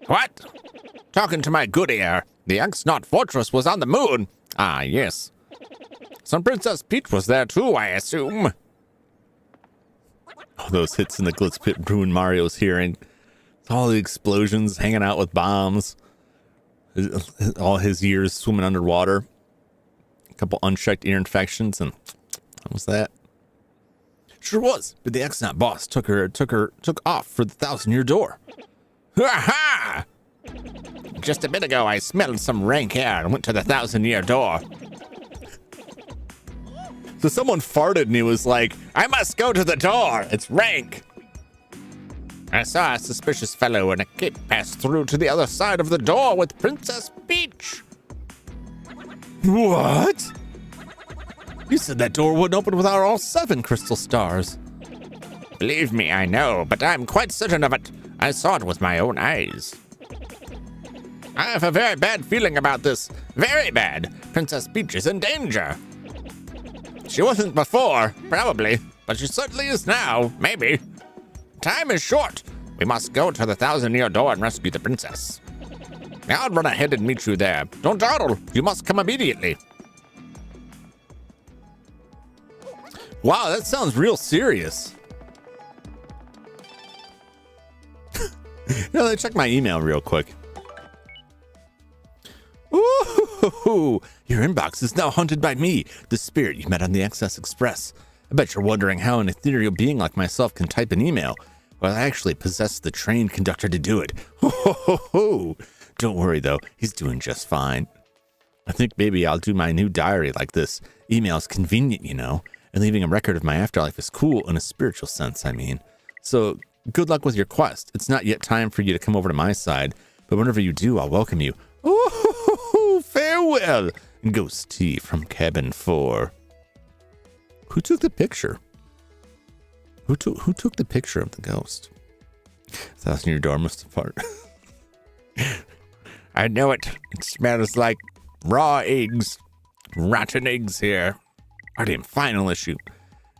What? Talking to my good ear. The X-Naut Fortress was on the moon. Ah, yes. Some Princess Peach was there too, I assume. Oh, those hits in the Glitz Pit ruined Mario's hearing. All the explosions, hanging out with bombs. All his years swimming underwater. A couple unchecked ear infections, and that was that. Sure was, but the X-Naut boss took off for the 1,000-year door. Ha-ha! Just a bit ago, I smelled some rank air and went to the 1,000-year door. So someone farted and he was like, I must go to the door. It's rank. I saw a suspicious fellow in a cape pass through to the other side of the door with Princess Peach. What? You said that door wouldn't open without all 7 crystal stars. Believe me, I know, but I'm quite certain of it. I saw it with my own eyes. I have a very bad feeling about this. Very bad. Princess Peach is in danger. She wasn't before, probably, but she certainly is now, maybe. Time is short. We must go to the 1,000-year door and rescue the princess. I'll run ahead and meet you there. Don't dawdle. You must come immediately. Wow, that sounds real serious. Let me check my email real quick. Ooh, your inbox is now haunted by me, the spirit you met on the XS Express. I bet you're wondering how an ethereal being like myself can type an email. Well, I actually possess the trained conductor to do it. Don't worry, though. He's doing just fine. I think maybe I'll do my new diary like this. Email's convenient, you know, and leaving a record of my afterlife is cool in a spiritual sense, I mean. So, good luck with your quest. It's not yet time for you to come over to my side, but whenever you do, I'll welcome you. Farewell, Ghost T from Cabin 4. Who took the picture? Who took the picture of the ghost? 1,000-year door must have farted. I know it. It smells like raw eggs. Rotten eggs here. Our damn final issue.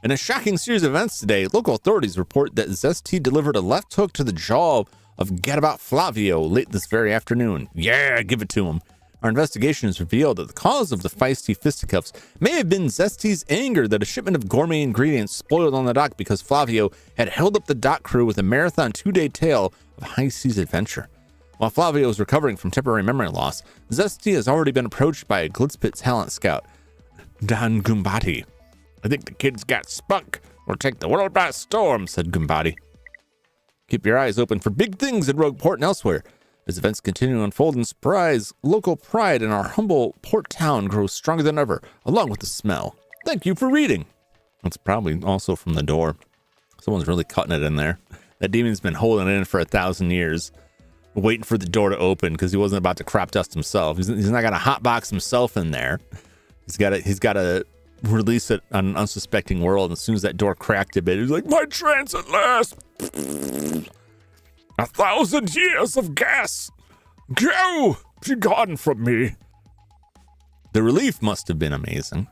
In a shocking series of events today, local authorities report that Zesty delivered a left hook to the jaw of Gadabout Flavio late this very afternoon. Yeah, give it to him. Our investigation has revealed that the cause of the feisty fisticuffs may have been Zesty's anger that a shipment of gourmet ingredients spoiled on the dock because Flavio had held up the dock crew with a marathon 2-day tale of high seas adventure. While Flavio is recovering from temporary memory loss, Zesty has already been approached by a Glitzpit talent scout, Don Gumbati. I think the kid's got spunk. We'll take the world by storm, said Gumbati. Keep your eyes open for big things in Rogueport and elsewhere. As events continue to unfold in surprise, local pride in our humble port town grows stronger than ever, along with the smell. Thank you for reading. That's probably also from the door. Someone's really cutting it in there. That demon's been holding it in for 1,000 years, waiting for the door to open because he wasn't about to crop dust himself. He's not going to hotbox himself in there. He's got to release it on an unsuspecting world. And as soon as that door cracked a bit, he's like, my trance at last. 1,000 years of gas. Go! Be gone from me. The relief must have been amazing.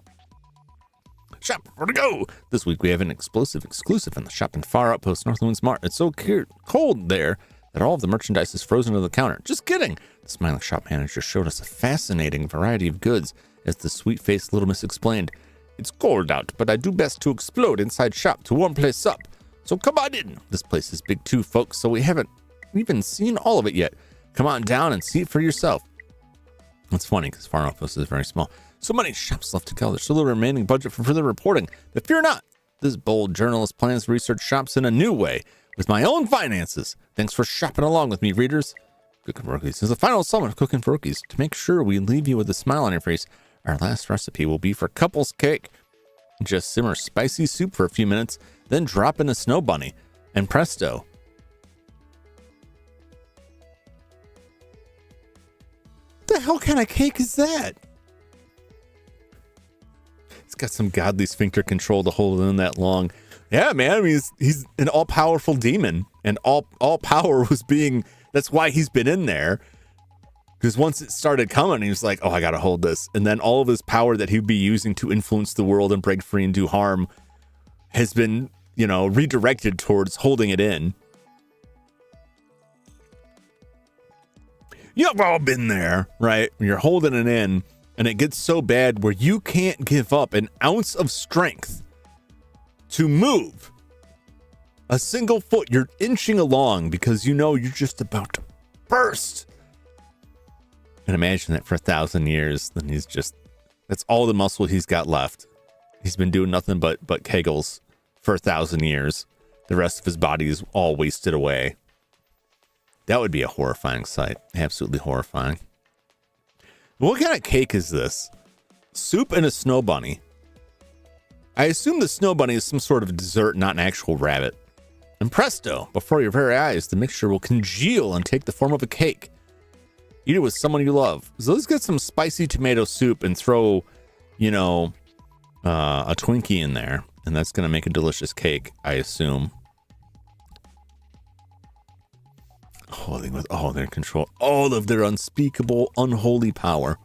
Shop, where to go? This week we have an explosive exclusive in the shop in Far Outpost Northwinds Mart. It's so cold there that all of the merchandise is frozen to the counter. Just kidding. The smiling shop manager showed us a fascinating variety of goods. As the sweet-faced little miss explained, it's cold out, but I do best to explode inside shop to warm place up. So come on in. This place is big too, folks, so we haven't even seen all of it yet. Come on down and see it for yourself. It's funny because Far Outpost is very small. So many shops left to go. There's still a remaining budget for further reporting. But fear not. This bold journalist plans to research shops in a new way with my own finances. Thanks for shopping along with me, readers. Cooking for Rookies is the final installment of Cooking for Rookies. To make sure we leave you with a smile on your face, our last recipe will be for couples cake. Just simmer spicy soup for a few minutes, then drop in a snow bunny, and presto. What the hell kind of cake is that? He's got some godly sphincter control to hold it in that long. Yeah, man. I mean, he's an all-powerful demon, and all power was being. That's why he's been in there. Because once it started coming, he was like, "Oh, I gotta hold this," and then all of his power that he'd be using to influence the world and break free and do harm has been, redirected towards holding it in. You've all been there, right? When you're holding it in, and it gets so bad where you can't give up an ounce of strength to move a single foot. You're inching along because you're just about to burst. And imagine that for 1,000 years, then that's all the muscle he's got left. He's been doing nothing but kegels for 1,000 years. The rest of his body is all wasted away. That would be a horrifying sight. Absolutely horrifying. What kind of cake is this? Soup and a snow bunny. I assume the snow bunny is some sort of dessert, not an actual rabbit. And presto, before your very eyes, the mixture will congeal and take the form of a cake. Eat it with someone you love. So let's get some spicy tomato soup and throw, a Twinkie in there. And that's going to make a delicious cake, I assume. Holding with all their control, all of their unspeakable, unholy power.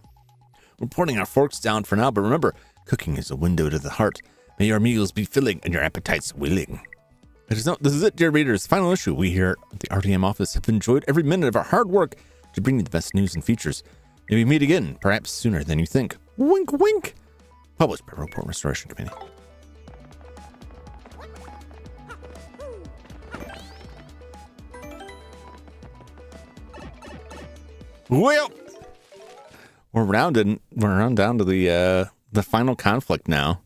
We're putting our forks down for now, but remember, cooking is a window to the heart. May your meals be filling and your appetites willing. This is it, dear readers. Final issue. We here at the RTM office have enjoyed every minute of our hard work to bring you the best news and features. May we meet again, perhaps sooner than you think. Wink, wink. Published by Report Restoration Committee. Well, we're down to the final conflict now,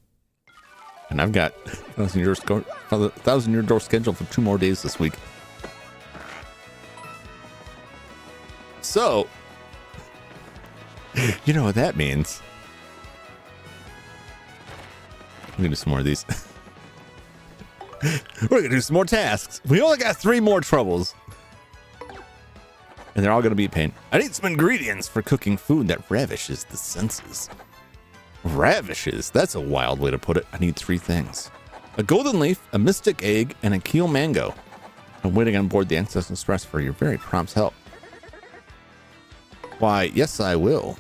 and I've got 1,000-year door scheduled for 2 more days this week. So, you know what that means. I'm gonna do some more of these. We're gonna do some more tasks. We only got 3 more troubles. And they're all going to be a pain. I need some ingredients for cooking food that ravishes the senses. Ravishes? That's a wild way to put it. I need 3 things. A golden leaf, a mystic egg, and a keel mango. I'm waiting on board the Access Express for your very prompt help. Why, yes, I will.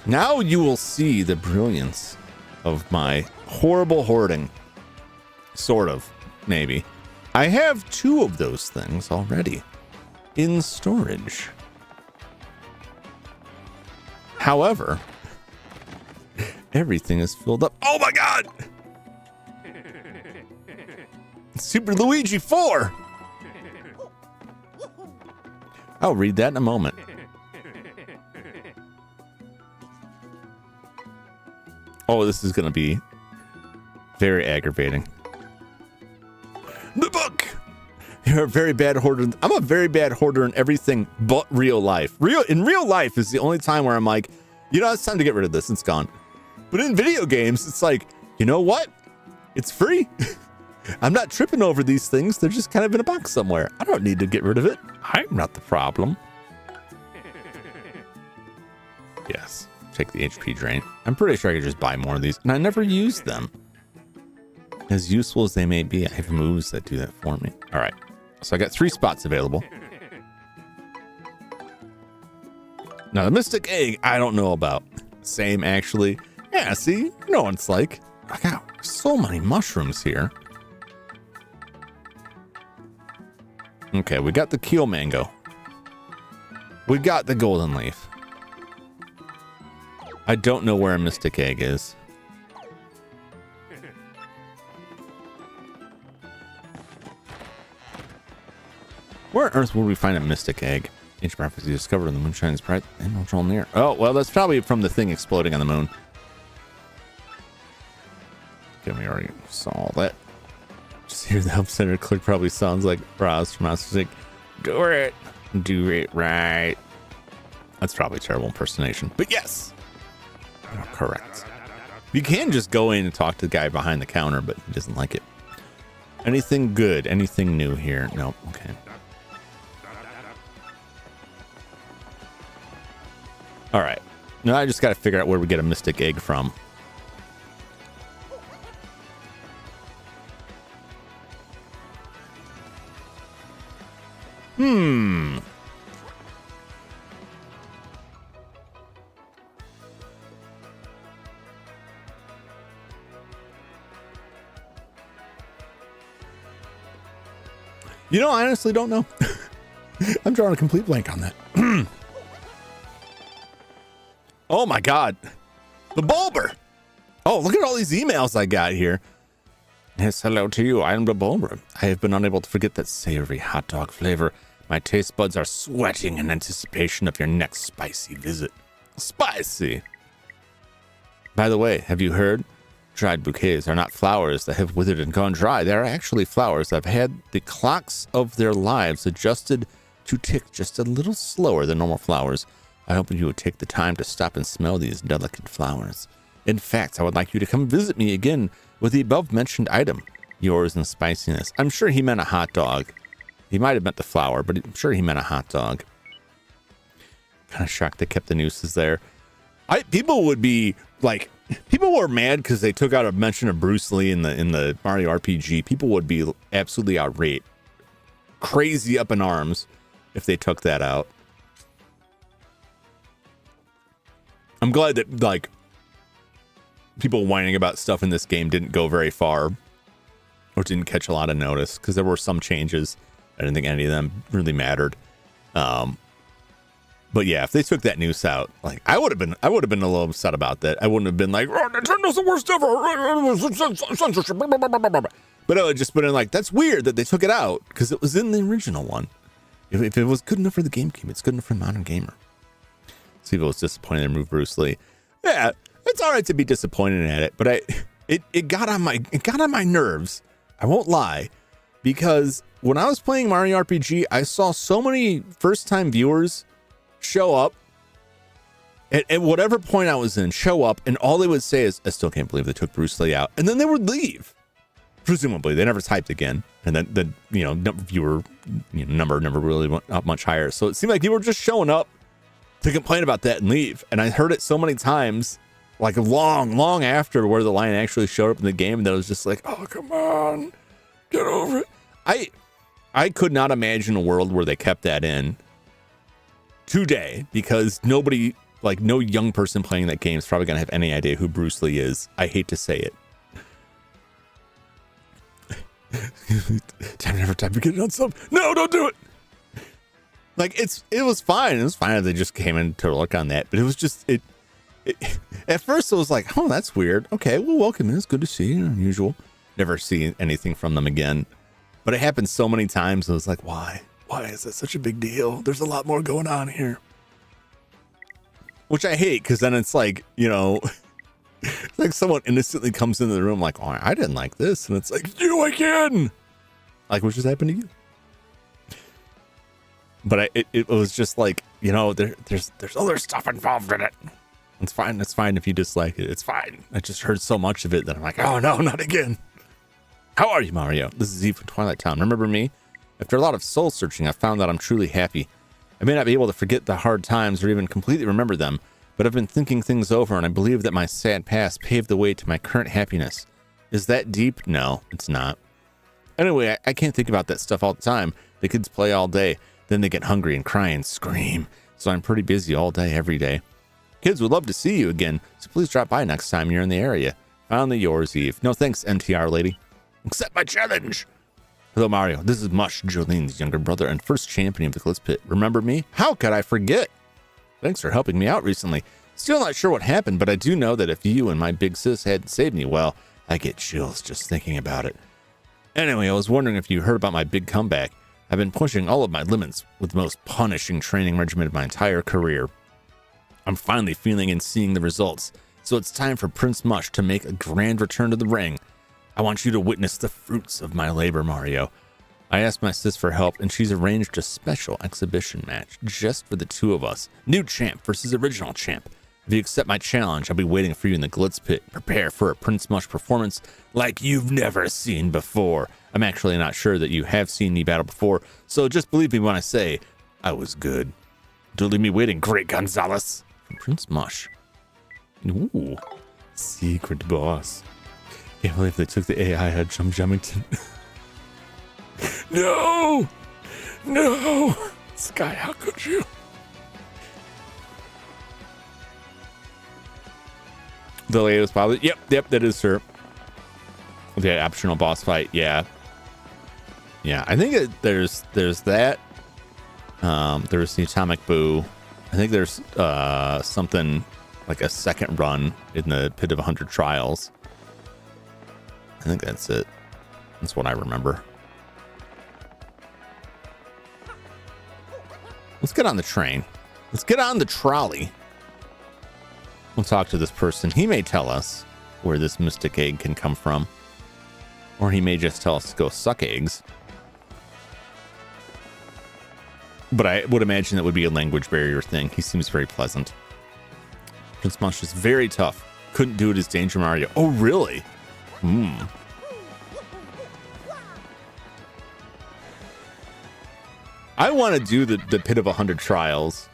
Now you will see the brilliance of my horrible hoarding. Sort of. Maybe. I have 2 of those things already in storage. However, everything is filled up. Oh my God! Super Luigi 4! I'll read that in a moment. Oh, this is going to be very aggravating. The book. You're a very bad hoarder. I'm a very bad hoarder in everything but real life. In real life is the only time where I'm like, it's time to get rid of this. It's gone. But in video games, it's like, you know what? It's free. I'm not tripping over these things. They're just kind of in a box somewhere. I don't need to get rid of it. I'm not the problem. Yes. Take the HP drain. I'm pretty sure I could just buy more of these. And I never use them. As useful as they may be, I have moves that do that for me. All right. So I got 3 spots available. Now, the mystic egg, I don't know about. Same, actually. Yeah, see? You know what it's like. I got so many mushrooms here. Okay, we got the keel mango. We got the golden leaf. I don't know where a mystic egg is. Where on earth would we find a mystic egg? Ancient prophecy discovered in the moonshine's bright and no draw near. Oh, well, that's probably from the thing exploding on the moon. Okay, we already saw all that. Just hear the help center click probably sounds like Roz from House Music. Do it right. That's probably a terrible impersonation, but yes, correct. You can just go in and talk to the guy behind the counter, but he doesn't like it. Anything good? Anything new here? Nope. Okay. All right. Now I just got to figure out where we get a mystic egg from. You know, I honestly don't know. I'm drawing a complete blank on that. Oh my God. The Bulber. Oh, look at all these emails I got here. Yes, hello to you. I am the Bulber. I have been unable to forget that savory hot dog flavor. My taste buds are sweating in anticipation of your next spicy visit. Spicy. By the way, have you heard? Dried bouquets are not flowers that have withered and gone dry. They are actually flowers that have had the clocks of their lives adjusted to tick just a little slower than normal flowers. I hope you would take the time to stop and smell these delicate flowers. In fact, I would like you to come visit me again with the above-mentioned item, yours in spiciness. I'm sure he meant a hot dog. He might have meant the flower, but I'm sure he meant a hot dog. Kind of shocked they kept the nooses there. People would be like, people were mad because they took out a mention of Bruce Lee in the Mario RPG. People would be absolutely outraged, crazy up in arms if they took that out. I'm glad that like people whining about stuff in this game didn't go very far or didn't catch a lot of notice, because there were some changes. I didn't think any of them really mattered. But yeah, if they took that noose out, like I would have been a little upset about that. I wouldn't have been like, oh, Nintendo's the worst ever, censorship. But I would just been like, that's weird that they took it out because it was in the original one. If it was good enough for the GameCube, it's good enough for the modern gamer. Steve was disappointed to remove Bruce Lee. Yeah, it's all right to be disappointed at it, but it got on my nerves. I won't lie, because when I was playing Mario RPG, I saw so many first-time viewers show up at whatever point I was in, show up, and all they would say is, I still can't believe they took Bruce Lee out. And then they would leave. Presumably, they never typed again. And then the viewer number never really went up much higher. So it seemed like people were just showing up to complain about that and leave. And I heard it so many times, like long after where the line actually showed up in the game, that I was just like, oh, come on, get over it. I could not imagine a world where they kept that in today, because nobody, like no young person playing that game is probably going to have any idea who Bruce Lee is. I hate to say it. Time to get it on sub. No, don't do it. Like it was fine. It was fine if they just came in to look on that, but it was just it at first it was like, oh, that's weird. Okay, well, welcome in. It's good to see you. Unusual. Never see anything from them again. But it happened so many times. I was like, why? Why is that such a big deal? There's a lot more going on here. Which I hate, because then it's like, like someone innocently comes into the room like, oh, I didn't like this. And it's like, you again. Like what just happened to you? But it was just like, there's other stuff involved in it. It's fine. It's fine if you dislike it. It's fine. I just heard so much of it that I'm like, oh no, not again. How are you, Mario? This is Eve from Twilight Town. Remember me? After a lot of soul searching, I found that I'm truly happy. I may not be able to forget the hard times or even completely remember them, but I've been thinking things over, and I believe that my sad past paved the way to my current happiness. Is that deep? No, it's not. Anyway, I can't think about that stuff all the time. The kids play all day, then they get hungry and cry and scream, so I'm pretty busy all day, every day. Kids would love to see you again, so please drop by next time you're in the area. Finally yours, Eve. No thanks, NTR lady. Accept my challenge. Hello, Mario. This is Mush, Jolene's younger brother and first champion of the Glitz Pit. Remember me? How could I forget? Thanks for helping me out recently. Still not sure what happened, but I do know that if you and my big sis hadn't saved me, well, I get chills just thinking about it. Anyway, I was wondering if you heard about my big comeback. I've been pushing all of my limits with the most punishing training regimen of my entire career. I'm finally feeling and seeing the results, so it's time for Prince Mush to make a grand return to the ring. I want you to witness the fruits of my labor, Mario. I asked my sis for help, and she's arranged a special exhibition match just for the two of us. New champ versus original champ. If you accept my challenge, I'll be waiting for you in the Glitz Pit. Prepare for a Prince Mush performance like you've never seen before. I'm actually not sure that you have seen me battle before, so just believe me when I say I was good. Don't leave me waiting, Great Gonzalez. from Prince Mush. Ooh, secret boss. Can't believe they took the AI out of Jum Jumington. No! No! Sky, how could you? The latest probably. Yep, that is her. The optional boss fight, yeah. Yeah, I think there's that. There's the Atomic Boo. I think there's something like a second run in the Pit of 100 Trials. I think that's it. That's what I remember. Let's get on the train. Let's get on the trolley. We'll talk to this person. He may tell us where this mystic egg can come from. Or he may just tell us to go suck eggs. But I would imagine that would be a language barrier thing. He seems very pleasant. Prince Mush is very tough. Couldn't do it as Danger Mario. Oh, really? I want to do the Pit of 100 Trials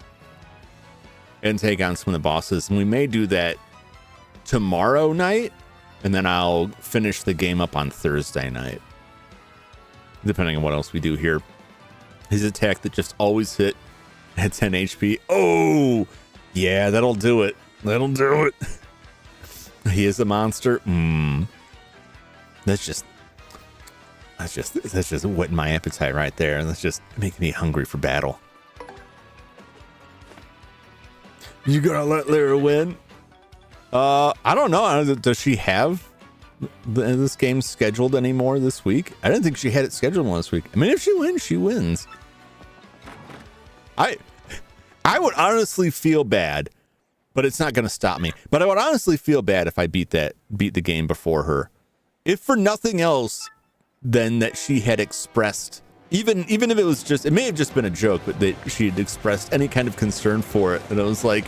and take on some of the bosses. And we may do that tomorrow night. And then I'll finish the game up on Thursday night. Depending on what else we do here. His attack that just always hit at 10 HP. Oh, yeah, that'll do it. That'll do it. He is a monster. That's just whetting my appetite right there. And that's just making me hungry for battle. You gonna let Lyra win? I don't know. Does she have this game scheduled anymore this week? I didn't think she had it scheduled this week. I mean, if she wins, she wins. I would honestly feel bad, but it's not going to stop me. But I would honestly feel bad if I beat the game before her. If for nothing else, then that she had expressed, even if it was just, it may have just been a joke, but that she had expressed any kind of concern for it. And it was like,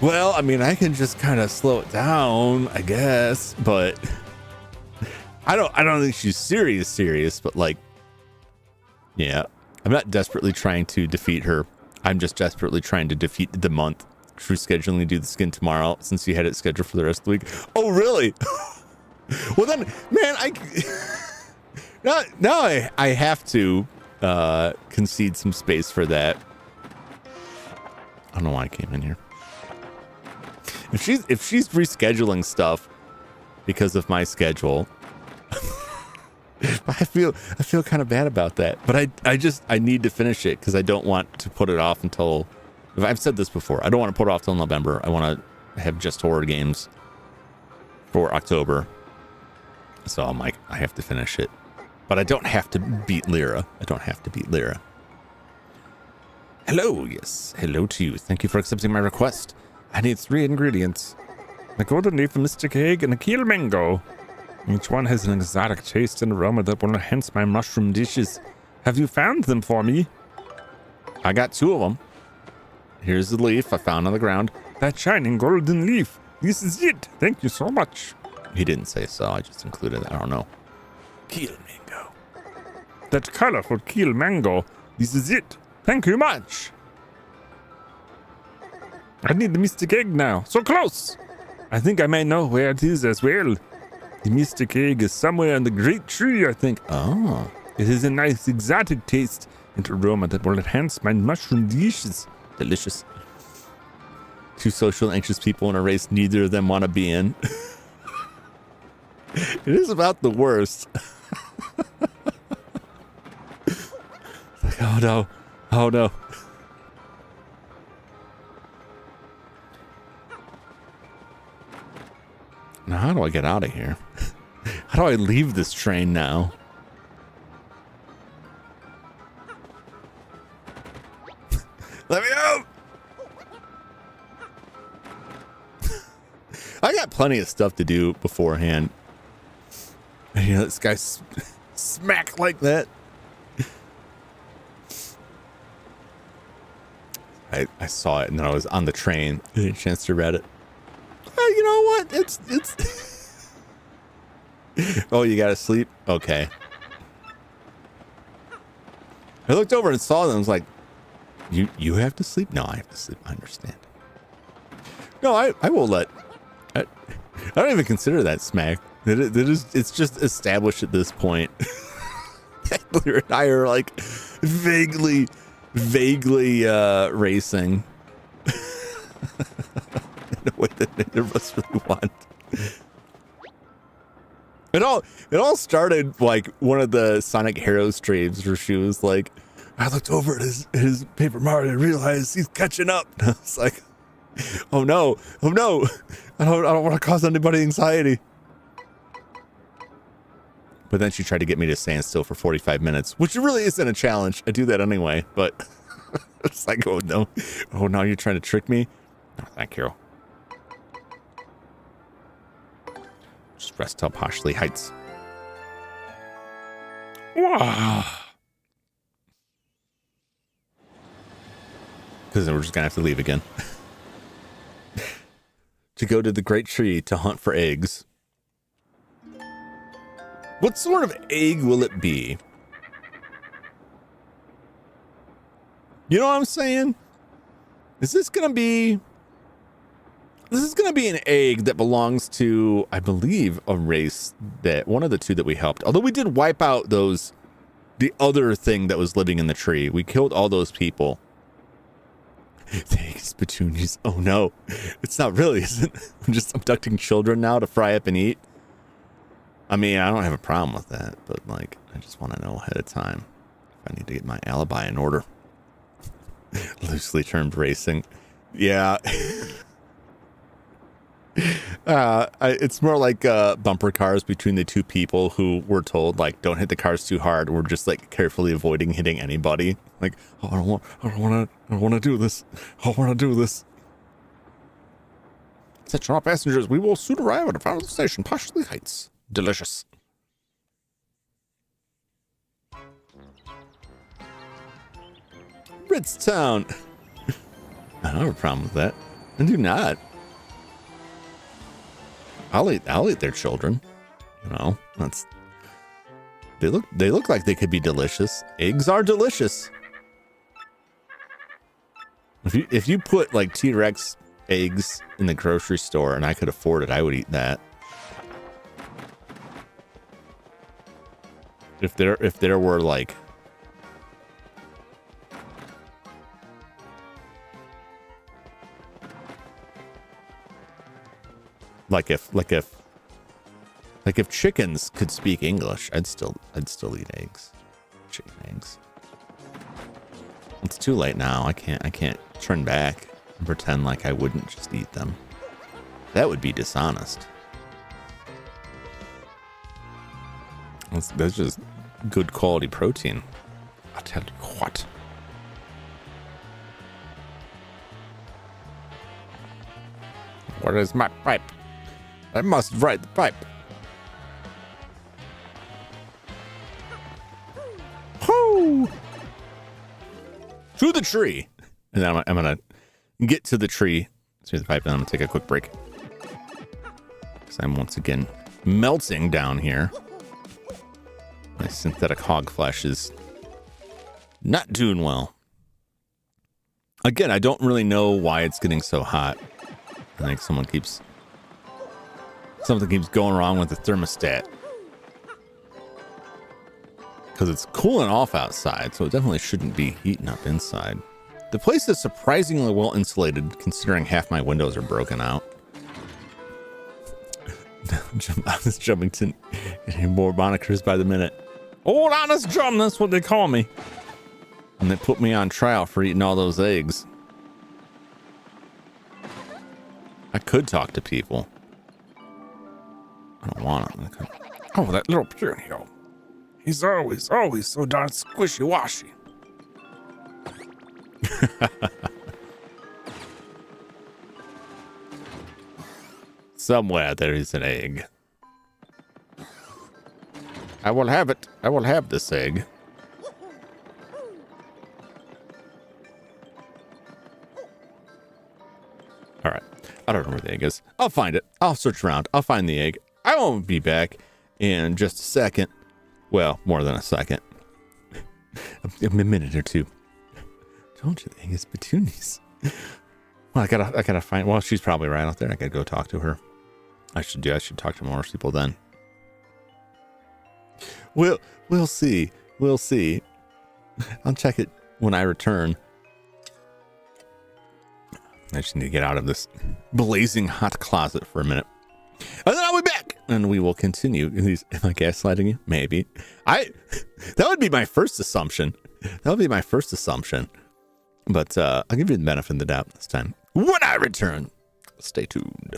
well, I mean, I can just kind of slow it down, I guess, but I don't think she's serious, but like, yeah, I'm not desperately trying to defeat her. I'm just desperately trying to defeat the month. She's scheduling to do the skin tomorrow since you had it scheduled for the rest of the week. Oh, really? Well then, man, I have to concede some space for that. I don't know why I came in here. If she's rescheduling stuff because of my schedule, I feel kind of bad about that. But I need to finish it because I don't want to put it off until, I've said this before, I don't want to put it off till November. I want to have just horror games for October. So I'm like, I have to finish it. But I don't have to beat Lyra. Hello, yes. Hello to you. Thank you for accepting my request. I need 3 ingredients. A golden leaf, a mystic egg, and a keel mango. Each one has an exotic taste and aroma that will enhance my mushroom dishes. Have you found them for me? I got 2 of them. Here's the leaf I found on the ground. That shining golden leaf. This is it. Thank you so much. He didn't say so. I just included it. I don't know. Keel mango. That colorful keel mango. This is it. Thank you much. I need the mystic egg now. So close. I think I may know where it is as well. The mystic egg is somewhere in the great tree, I think. Oh. It has a nice exotic taste and aroma that will enhance my mushroom dishes. Delicious. 2 social anxious people in a race neither of them want to be in. It is about the worst. Like, oh no. Oh no. Now, how do I get out of here? How do I leave this train now? Let me out! I got plenty of stuff to do beforehand. You know, this guy smack like that. I saw it and then I was on the train. I had a chance to read it. You know what? It's Oh, you gotta sleep? Okay. I looked over and saw them. I was like, You have to sleep? No, I have to sleep. I understand. No, I will let... I don't even consider that smack. It's just established at this point. Clear and I are like vaguely racing in a way that neither of us really want. It all started like one of the Sonic Hero streams where she was like, I looked over at his Paper Mario and realized he's catching up. And I was like, oh no, I don't want to cause anybody anxiety. But then she tried to get me to stand still for 45 minutes, which really isn't a challenge. I do that anyway, but it's like, oh no, you're trying to trick me? No, thank you. Just rest up, Hoshley Heights. Wow. Because then we're just gonna have to leave again. To go to the Great Tree to hunt for eggs. What sort of egg will it be? You know what I'm saying? This is gonna be an egg that belongs to, I believe, a race that one of the two that we helped. Although we did wipe out the other thing that was living in the tree. We killed all those people. Thanks, petunias. Oh no, it's not really, is it? I'm just abducting children now to fry up and eat. I mean, I don't have a problem with that, but like, I just want to know ahead of time if I need to get my alibi in order. Loosely termed racing. Yeah. It's more like bumper cars between the two people who were told, like, don't hit the cars too hard. We're just like carefully avoiding hitting anybody. Like, oh, I don't want to do this. I want to do this. Attention all passengers, we will soon arrive at the final station, Hoshley Heights. Delicious. Ritztown. I don't have a problem with that. I do not. I'll eat their children. You know, they look like they could be delicious. Eggs are delicious. If you put like T-Rex eggs in the grocery store and I could afford it, I would eat that. If there were like if chickens could speak English, I'd still eat eggs. Chicken eggs. It's too late now. I can't turn back and pretend like I wouldn't just eat them. That would be dishonest. That's just good quality protein. I'll tell you what. Where is my pipe? I must ride the pipe. Whoo! To the tree. And then I'm going to get to the tree through the pipe, and I'm going to take a quick break. Because I'm once again melting down here. My synthetic hog flesh is not doing well. Again, I don't really know why it's getting so hot. I think something keeps going wrong with the thermostat. Because it's cooling off outside, so it definitely shouldn't be heating up inside. The place is surprisingly well insulated, considering half my windows are broken out. Honest Jumington, getting more monikers by the minute. Old Honest Jum, that's what they call me. And they put me on trial for eating all those eggs. I could talk to people. I don't want to. Oh, that little Pyrenean. He's always so darn squishy-washy. Somewhere there is an egg. I will have it. I will have this egg. All right. I don't know where the egg is. I'll find it. I'll search around. I'll find the egg. I won't be back in just a second. Well, more than a second. A minute or two. Don't you think it's petunias? Well, I gotta find. Well, she's probably right out there. I gotta go talk to her. I should talk to more people then. We'll see. We'll see. I'll check it when I return. I just need to get out of this blazing hot closet for a minute. And then I'll be back. And we will continue. Am I gaslighting you? Maybe. That would be my first assumption. That would be my first assumption. But I'll give you the benefit of the doubt this time. When I return, stay tuned.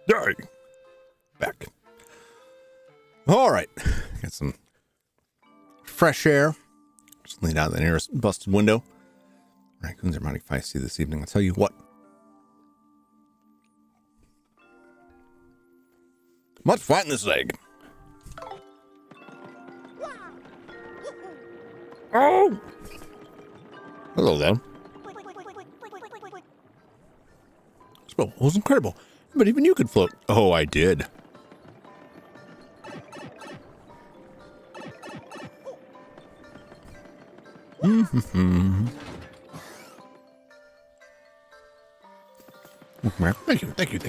Die. Back. All right. Got some fresh air. Just leaned out the nearest busted window. Raccoons are mighty feisty this evening. I'll tell you what. Let's flatten this egg. Oh! Hello, there. Well, it was incredible. But even you could float. Oh, I did. Thank you.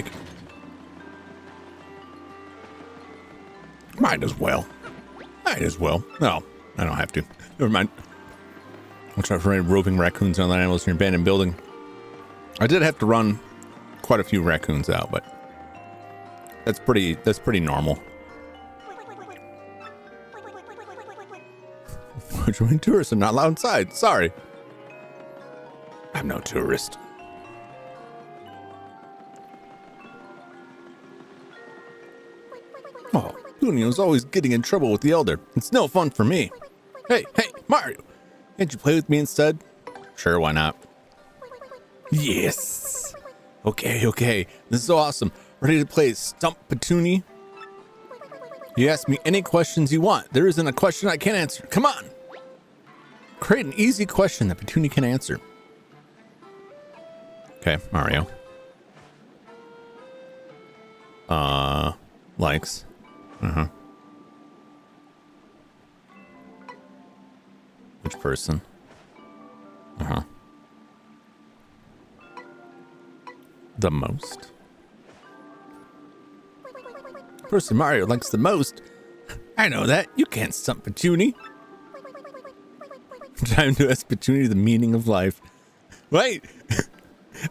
Might as well. Might as well. No, I don't have to. Never mind. I'll try for any roving raccoons and other animals in your abandoned building. I did have to run quite a few raccoons out, but that's pretty normal. Join tourists are not allowed inside. Sorry. I'm no tourist. Oh, Junio's always getting in trouble with the elder. It's no fun for me. Hey, Mario. Can't you play with me instead? Sure, why not? Yes. Okay. This is so awesome. Ready to play Stump Petunia? You ask me any questions you want. There isn't a question I can't answer. Come on. Create an easy question that Petunia can answer. Okay, Mario. Likes. Which person? The most. Person Mario likes the most. I know that. You can't stump Petunia. Time to ask Petunia the meaning of life. Wait.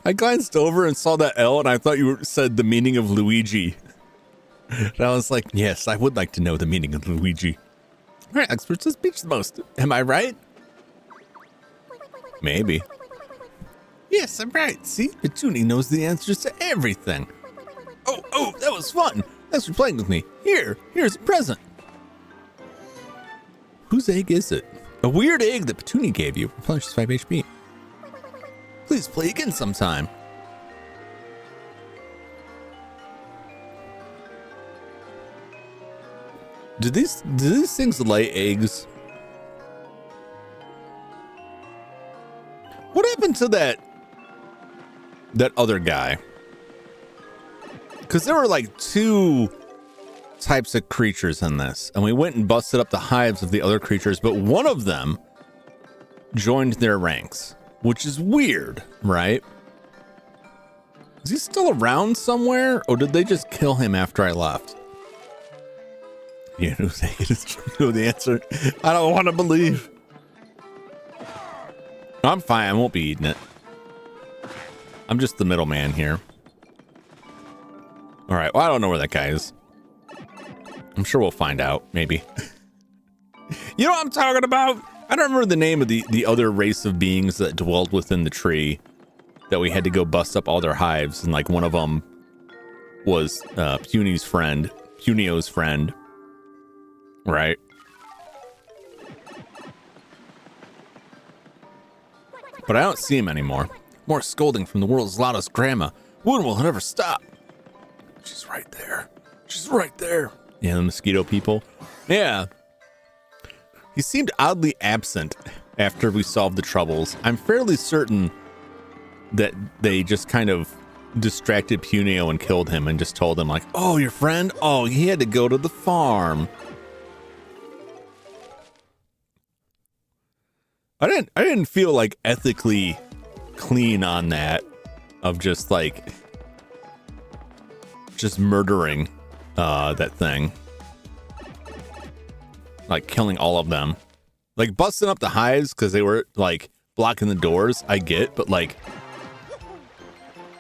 I glanced over and saw that L and I thought you said the meaning of Luigi. And I was like, yes, I would like to know the meaning of Luigi. Mario likes Princess Peach the most. Am I right? Maybe. Yes, I'm right. See, Petunia knows the answers to everything. Oh, that was fun. Thanks for playing with me. Here's a present. Whose egg is it? A weird egg that Petunia gave you. Replenishes 5 HP. Please play again sometime. Do these things lay eggs? What happened to that other guy? Because there were like 2 types of creatures in this, and we went and busted up the hives of the other creatures, but one of them joined their ranks, which is weird, right? Is he still around somewhere, or did they just kill him after I left? You know the answer. I don't want to believe. I'm fine. I won't be eating it. I'm just the middleman here. All right. Well, I don't know where that guy is. I'm sure we'll find out. Maybe. You know what I'm talking about? I don't remember the name of the other race of beings that dwelled within the tree that we had to go bust up all their hives. And like one of them was Punio's friend. Right. But I don't see him anymore. More scolding from the world's loudest grandma. When will it ever stop? She's right there. Yeah, the mosquito people. Yeah. He seemed oddly absent after we solved the troubles. I'm fairly certain that they just kind of distracted Punio and killed him and just told him like, oh, your friend? Oh, he had to go to the farm. I didn't feel like ethically clean on that of just murdering that thing. Like killing all of them. Like busting up the hives because they were like blocking the doors, I get, but like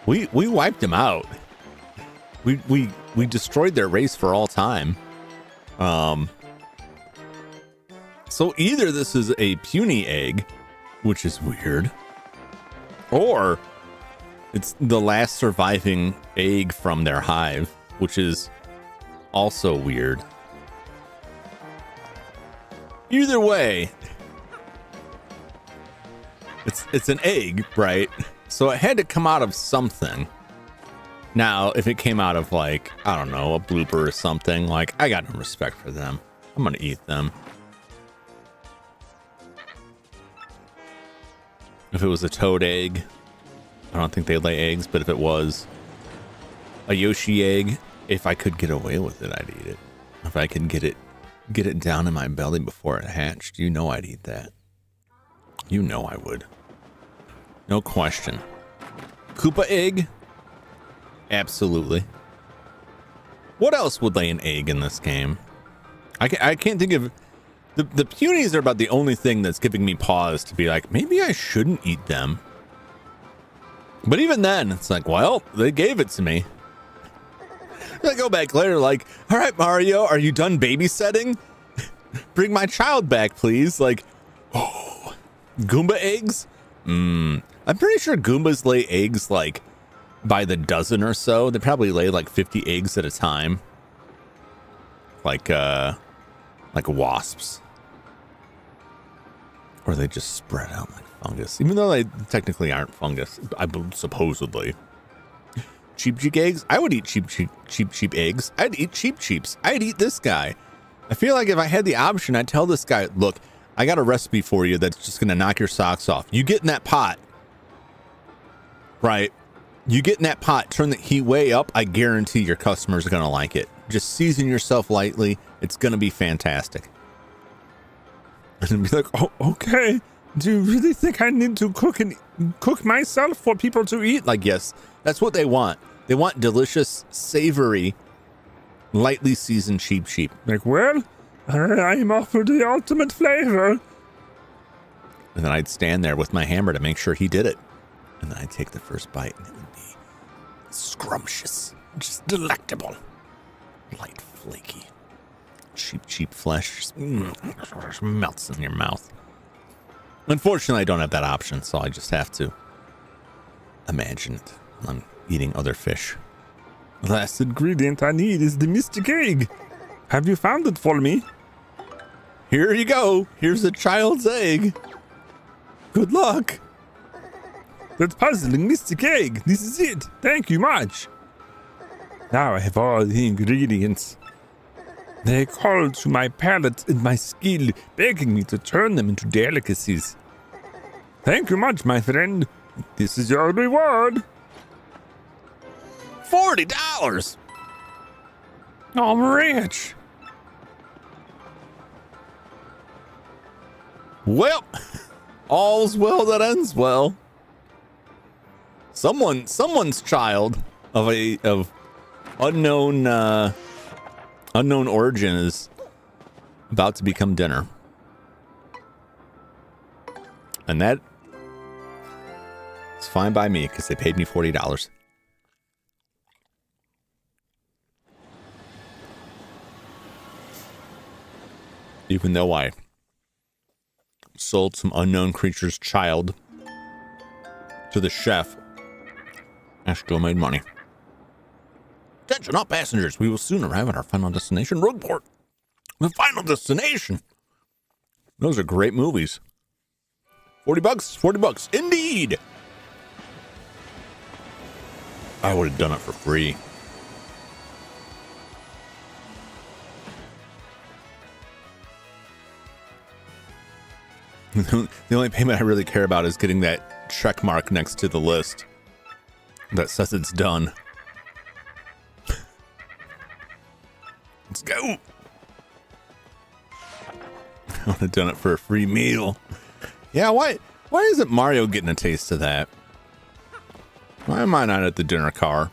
we wiped them out. We destroyed their race for all time. So either this is a puny egg, which is weird, or it's the last surviving egg from their hive, which is also weird. Either way, it's an egg, right? So it had to come out of something. Now, if it came out of like, I don't know, a blooper or something, like I got no respect for them. I'm gonna eat them. If it was a toad egg, I don't think they lay eggs, but if it was a Yoshi egg, if I could get away with it, I'd eat it. If I could get it down in my belly before it hatched, you know I'd eat that. You know I would. No question. Koopa egg? Absolutely. What else would lay an egg in this game? I can't think of the peonies are about the only thing that's giving me pause to be like, maybe I shouldn't eat them. But even then, it's like, well, they gave it to me. I go back later like, all right, Mario, are you done babysitting? Bring my child back, please. Like, oh, Goomba eggs? I'm pretty sure Goombas lay eggs like by the dozen or so. They probably lay like 50 eggs at a time. Like wasps. Or they just spread out like fungus, even though they technically aren't fungus, supposedly. Cheap eggs? I would eat cheap eggs. I'd eat cheaps. I'd eat this guy. I feel like if I had the option, I'd tell this guy, look, I got a recipe for you that's just going to knock your socks off. You get in that pot, right? You get in that pot, turn the heat way up. I guarantee your customers are going to like it. Just season yourself lightly. It's going to be fantastic. And then be like, oh, okay. Do you really think I need to cook myself for people to eat? Like, yes, that's what they want. They want delicious, savory, lightly seasoned cheap. Like, well, I'm offered the ultimate flavor. And then I'd stand there with my hammer to make sure he did it. And then I'd take the first bite, and it would be scrumptious, just delectable, light, flaky, cheap flesh, just melts in your mouth. Unfortunately, I don't have that option, so I just have to imagine it. I'm eating other fish. The last ingredient I need is the mystic egg. Have you found it for me? Here you go. Here's a child's egg. Good luck. That puzzling mystic egg. This is it. Thank you much. Now I have all the ingredients. They call to my palate and my skill, begging me to turn them into delicacies. Thank you much, my friend. This is your reward. $40. I'm rich. Well, all's well that ends well. Someone's child of unknown origin is about to become dinner. And that is fine by me because they paid me $40. Even though I sold some unknown creature's child to the chef, I still made money. Attention all passengers, we will soon arrive at our final destination, Rogueport. The final destination. Those are great movies. $40, indeed. I would have done it for free. The only payment I really care about is getting that check mark next to the list that says it's done. Let's go. I would have done it for a free meal. Yeah, why isn't Mario getting a taste of that? Why am I not at the dinner car?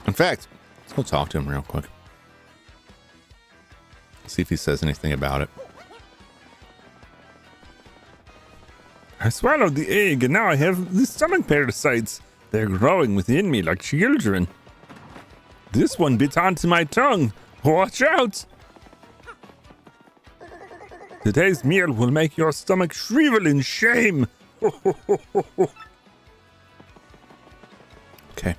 In fact, let's go talk to him real quick. See if he says anything about it. I swallowed the egg and now I have the stomach parasites. They're growing within me like children. This one bit onto my tongue. Watch out! Today's meal will make your stomach shrivel in shame. Okay.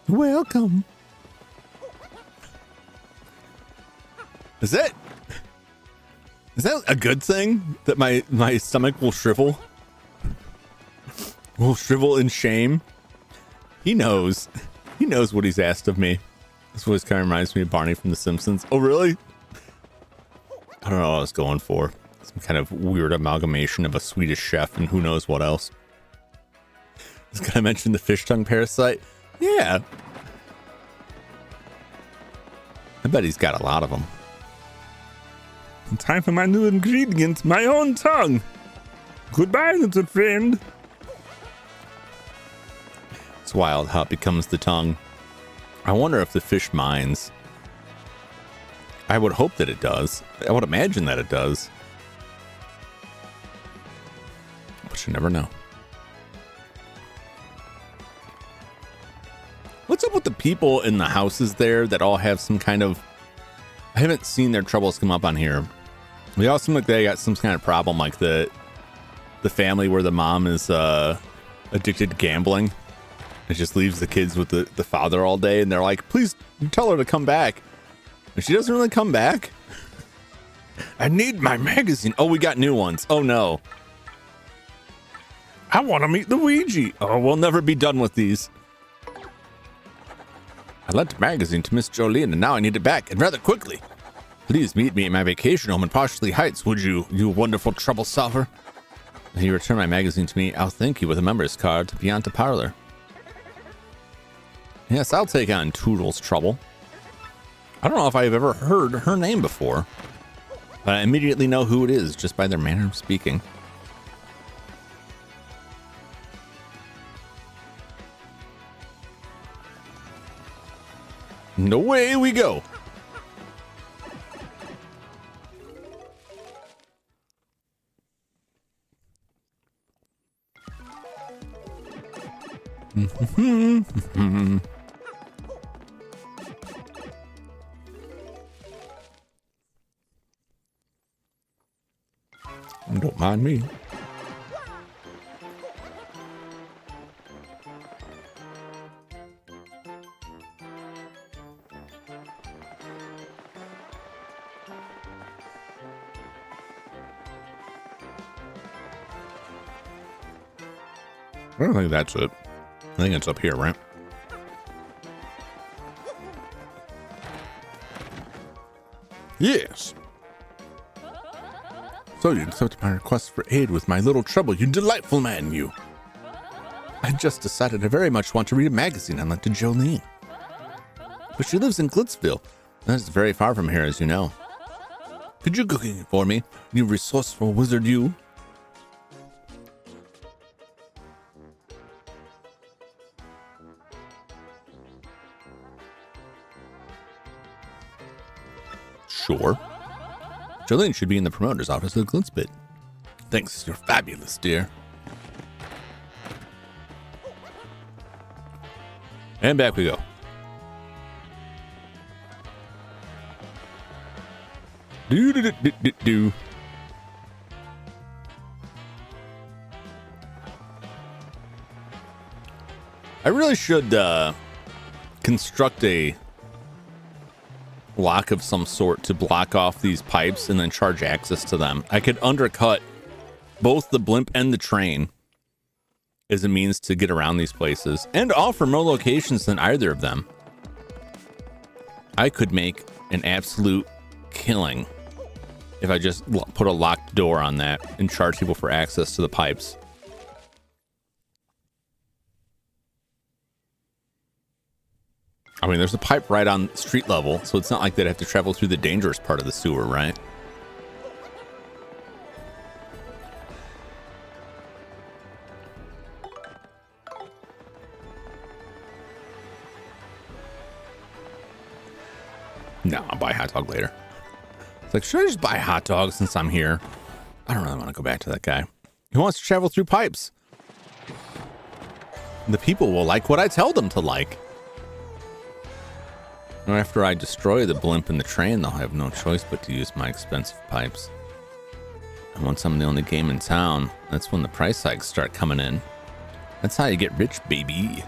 Welcome. Is that a good thing that my stomach will shrivel? Will shrivel in shame? He knows what he's asked of me. This voice kind of reminds me of Barney from The Simpsons. Oh, really? I don't know what I was going for. Some kind of weird amalgamation of a Swedish chef and who knows what else. I was going to mention the fish tongue parasite. Yeah. I bet he's got a lot of them. Time for my new ingredient, my own tongue. Goodbye, little friend. It's wild how it becomes the tongue. I wonder if the fish minds I would hope that it does. I would imagine that it does. But you never know. What's up with the people in the houses there that all have some kind of... I haven't seen their troubles come up on here. They all seem like they got some kind of problem, like the family where the mom is addicted to gambling. It just leaves the kids with the father all day, and they're like, please tell her to come back. And she doesn't really come back. I need my magazine. Oh, we got new ones. Oh, no. I want to meet the Ouija. Oh, we'll never be done with these. I lent the magazine to Miss Jolene, and now I need it back, and rather quickly. Please meet me at my vacation home in Poshley Heights, would you, you wonderful trouble solver? If you return my magazine to me, I'll thank you with a member's card to Beyond the Parlor. Yes, I'll take on Toodle's trouble. I don't know if I've ever heard her name before, but I immediately know who it is just by their manner of speaking. And away we go. Don't mind me. I don't think that's it. I think it's up here, right? Yes. So you accepted my request for aid with my little trouble, you delightful man, you. I just decided I very much want to read a magazine I lent to Jolene. But she lives in Glitzville. That's very far from here, as you know. Could you cook it for me, you resourceful wizard, you? Sure. Jolene should be in the promoter's office at Glitzbit. Thanks, you're fabulous, dear. And back we go. Do. I really should construct a lock of some sort to block off these pipes and then charge access to them. I could undercut both the blimp and the train as a means to get around these places and offer more locations than either of them. I could make an absolute killing if I just put a locked door on that and charge people for access to the pipes. I mean, there's a pipe right on street level, so it's not like they'd have to travel through the dangerous part of the sewer, right? No, I'll buy a hot dog later. It's like, should I just buy a hot dog since I'm here? I don't really want to go back to that guy. He wants to travel through pipes. The people will like what I tell them to like. After I destroy the blimp and the train, they'll have no choice but to use my expensive pipes. And once I'm the only game in town, that's when the price hikes start coming in. That's how you get rich, baby.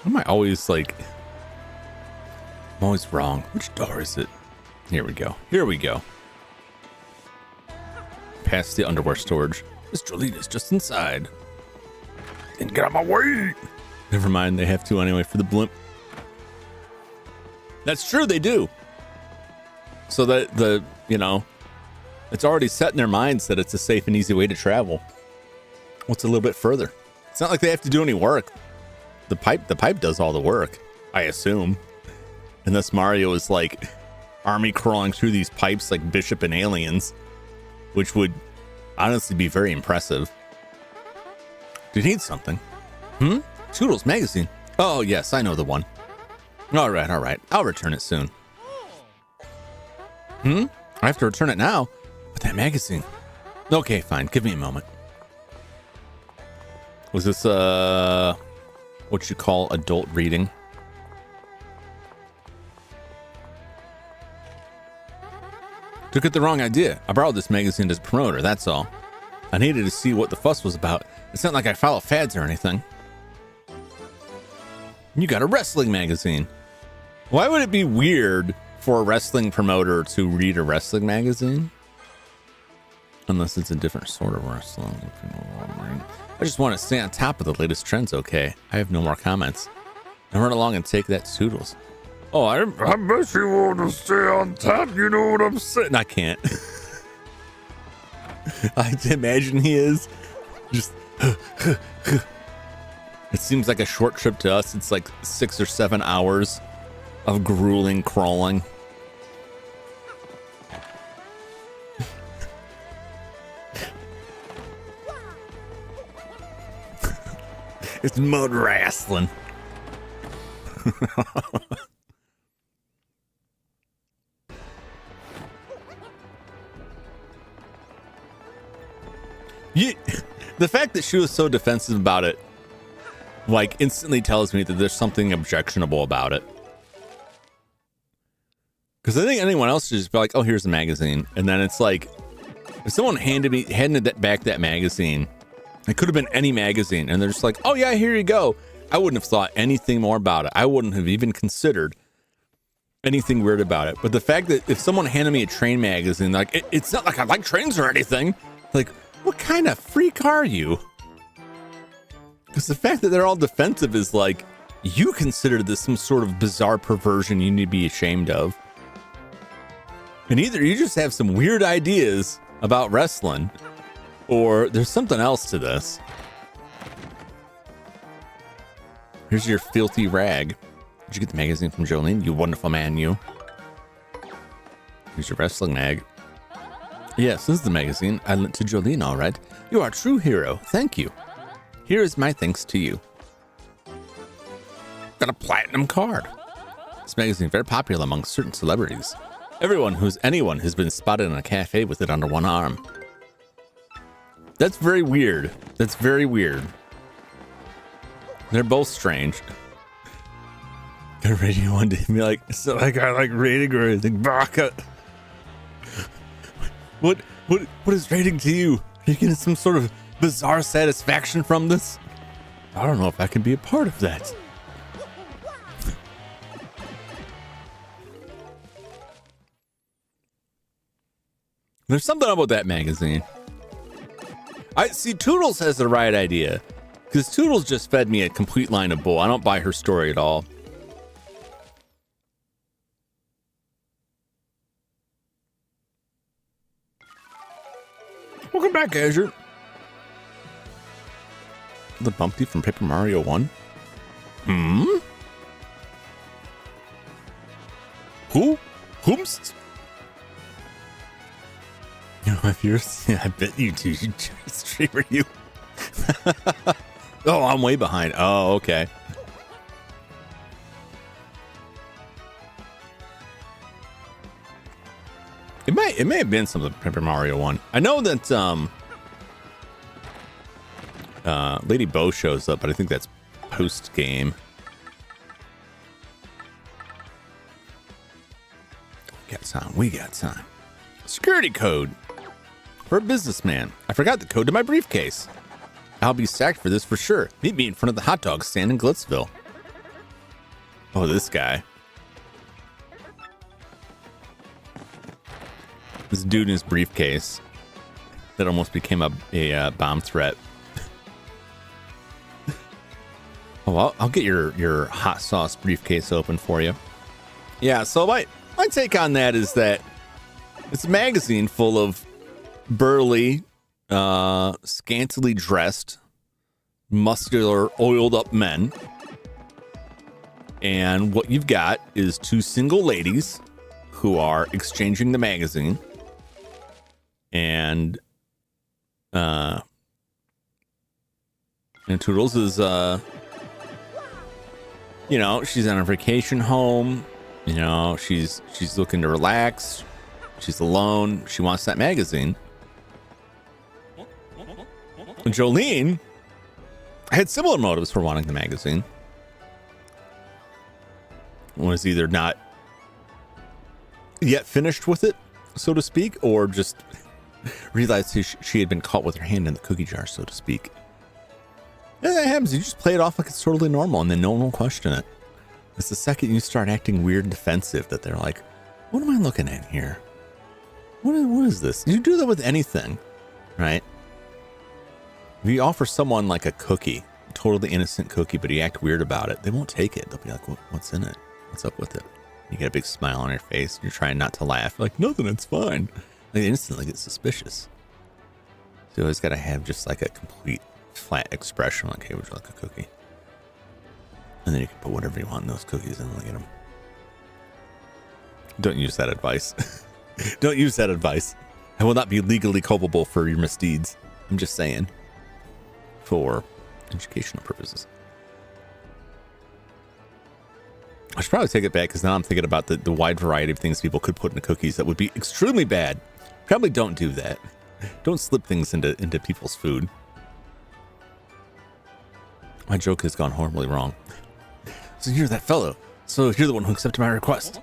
Am I always like... I'm always wrong. Which door is it? Here we go. Here we go. Past the underwear storage. Miss Jolene is just inside. And get out of my way. Never mind, they have to anyway for the blimp. That's true, they do. So that it's already set in their minds that it's a safe and easy way to travel. What's a little bit further? It's not like they have to do any work. The pipe does all the work, I assume. And thus Mario is like army crawling through these pipes like Bishop and aliens, which would honestly be very impressive. Do you need something? Toodles magazine. Oh, yes, I know the one. All right. I'll return it soon. I have to return it now? But that magazine. Okay, fine. Give me a moment. Was this, what you call adult reading? Took it the wrong idea. I borrowed this magazine as a promoter, that's all. I needed to see what the fuss was about. It's not like I follow fads or anything. You got a wrestling magazine. Why would it be weird for a wrestling promoter to read a wrestling magazine? Unless it's a different sort of wrestling. I just want to stay on top of the latest trends, okay? I have no more comments. Now run along and take that to Toodles. Oh, I bet you want to stay on top, you know what I'm saying? I can't. I imagine he is. Just... It seems like a short trip to us. It's like 6 or 7 hours of grueling crawling. It's mud wrestling. The fact that she was so defensive about it, like, instantly tells me that there's something objectionable about it. Because I think anyone else should just be like, oh, here's the magazine. And then it's like, if someone handed back that magazine, it could have been any magazine, and they're just like, oh yeah, here you go. I wouldn't have thought anything more about it. I wouldn't have even considered anything weird about it. But the fact that if someone handed me a train magazine, like, it's not like I like trains or anything. Like, what kind of freak are you? Because the fact that they're all defensive is like, you consider this some sort of bizarre perversion you need to be ashamed of. And either you just have some weird ideas about wrestling, or there's something else to this. Here's your filthy rag. Did you get the magazine from Jolene? You wonderful man, you. Here's your wrestling mag. Yes, this is the magazine I lent to Jolene, all right. You are a true hero. Thank you. Here is my thanks to you. Got a platinum card. This magazine is very popular among certain celebrities. Anyone has been spotted in a cafe with it under one arm. That's very weird. That's very weird. They're both strange. Got a rating one day be like, so I got like rating or anything. Baka. What is rating to you? Are you getting some sort of bizarre satisfaction from this? I don't know if I can be a part of that. There's something about that magazine. I see Toodles has the right idea, because Toodles just fed me a complete line of bull. I don't buy her story at all. Welcome back, Azure. The Bumpty from Paper Mario 1? Who? Whomst? You know, if you're... Yeah, I bet you do. You streamer, you. Oh, I'm way behind. Oh, okay. It may have been some of the Paper Mario 1. I know that Lady Bo shows up, but I think that's post game. We got time. Security code for a businessman. I forgot the code to my briefcase. I'll be sacked for this for sure. Meet me in front of the hot dog stand in Glitzville. Oh, this guy. This dude in his briefcase that almost became a bomb threat. Oh, I'll get your hot sauce briefcase open for you. Yeah, so my take on that is that it's a magazine full of burly, scantily dressed, muscular, oiled up men. And what you've got is two single ladies who are exchanging the magazine. And Toodles is, you know, she's on a vacation home. You know, she's looking to relax. She's alone. She wants that magazine. And Jolene had similar motives for wanting the magazine. Was either not yet finished with it, so to speak, or just realized she had been caught with her hand in the cookie jar, so to speak. And that happens. You just play it off like it's totally normal, and then no one will question it. It's the second you start acting weird and defensive that they're like, what am I looking at here? What is this? You do that with anything, right? If you offer someone like a cookie, a totally innocent cookie, but you act weird about it, they won't take it. They'll be like, what's in it? What's up with it? You get a big smile on your face. You're trying not to laugh. You're like, nothing, it's fine. They instantly get suspicious. So you always got to have just like a complete flat expression, like, hey, would you like a cookie? And then you can put whatever you want in those cookies and look at them. Don't use that advice. Don't use that advice. I will not be legally culpable for your misdeeds. I'm just saying. For educational purposes. I should probably take it back because now I'm thinking about the wide variety of things people could put into cookies that would be extremely bad. Probably don't do that. Don't slip things into people's food. My joke has gone horribly wrong. So you're that fellow. So you're the one who accepted my request.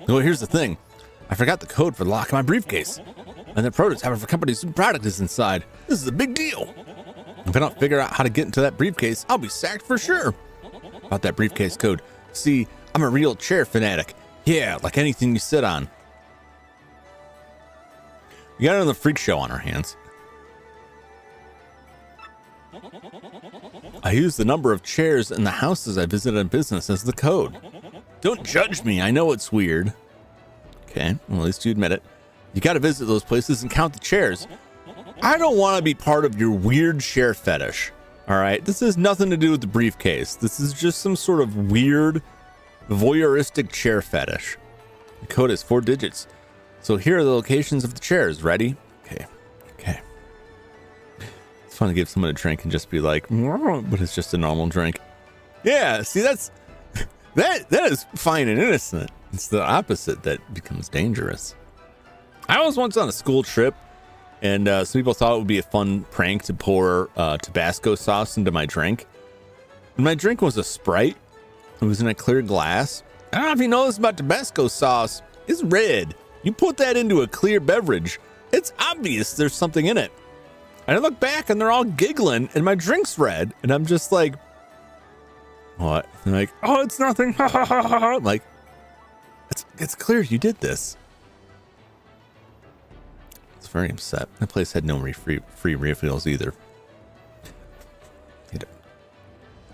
Well, here's the thing. I forgot the code for the lock in my briefcase. And the prototype of a company's product is inside. This is a big deal. If I don't figure out how to get into that briefcase, I'll be sacked for sure. About that briefcase code. See, I'm a real chair fanatic. Yeah, like anything you sit on. We got another freak show on our hands. I use the number of chairs in the houses I visit in business as the code. Don't judge me. I know it's weird. Okay, well, at least you admit it. You got to visit those places and count the chairs. I don't want to be part of your weird chair fetish. All right, this has nothing to do with the briefcase. This is just some sort of weird voyeuristic chair fetish. The code is 4 digits. So here are the locations of the chairs. Ready? Okay. It's fun to give someone a drink and just be like, but it's just a normal drink. Yeah, see, that is fine and innocent. It's the opposite that becomes dangerous. I was once on a school trip, and some people thought it would be a fun prank to pour Tabasco sauce into my drink. And my drink was a Sprite. It was in a clear glass. I don't know if you know this about Tabasco sauce. It's red. You put that into a clear beverage, it's obvious there's something in it. And I look back and they're all giggling and my drink's red. And I'm just like, what? And they're like, oh, it's nothing. I'm like, it's clear you did this. It's very upset. That place had no free refills either. I had to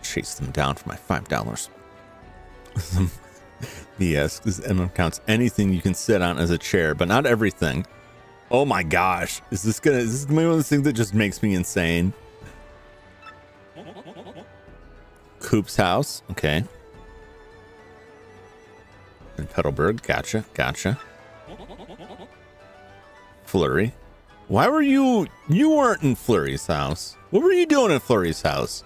chase them down for my $5. Yes, because Emma counts anything you can sit on as a chair, but not everything. Oh my gosh. Is this gonna be one of those things that just makes me insane? Coop's house. Okay. In Petalburg. Gotcha. Flurry. Why were you weren't in Flurry's house? What were you doing in Flurry's house?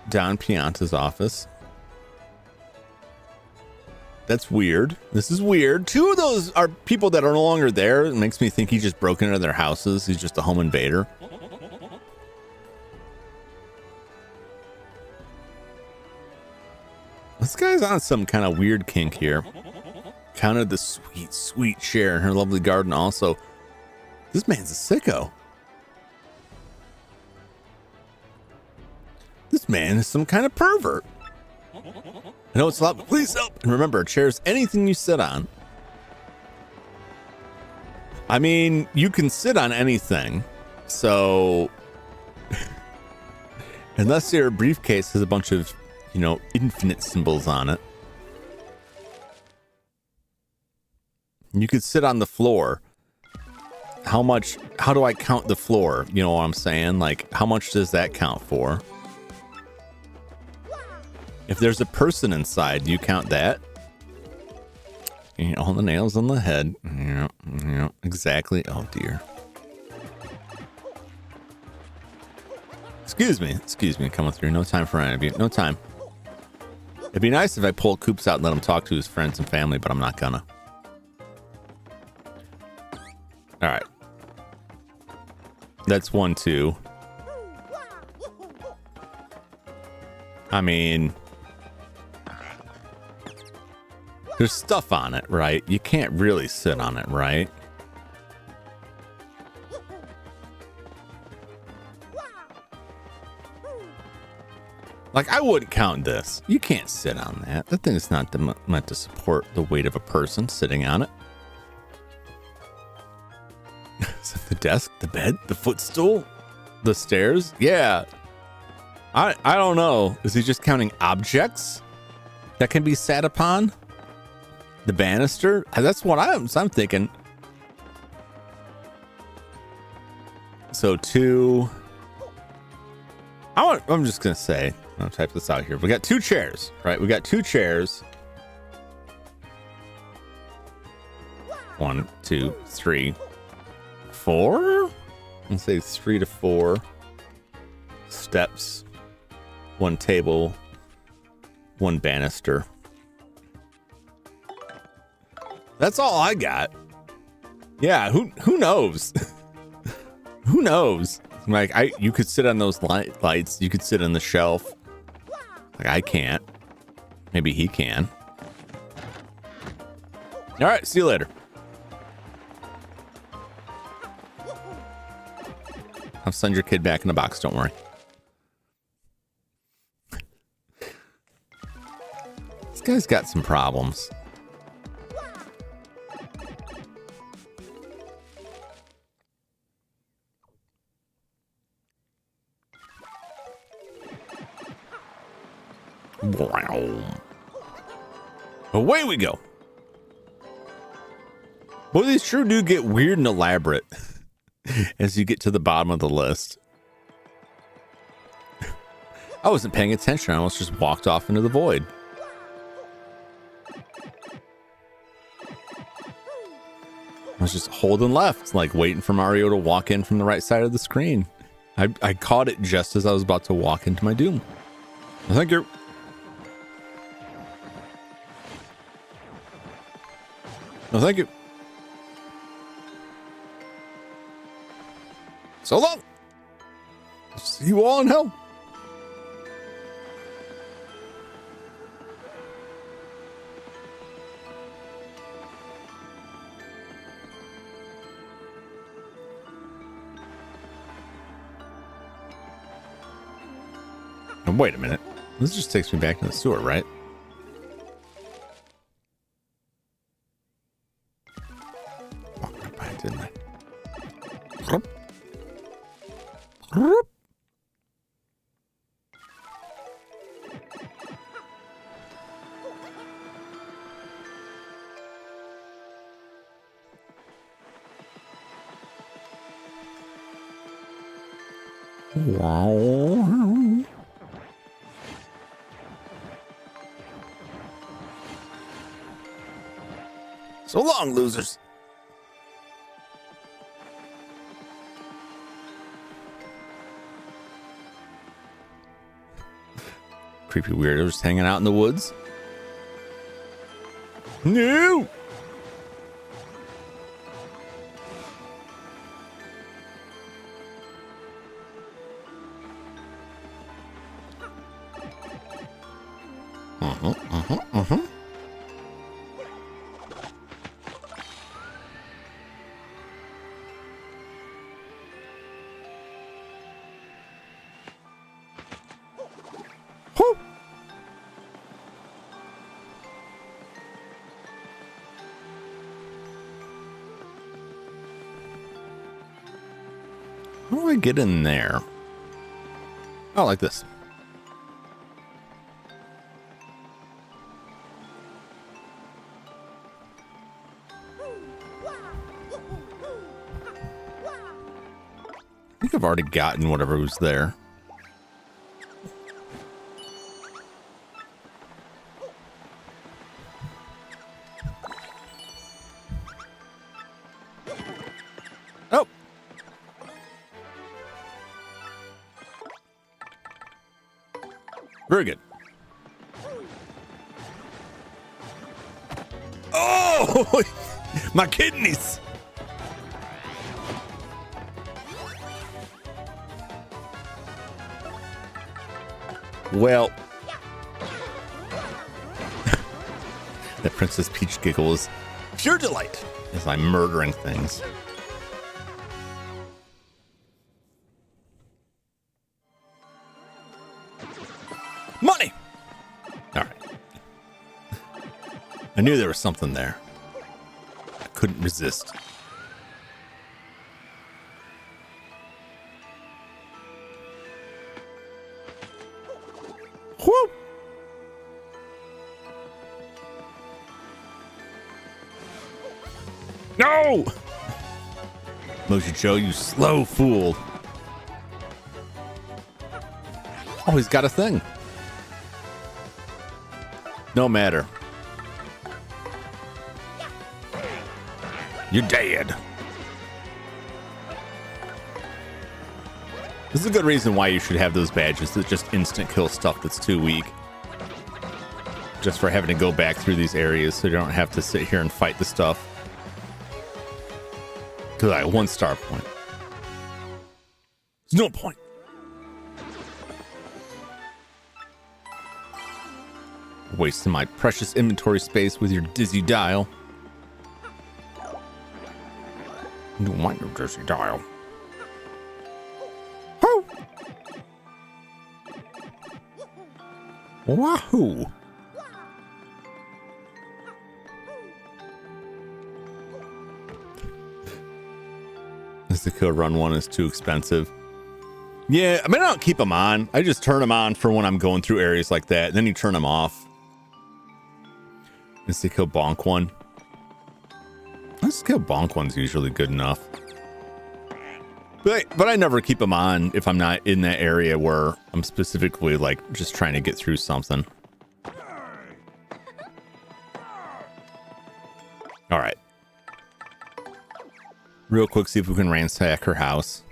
Don Pianta's office. That's weird. This is weird. 2 of those are people that are no longer there. It makes me think he just broke into their houses. He's just a home invader. This guy's on some kind of weird kink here. Counted the sweet chair in her lovely garden also. This man's a sicko. This man is some kind of pervert. I know it's a lot, but please help. And remember, a chair is anything you sit on. I mean, you can sit on anything. So, unless your briefcase has a bunch of, infinite symbols on it. You could sit on the floor. How do I count the floor? You know what I'm saying? Like, how much does that count for? If there's a person inside, do you count that? All the nails on the head. Yeah, exactly. Oh dear. Excuse me, coming through. No time for any of you. No time. It'd be nice if I pull Coops out and let him talk to his friends and family, but I'm not gonna. All right. That's 1, 2. I mean, there's stuff on it, right? You can't really sit on it, right? Like, I wouldn't count this. You can't sit on that. That thing is not meant to support the weight of a person sitting on it. Is it the desk, the bed, the footstool, the stairs? Yeah. I don't know. Is he just counting objects that can be sat upon? The banister? That's what I'm thinking. So 2. I'm just gonna say, I'll type this out here. We got 2 chairs, right? We got 2 chairs. 1, 2, 3, 4. Let's say 3 to 4 steps. 1 table. 1 banister. That's all I got. Yeah, who knows? Who knows? Like, you could sit on those lights. You could sit on the shelf. Like, I can't. Maybe he can. All right, see you later. I'll send your kid back in the box. Don't worry. This guy's got some problems. Away we go. Boy, these sure do get weird and elaborate as you get to the bottom of the list. I wasn't paying attention. I almost just walked off into the void. I was just holding left, like waiting for Mario to walk in from the right side of the screen. I caught it just as I was about to walk into my doom. Well, thank you. No, thank you. So long. See you all in hell. And wait a minute. This just takes me back to the sewer, right? Walked right by it, didn't I? Wow. So long, losers. Creepy weirdos hanging out in the woods. No. How do I get in there? Oh, like this. I think I've already gotten whatever was there. Very good. Oh, my kidneys. Well, that Princess Peach giggle is pure delight as I'm murdering things. Money! All right. I knew there was something there. I couldn't resist. Whoop! No! Moji Joe, you slow fool. Oh, he's got a thing. No matter. You're dead. This is a good reason why you should have those badges that just instant kill stuff that's too weak. Just for having to go back through these areas so you don't have to sit here and fight the stuff. Because I 1 star point. There's no point. Wasting my precious inventory space with your dizzy dial. You don't want your dizzy dial. Woo! Wahoo! The kill run one is too expensive. Yeah, I mean, I don't keep them on. I just turn them on for when I'm going through areas like that. And then you turn them off. Insta kill bonk one. Insta kill bonk one's usually good enough. But I never keep them on if I'm not in that area where I'm specifically like just trying to get through something. All right. Real quick, see if we can ransack her house.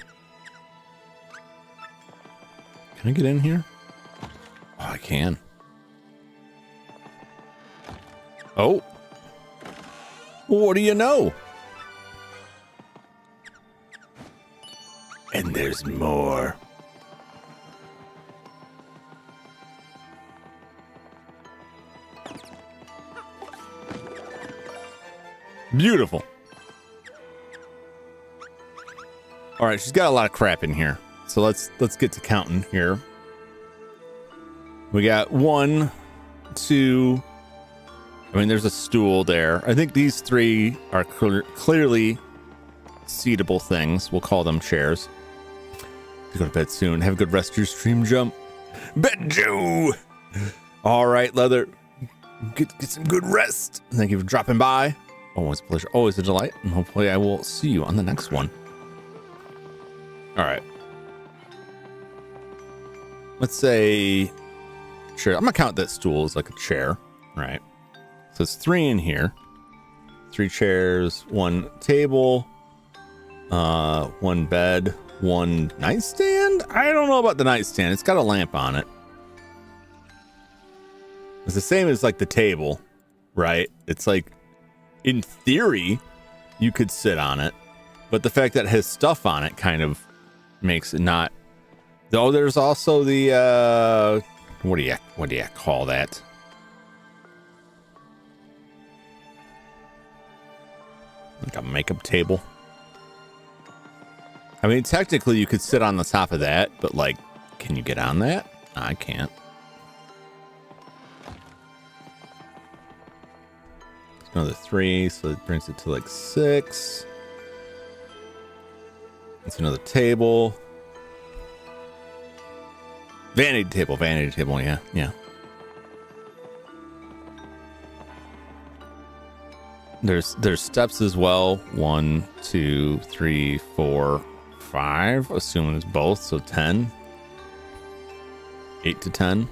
Can I get in here? Oh, I can. Oh. What do you know? And there's more. Beautiful. All right, she's got a lot of crap in here. So let's get to counting here. We got 1, 2. I mean, there's a stool there. I think these 3 are clearly seatable things. We'll call them chairs. Go to bed soon. Have a good rest of your stream, Jump. Bed Joe. All right, Leather. Get some good rest. Thank you for dropping by. Always a pleasure. Always a delight. And hopefully I will see you on the next one. All right. Let's say chair. I'm gonna count that stool as like a chair, right? So it's 3 in here. 3 chairs, 1 table, 1 bed, 1 nightstand. I don't know about the nightstand. It's got a lamp on it. It's the same as like the table, right? It's like, in theory, you could sit on it, but the fact that it has stuff on it kind of makes it not. Though there's also the what do you call that? Like a makeup table. I mean, technically you could sit on the top of that, but like, can you get on that? I can't. Another 3, so it brings it to like 6. It's another table. Vanity table, yeah. There's steps as well. 1, 2, 3, 4, 5. Assuming it's both, so 10. 8 to 10.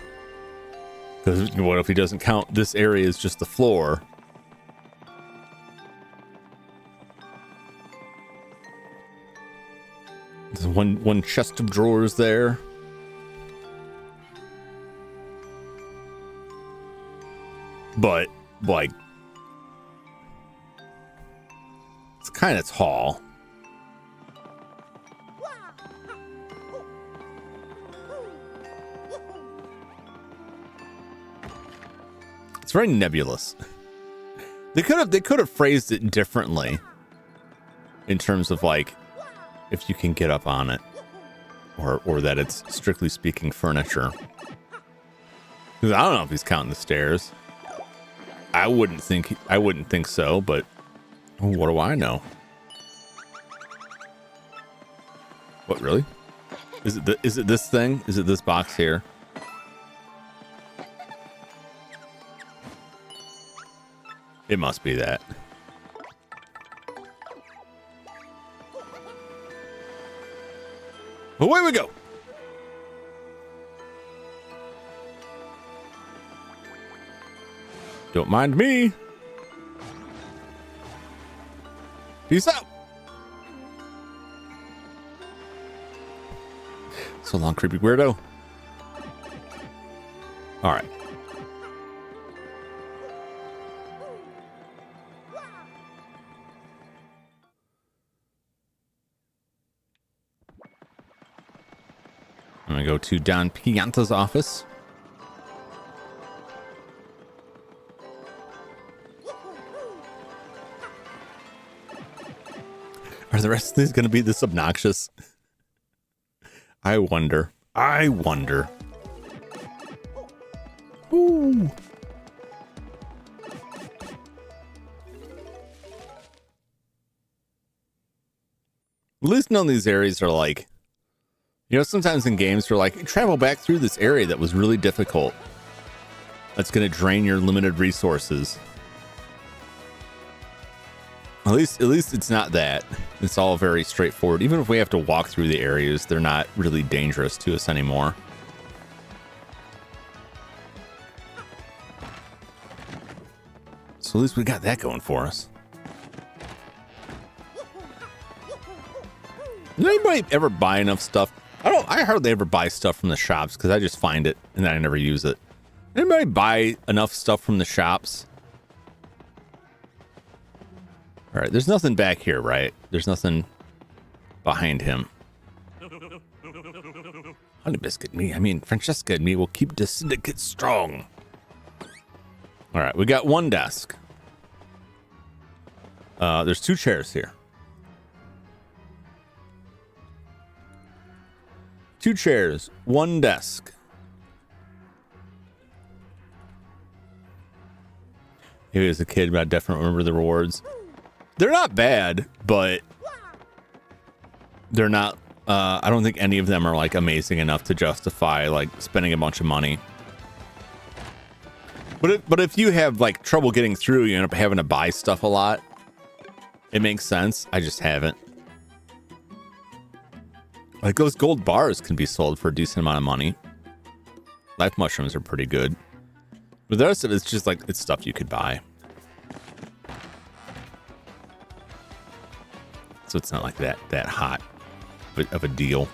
Because what if he doesn't count this area as just the floor? There's one chest of drawers there. but like it's kind of tall. It's very nebulous. They could have phrased it differently in terms of like if you can get up on it, or that it's strictly speaking furniture. Because I don't know if he's counting the stairs. I wouldn't think so, but what do I know? What, really? Is it this thing? Is it this box here? It must be that. Away we go. Don't mind me. Peace out. So long, creepy weirdo. All right. I'm gonna go to Don Pianta's office. Are the rest of these gonna be this obnoxious? I wonder. Ooh. At least none of these areas are like, you know, sometimes in games you're like, travel back through this area that was really difficult. That's going to drain your limited resources. At least it's not that. It's all very straightforward. Even if we have to walk through the areas, they're not really dangerous to us anymore. So at least we got that going for us. Did anybody ever buy enough stuff? I hardly ever buy stuff from the shops because I just find it and then I never use it. Anybody buy enough stuff from the shops? All right, there's nothing back here, right? There's nothing behind him. Honey Biscuit and me, I mean, Francesca and me will keep the syndicate strong. All right, we got one desk. There's two chairs here. Two chairs, one desk. Maybe as a kid, but I definitely remember the rewards. They're not bad, but they're not, I don't think any of them are like amazing enough to justify like spending a bunch of money. But if you have like trouble getting through, you end up having to buy stuff a lot. It makes sense. I just haven't. Like those gold bars can be sold for a decent amount of money. Life mushrooms are pretty good. But the rest of it's just like, it's stuff you could buy. So it's not like that hot of a deal.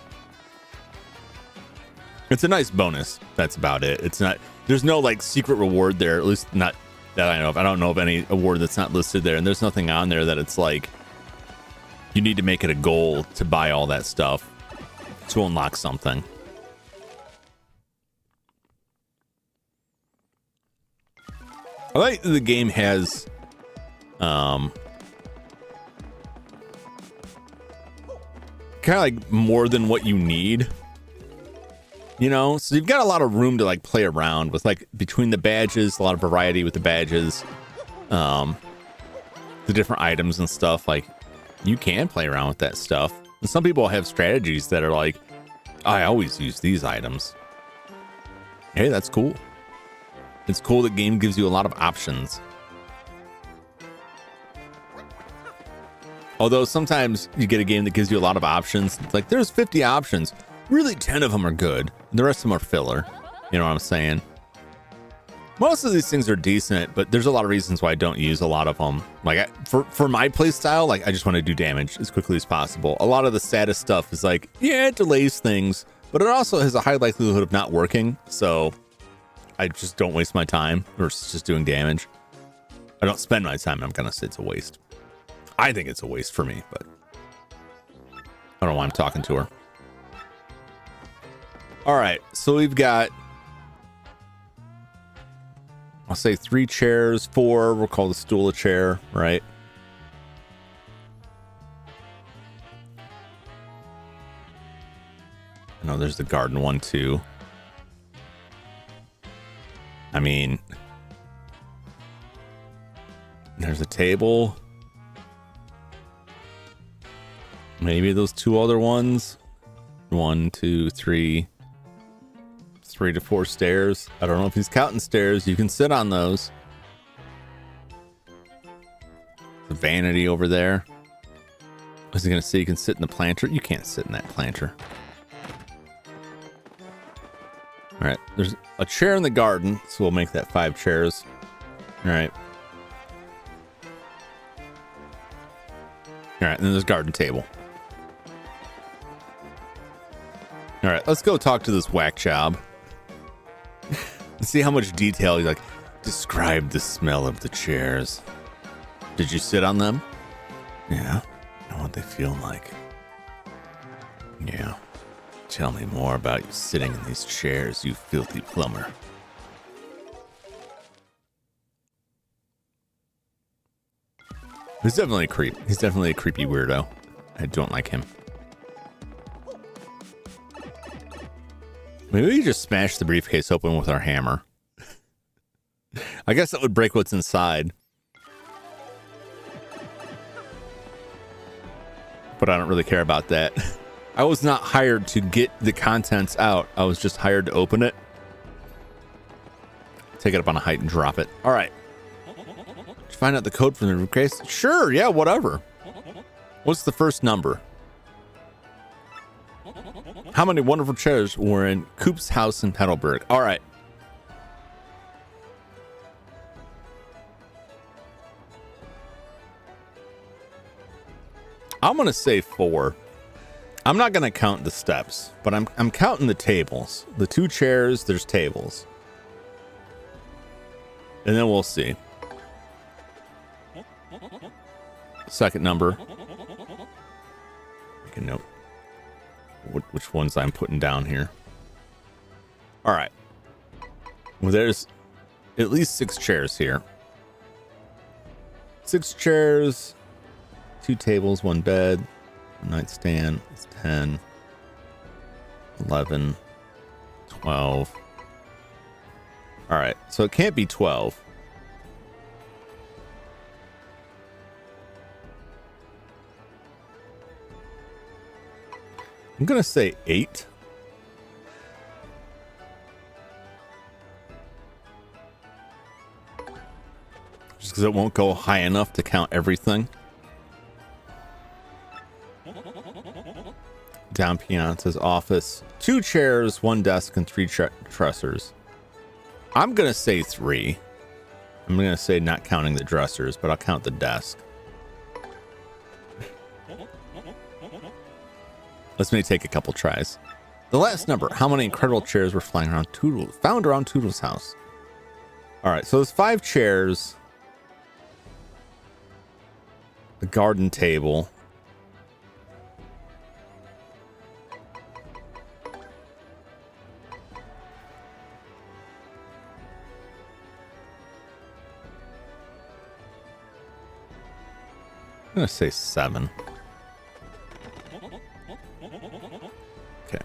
It's a nice bonus. That's about it. It's not, there's no like secret reward there, at least not that I know of. I don't know of any award that's not listed there. And there's nothing on there that it's like, you need to make it a goal to buy all that stuff to unlock something. I like that the game has kind of like more than what you need, you know, so you've got a lot of room to like play around with, like between the badges, a lot of variety with the badges, the different items and stuff. Like you can play around with that stuff. And some people have strategies that are like, I always use these items. Hey, that's cool. It's cool. The game gives you a lot of options. Although sometimes you get a game that gives you a lot of options. It's like there's 50 options. Really 10 of them are good. The rest of them are filler. You know what I'm saying? Most of these things are decent, but there's a lot of reasons why I don't use a lot of them. Like for my play style, like I just want to do damage as quickly as possible. A lot of the status stuff is like, yeah, it delays things, but it also has a high likelihood of not working. So I just don't waste my time versus just doing damage. I don't spend my time. I'm going to say it's a waste. I think it's a waste for me, but I don't know why I'm talking to her. All right. So we've got, I'll say 3 chairs, 4. We'll call the stool a chair, right? I know there's the garden one too. I mean, there's a table. Maybe those 2 other ones. 1, 2, 3. 3 to 4 stairs. I don't know if he's counting stairs. You can sit on those. The vanity over there. Is he going to say you can sit in the planter? You can't sit in that planter. All right. There's a chair in the garden, so we'll make that 5 chairs. All right. All right. And then there's a garden table. All right. Let's go talk to this whack job. Let's see how much detail you like. Describe the smell of the chairs. Did you sit on them? Yeah. I know what they feel like. Yeah. Tell me more about you sitting in these chairs, you filthy plumber. He's definitely a creep. He's definitely a creepy weirdo. I don't like him. Maybe we just smash the briefcase open with our hammer. I guess that would break what's inside. But I don't really care about that. I was not hired to get the contents out. I was just hired to open it. Take it up on a height and drop it. All right. Did you find out the code from the briefcase? Sure, yeah, whatever. What's the first number? How many wonderful chairs were in Coop's house in Heidelberg? All right. I'm going to say 4. I'm not going to count the steps, but I'm counting the tables. The 2 chairs, there's tables. And then we'll see. Second number. Make a note. Which ones I'm putting down here. All right. Well, there's at least 6 chairs here. 6 chairs, 2 tables, 1 bed, 1 nightstand. It's 10, 11, 12. All right. So it can't be 12. I'm going to say 8. Just because it won't go high enough to count everything. Down Pianta's office. 2 chairs, 1 desk, and 3 dressers. I'm going to say 3. I'm going to say not counting the dressers, but I'll count the desk. Let's maybe take a couple tries. The last number. How many incredible chairs were found around Toodle's house? All right, so there's 5 chairs. A garden table. I'm going to say 7. Okay.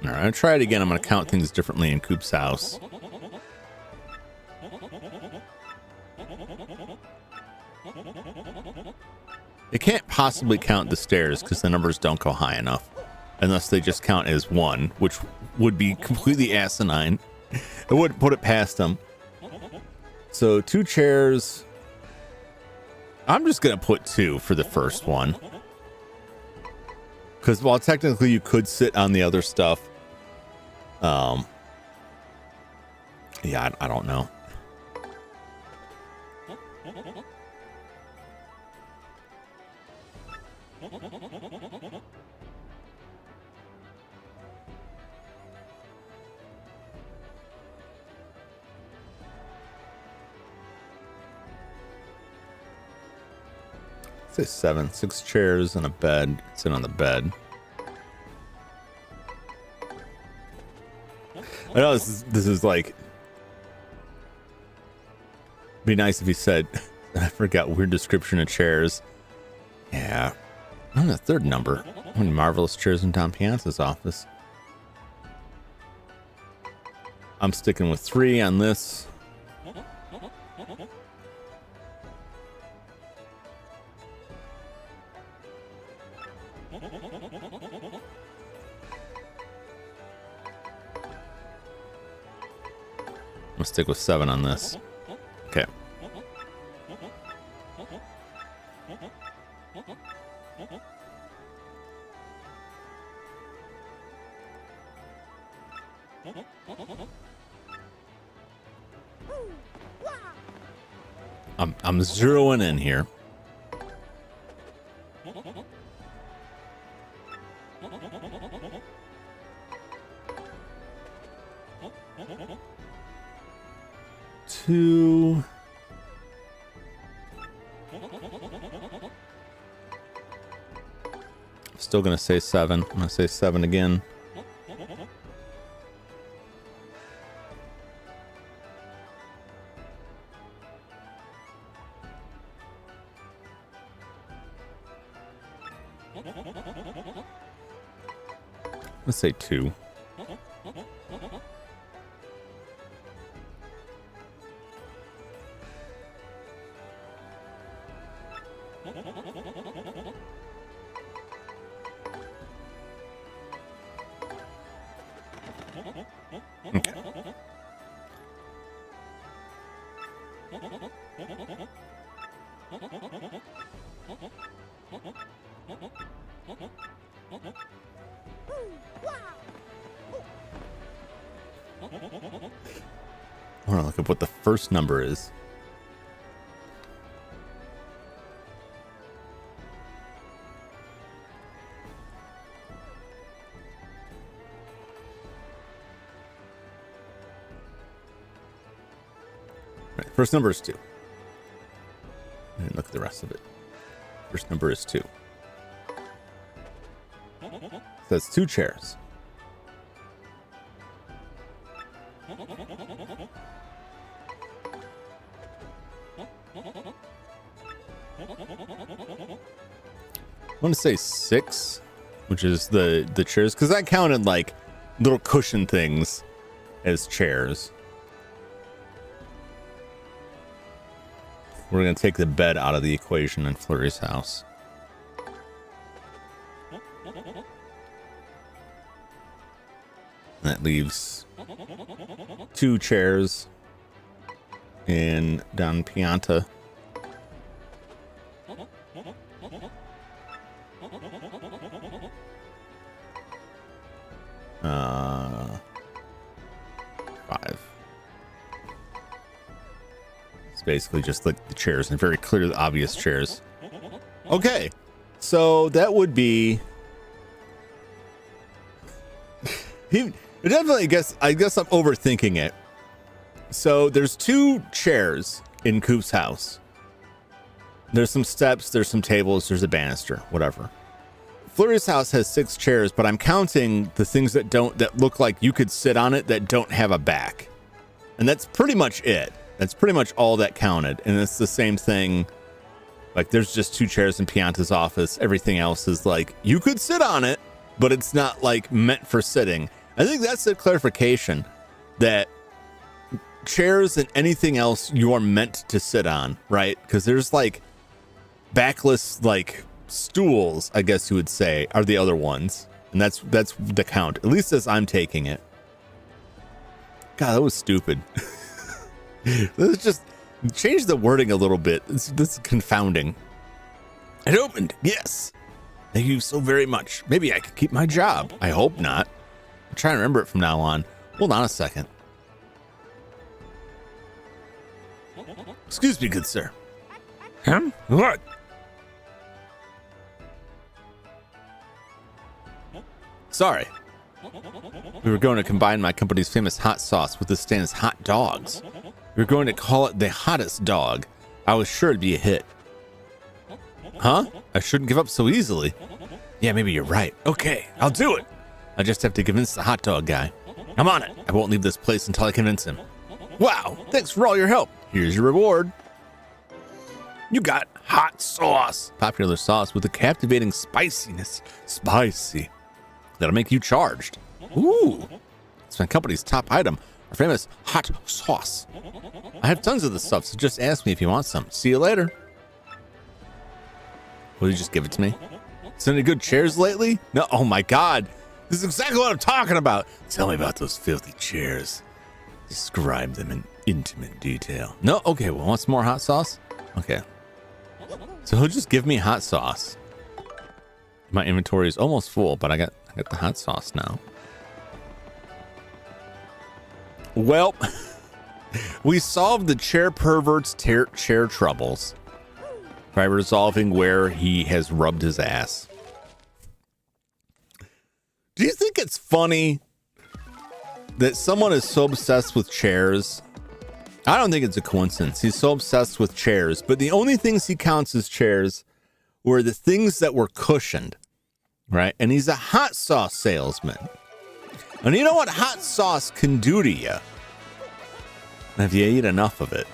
All right, I'll try it again. I'm going to count things differently in Coop's house. It can't possibly count the stairs because the numbers don't go high enough. Unless they just count as 1, which would be completely asinine. I wouldn't put it past them. So 2 chairs. I'm just going to put 2 for the first one. Because while technically you could sit on the other stuff. Yeah, I don't know. Say 7. 6 chairs and a bed. Sit on the bed. I know this is like. Be nice if he said. I forgot weird description of chairs. Yeah. I'm the 3rd number. How many marvelous chairs in Don Pianta's office? I'm sticking with 3 on this. I'm gonna stick with 7 on this. Okay. I'm zeroing in here. Two. Still gonna say 7. I'm gonna say 7 again. Let's say 2. Okay. I want to look up what the first number is. Right, first number is 2. And look at the rest of it. First number is 2. So that's 2 chairs. I want to say 6, which is the chairs, because I counted like little cushion things as chairs. We're going to take the bed out of the equation in Flurry's house. That leaves 2 chairs in Don Pianta. Five. It's basically just like the chairs and very clear, obvious chairs. Okay, so that would be. Definitely, I guess I'm overthinking it. So there's 2 chairs in Coop's house. There's some steps, there's some tables, there's a banister, whatever. Flurry's house has 6 chairs, but I'm counting the things that look like you could sit on it that don't have a back. And that's pretty much it. That's pretty much all that counted. And it's the same thing. Like there's just 2 chairs in Pianta's office. Everything else is like, you could sit on it, but it's not like meant for sitting. I think that's the clarification, that chairs and anything else you are meant to sit on, right? Because there's like backless, like stools, I guess you would say, are the other ones. And that's the count, at least as I'm taking it. God, that was stupid. Let's just change the wording a little bit. This is confounding. It opened. Yes. Thank you so very much. Maybe I could keep my job. I hope not. I'm trying to remember it from now on. Hold on a second. Excuse me, good sir. What? Sorry. We were going to combine my company's famous hot sauce with the stand's hot dogs. We were going to call it the hottest dog. I was sure it'd be a hit. Huh? I shouldn't give up so easily. Yeah, maybe you're right. Okay, I'll do it. I just have to convince the hot dog guy. I'm on it. I won't leave this place until I convince him. Wow, thanks for all your help. Here's your reward. You got hot sauce. Popular sauce with a captivating spiciness. Spicy. That'll make you charged. Ooh. It's my company's top item. Our famous hot sauce. I have tons of this stuff, so just ask me if you want some. See you later. Will you just give it to me? Seen any good chairs lately? No. Oh my God. This is exactly what I'm talking about. Tell me about those filthy chairs. Describe them in intimate detail. No? Okay, well, want some more hot sauce? Okay. So he'll just give me hot sauce. My inventory is almost full, but I got the hot sauce now. Well, we solved the chair pervert's chair troubles by resolving where he has rubbed his ass. Do you think it's funny that someone is so obsessed with chairs? I don't think it's a coincidence. He's so obsessed with chairs, but the only things he counts as chairs were the things that were cushioned, right? And he's a hot sauce salesman. And you know what hot sauce can do to you if you eat enough of it?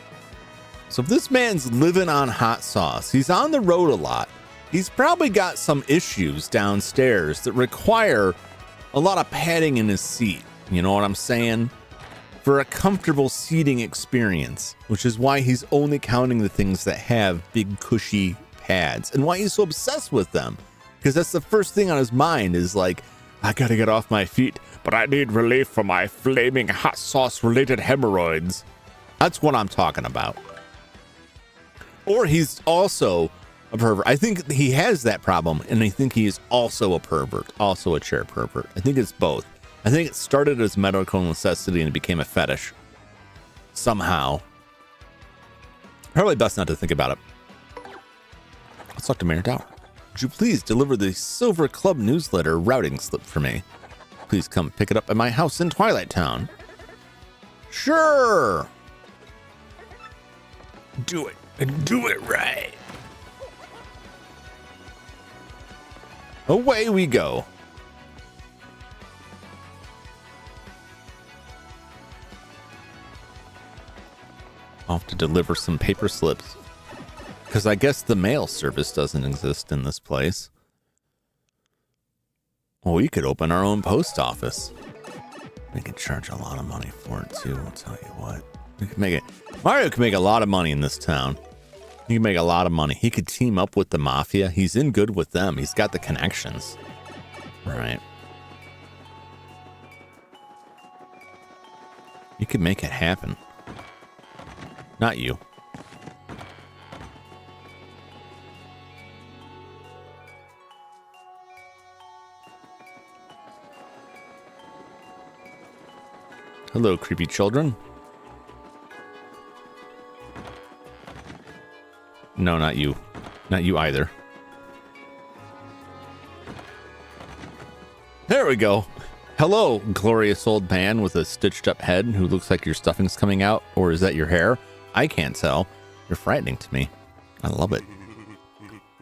So if this man's living on hot sauce, he's on the road a lot, he's probably got some issues downstairs that require a lot of padding in his seat. You know what I'm saying? For a comfortable seating experience, which is why he's only counting the things that have big cushy pads and why he's so obsessed with them. Because that's the first thing on his mind is like, I gotta get off my feet, but I need relief from my flaming hot sauce related hemorrhoids. That's what I'm talking about. Or he's also a pervert. I think he has that problem, and I think he is also a pervert, also a chair pervert. I think it's both. I think it started as medical necessity and it became a fetish. Somehow. Probably best not to think about it. Let's talk to Mayor Dower. Would you please deliver the Silver Club newsletter routing slip for me? Please come pick it up at my house in Twilight Town. Sure. Do it. And do it right. Away we go. I'll have to deliver some paper slips. Because I guess the mail service doesn't exist in this place. Well, we could open our own post office. We could charge a lot of money for it, too. I'll tell you what. We could make it. Mario could make a lot of money in this town. He could make a lot of money. He could team up with the mafia. He's in good with them. He's got the connections. Right. You could make it happen. Not you. Hello, creepy children. No, not you. Not you either. There we go. Hello, glorious old man with a stitched up head who looks like your stuffing's coming out. Or is that your hair? I can't tell. You're frightening to me. I love it.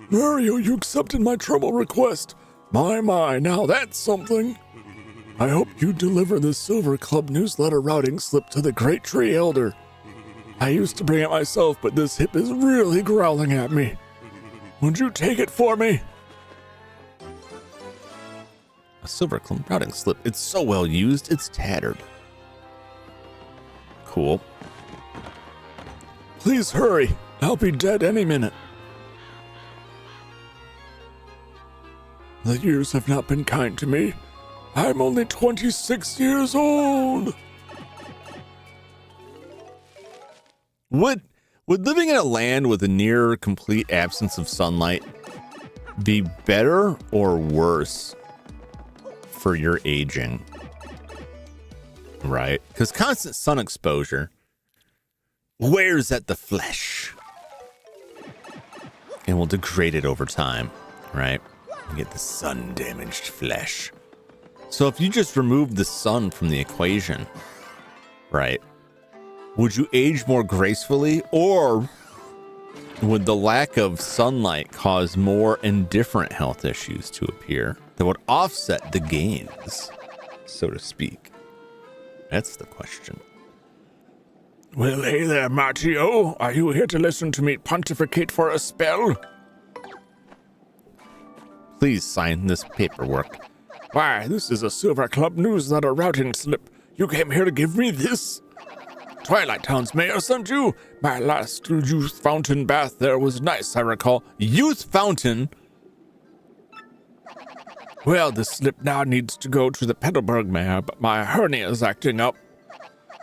Mario, you accepted my trouble request. My, now that's something. I hope you deliver the Silver Club newsletter routing slip to the Great Tree Elder. I used to bring it myself, but this hip is really growling at me. Would you take it for me? A Silver Club routing slip. It's so well used, it's tattered. Cool. Please hurry. I'll be dead any minute. The years have not been kind to me. I'm only 26 years old. Would living in a land with a near complete absence of sunlight be better or worse for your aging? Right? Because constant sun exposure wears at the flesh and will degrade it over time, right? You get the sun-damaged flesh. So if you just remove the sun from the equation, right, would you age more gracefully, or would the lack of sunlight cause more and different health issues to appear that would offset the gains, so to speak? That's the question. Well, hey there, Martio. Are you here to listen to me pontificate for a spell? Please sign this paperwork. Why, this is a Silver Club newsletter routing slip. You came here to give me this? Twilight Town's mayor sent you? My last youth fountain bath there was nice, I recall. Youth fountain? Well, the slip now needs to go to the Petalburg mayor, but my hernia is acting up.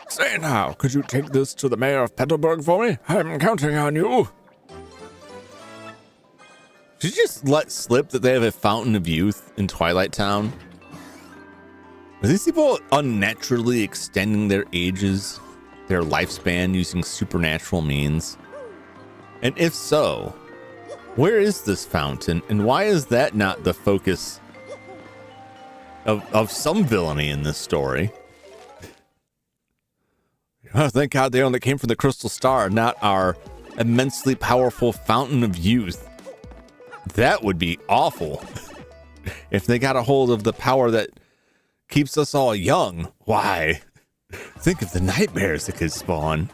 Say now, could you take this to the mayor of Petalburg for me? I'm counting on you. Did you just let slip that they have a fountain of youth in Twilight Town? Are these people unnaturally extending their ages, their lifespan using supernatural means? And if so, where is this fountain, and why is that not the focus of some villainy in this story? Oh, thank God they only came from the Crystal Star, not our immensely powerful fountain of youth. That would be awful. If they got a hold of the power that keeps us all young, why? Think of the nightmares that could spawn.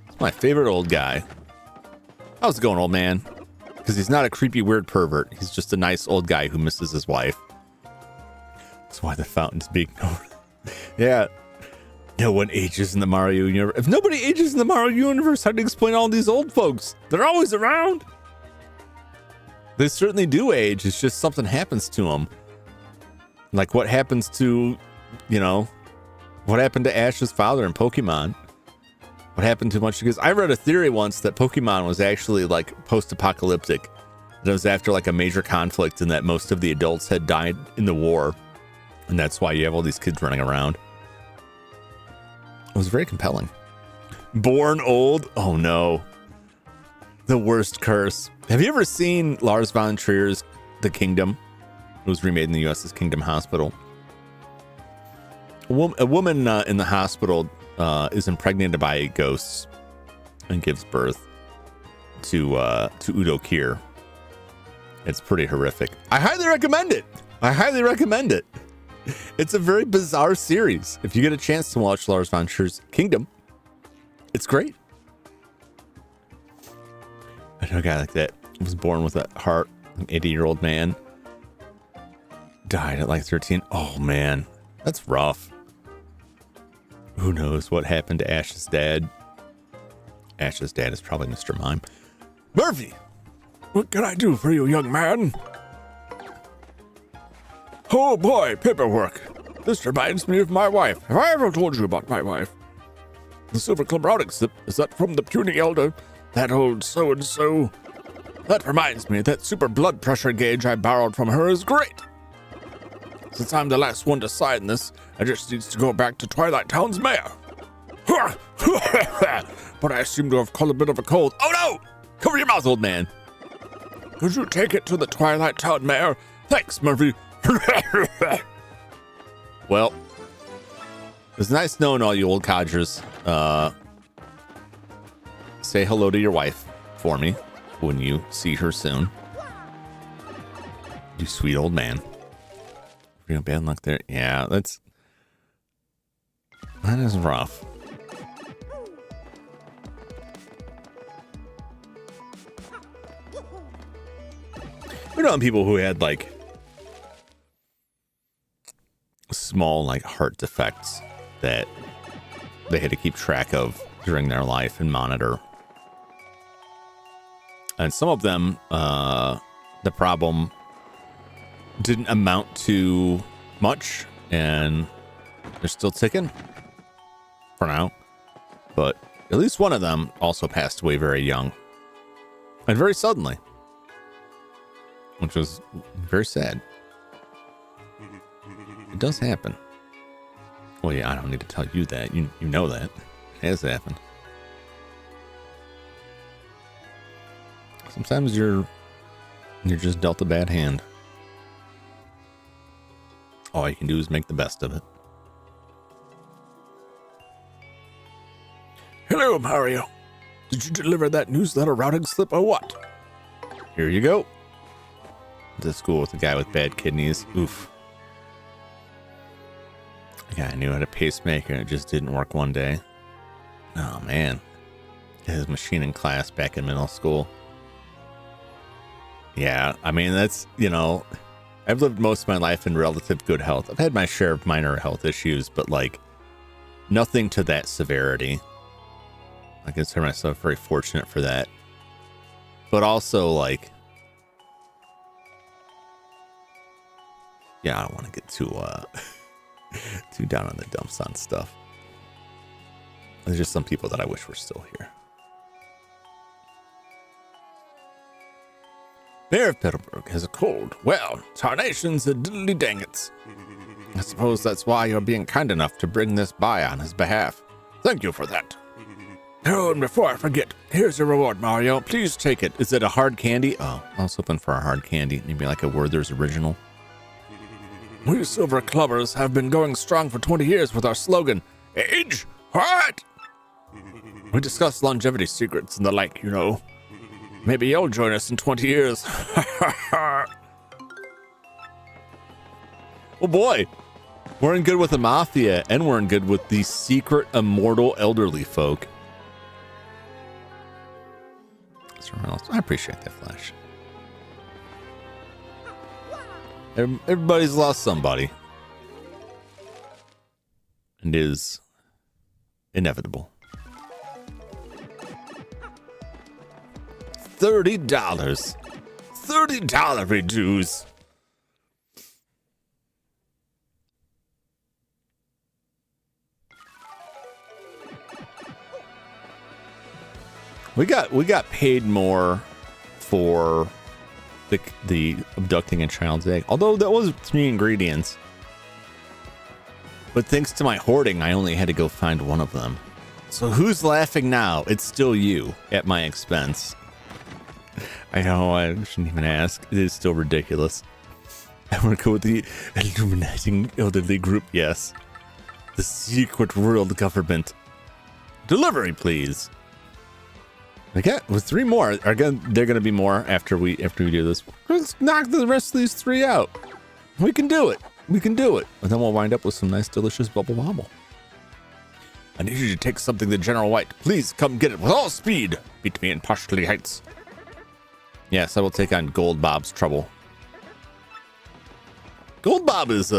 It's my favorite old guy. How's it going, old man? Because he's not a creepy, weird pervert. He's just a nice old guy who misses his wife. That's why the fountain's being ignored. Yeah. No one ages in the Mario universe. If nobody ages in the Mario universe, how do you explain all these old folks? They're always around. They certainly do age. It's just something happens to them. Like what happens to, what happened to Ash's father in Pokemon? What happened to much? Because I read a theory once that Pokemon was actually like post-apocalyptic. That it was after like a major conflict and that most of the adults had died in the war. And that's why you have all these kids running around. It was very compelling. Born old? Oh no. The worst curse. Have you ever seen Lars von Trier's The Kingdom? It was remade in the US as Kingdom Hospital. A woman in the hospital is impregnated by ghosts and gives birth to Udo Kier. It's pretty horrific. I highly recommend it. It's a very bizarre series. If you get a chance to watch Lars von Trier's Kingdom, it's great. I know a guy like that was born with a heart, an 80-year-old man. Died at like 13. Oh man, that's rough. Who knows what happened to Ash's dad? Ash's dad is probably Mr. Mime. Murphy! What can I do for you, young man? Oh boy, paperwork. This reminds me of my wife. Have I ever told you about my wife? The Silver Club routing slip, is that from the puny elder? That old so-and-so? That reminds me, that super blood pressure gauge I borrowed from her is great. Since I'm the last one to sign this, I just needs to go back to Twilight Town's mayor. But I seem to have caught a bit of a cold. Oh no! Cover your mouth, old man. Could you take it to the Twilight Town mayor? Thanks, Murphy. Well, it's nice knowing all you old codgers. Say hello to your wife for me when you see her soon. You sweet old man. Real bad luck there. Yeah, that is rough. We're knowing people who had like small like heart defects that they had to keep track of during their life and monitor. And some of them, the problem didn't amount to much, and they're still ticking for now. But at least one of them also passed away very young and very suddenly, which was very sad. It does happen. Well, yeah, I don't need to tell you that. You know that. It has happened. Sometimes you're just dealt a bad hand. All you can do is make the best of it. So, Mario, did you deliver that newsletter routing slip or what? Here you go. To school with a guy with bad kidneys. Oof. The guy knew had a pacemaker and it just didn't work one day. Oh, man. His machining class back in middle school. Yeah, I mean, that's, I've lived most of my life in relative good health. I've had my share of minor health issues, but like nothing to that severity. I consider myself very fortunate for that. But also, like, yeah, I don't want to get too too down on the dumps on stuff. There's just some people that I wish were still here. Mayor of Petalburg has a cold. Well, tarnations and diddly dangits. I suppose that's why you're being kind enough to bring this by on his behalf. Thank you for that. Oh, and before I forget, here's your reward, Mario. Please take it. Is it a hard candy? Oh, I was hoping for a hard candy. Maybe like a Werther's Original. We Silver Clubbers have been going strong for 20 years with our slogan, Age Heart. We discuss longevity secrets and the like, Maybe you'll join us in 20 years. Oh boy. We're in good with the mafia, and we're in good with the secret immortal elderly folk. I appreciate that, Flash. Everybody's lost somebody. And is inevitable. $30. $30 reduce. We got paid more for the abducting a child's egg. Although that was 3 ingredients. But thanks to my hoarding, I only had to go find one of them. So who's laughing now? It's still you at my expense. I know, I shouldn't even ask. It is still ridiculous. I want to go with the illuminating elderly group, yes. The secret world government. Delivery, please. Okay, with 3 more. Again, they're going to be more after we do this. Let's knock the rest of these 3 out. We can do it. We can do it. And then we'll wind up with some nice, delicious bubble bobble. I need you to take something to General White. Please come get it with all speed. Beat me in Postleigh Heights. Yes, I will take on Gold Bob's trouble. Gold Bob is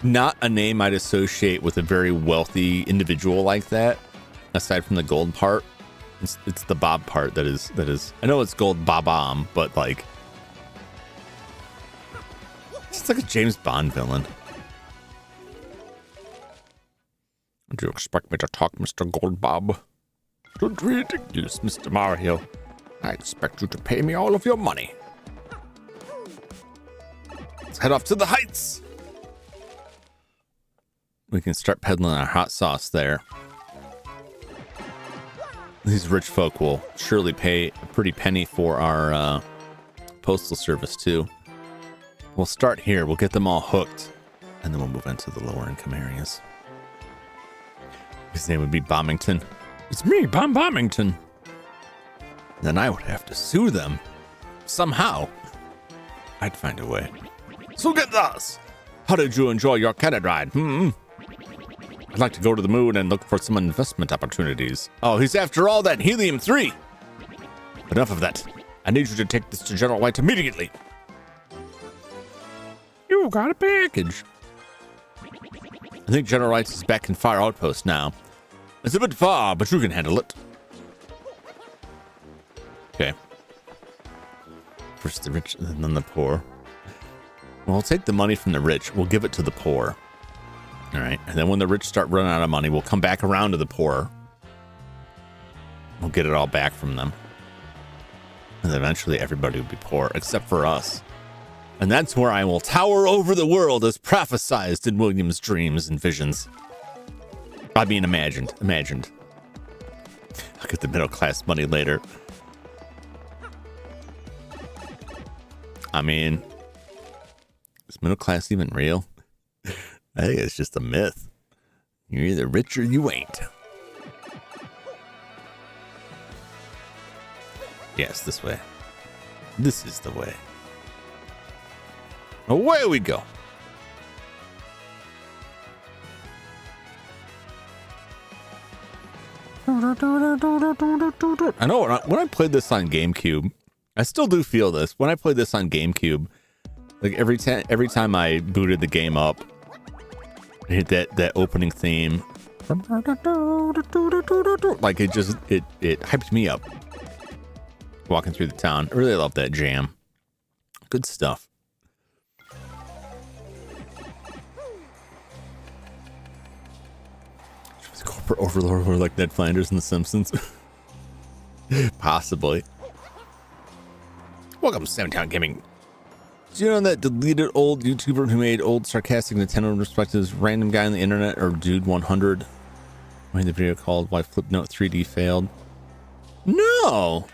not a name I'd associate with a very wealthy individual like that. Aside from the gold part, it's the Bob part that is. I know it's Gold Bob-omb, but like, it's like a James Bond villain. Do you expect me to talk, Mr. Gold Bob? Don't be ridiculous, Mr. Mario. I expect you to pay me all of your money. Let's head off to the heights. We can start peddling our hot sauce there. These rich folk will surely pay a pretty penny for our postal service too. We'll start here. We'll get them all hooked, and then we'll move into the lower income areas. His name would be Bombington. It's me, Bombington. Then I would have to sue them. Somehow. I'd find a way. So get this. How did you enjoy your cannon ride? I'd like to go to the moon and look for some investment opportunities. Oh, he's after all that helium-3. Enough of that. I need you to take this to General White immediately. You got a package. I think General White is back in Fire Outpost now. It's a bit far, but you can handle it. Okay. First the rich, and then the poor. We'll take the money from the rich. We'll give it to the poor. All right. And then when the rich start running out of money, we'll come back around to the poor. We'll get it all back from them. And eventually everybody will be poor, except for us. And that's where I will tower over the world as prophesized in William's dreams and visions. I mean, imagined. I'll get the middle class money later. I mean, is middle class even real? I think it's just a myth. You're either rich or you ain't. Yes, this way. This is the way. Away we go. I know when I played this on GameCube, I still do feel this. When I played this on GameCube, like every time I booted the game up, I hit that opening theme. Like it hyped me up. Walking through the town. I really love that jam. Good stuff. Corporate overlord or like Ned Flanders in The Simpsons. Possibly. Welcome to Samtown Gaming. Do you know that deleted old YouTuber who made old sarcastic Nintendo perspectives, random guy on the internet, or Dude 100? Made the video called Why Flipnote 3D Failed. No.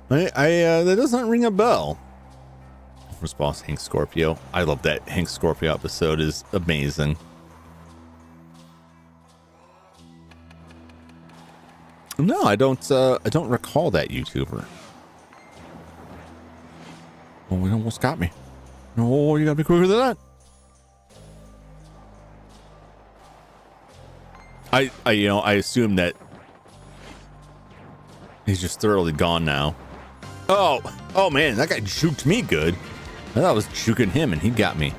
That doesn't ring a bell. First boss Hank Scorpio. I love that Hank Scorpio episode is amazing. No, I don't recall that YouTuber. Oh, it almost got me. Oh, you gotta be quicker than that. I assume that he's just thoroughly gone now. Oh man, that guy juked me good. I thought I was juking him and he got me.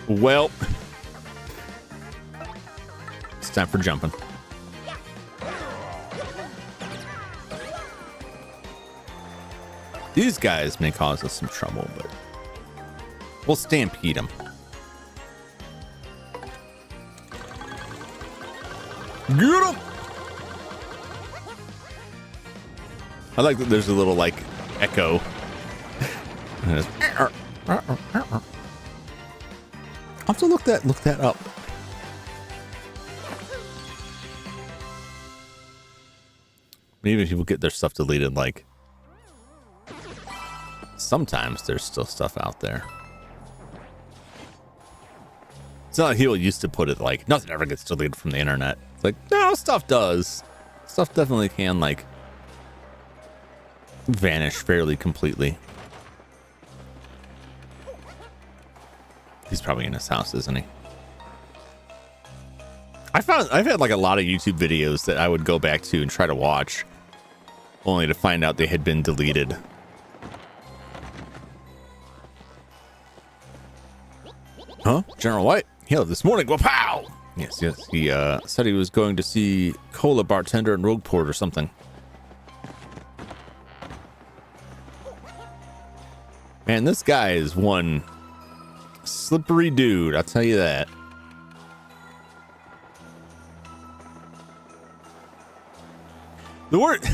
Well, it's time for jumping. These guys may cause us some trouble, but we'll stampede them. Get him! I like that there's a little like echo. I'll have to look that up. Maybe people get their stuff deleted, like sometimes there's still stuff out there. It's not like people used to put it like nothing ever gets deleted from the internet. It's like, no, stuff does. Stuff definitely can like vanish fairly completely. He's probably in his house, isn't he? I've had like a lot of YouTube videos that I would go back to and try to watch, only to find out they had been deleted. Huh? General White? He left this morning. Well, pow! Yes. He said he was going to see Cola Bartender in Rogueport or something. Man, this guy is one slippery dude, I'll tell you that. The word,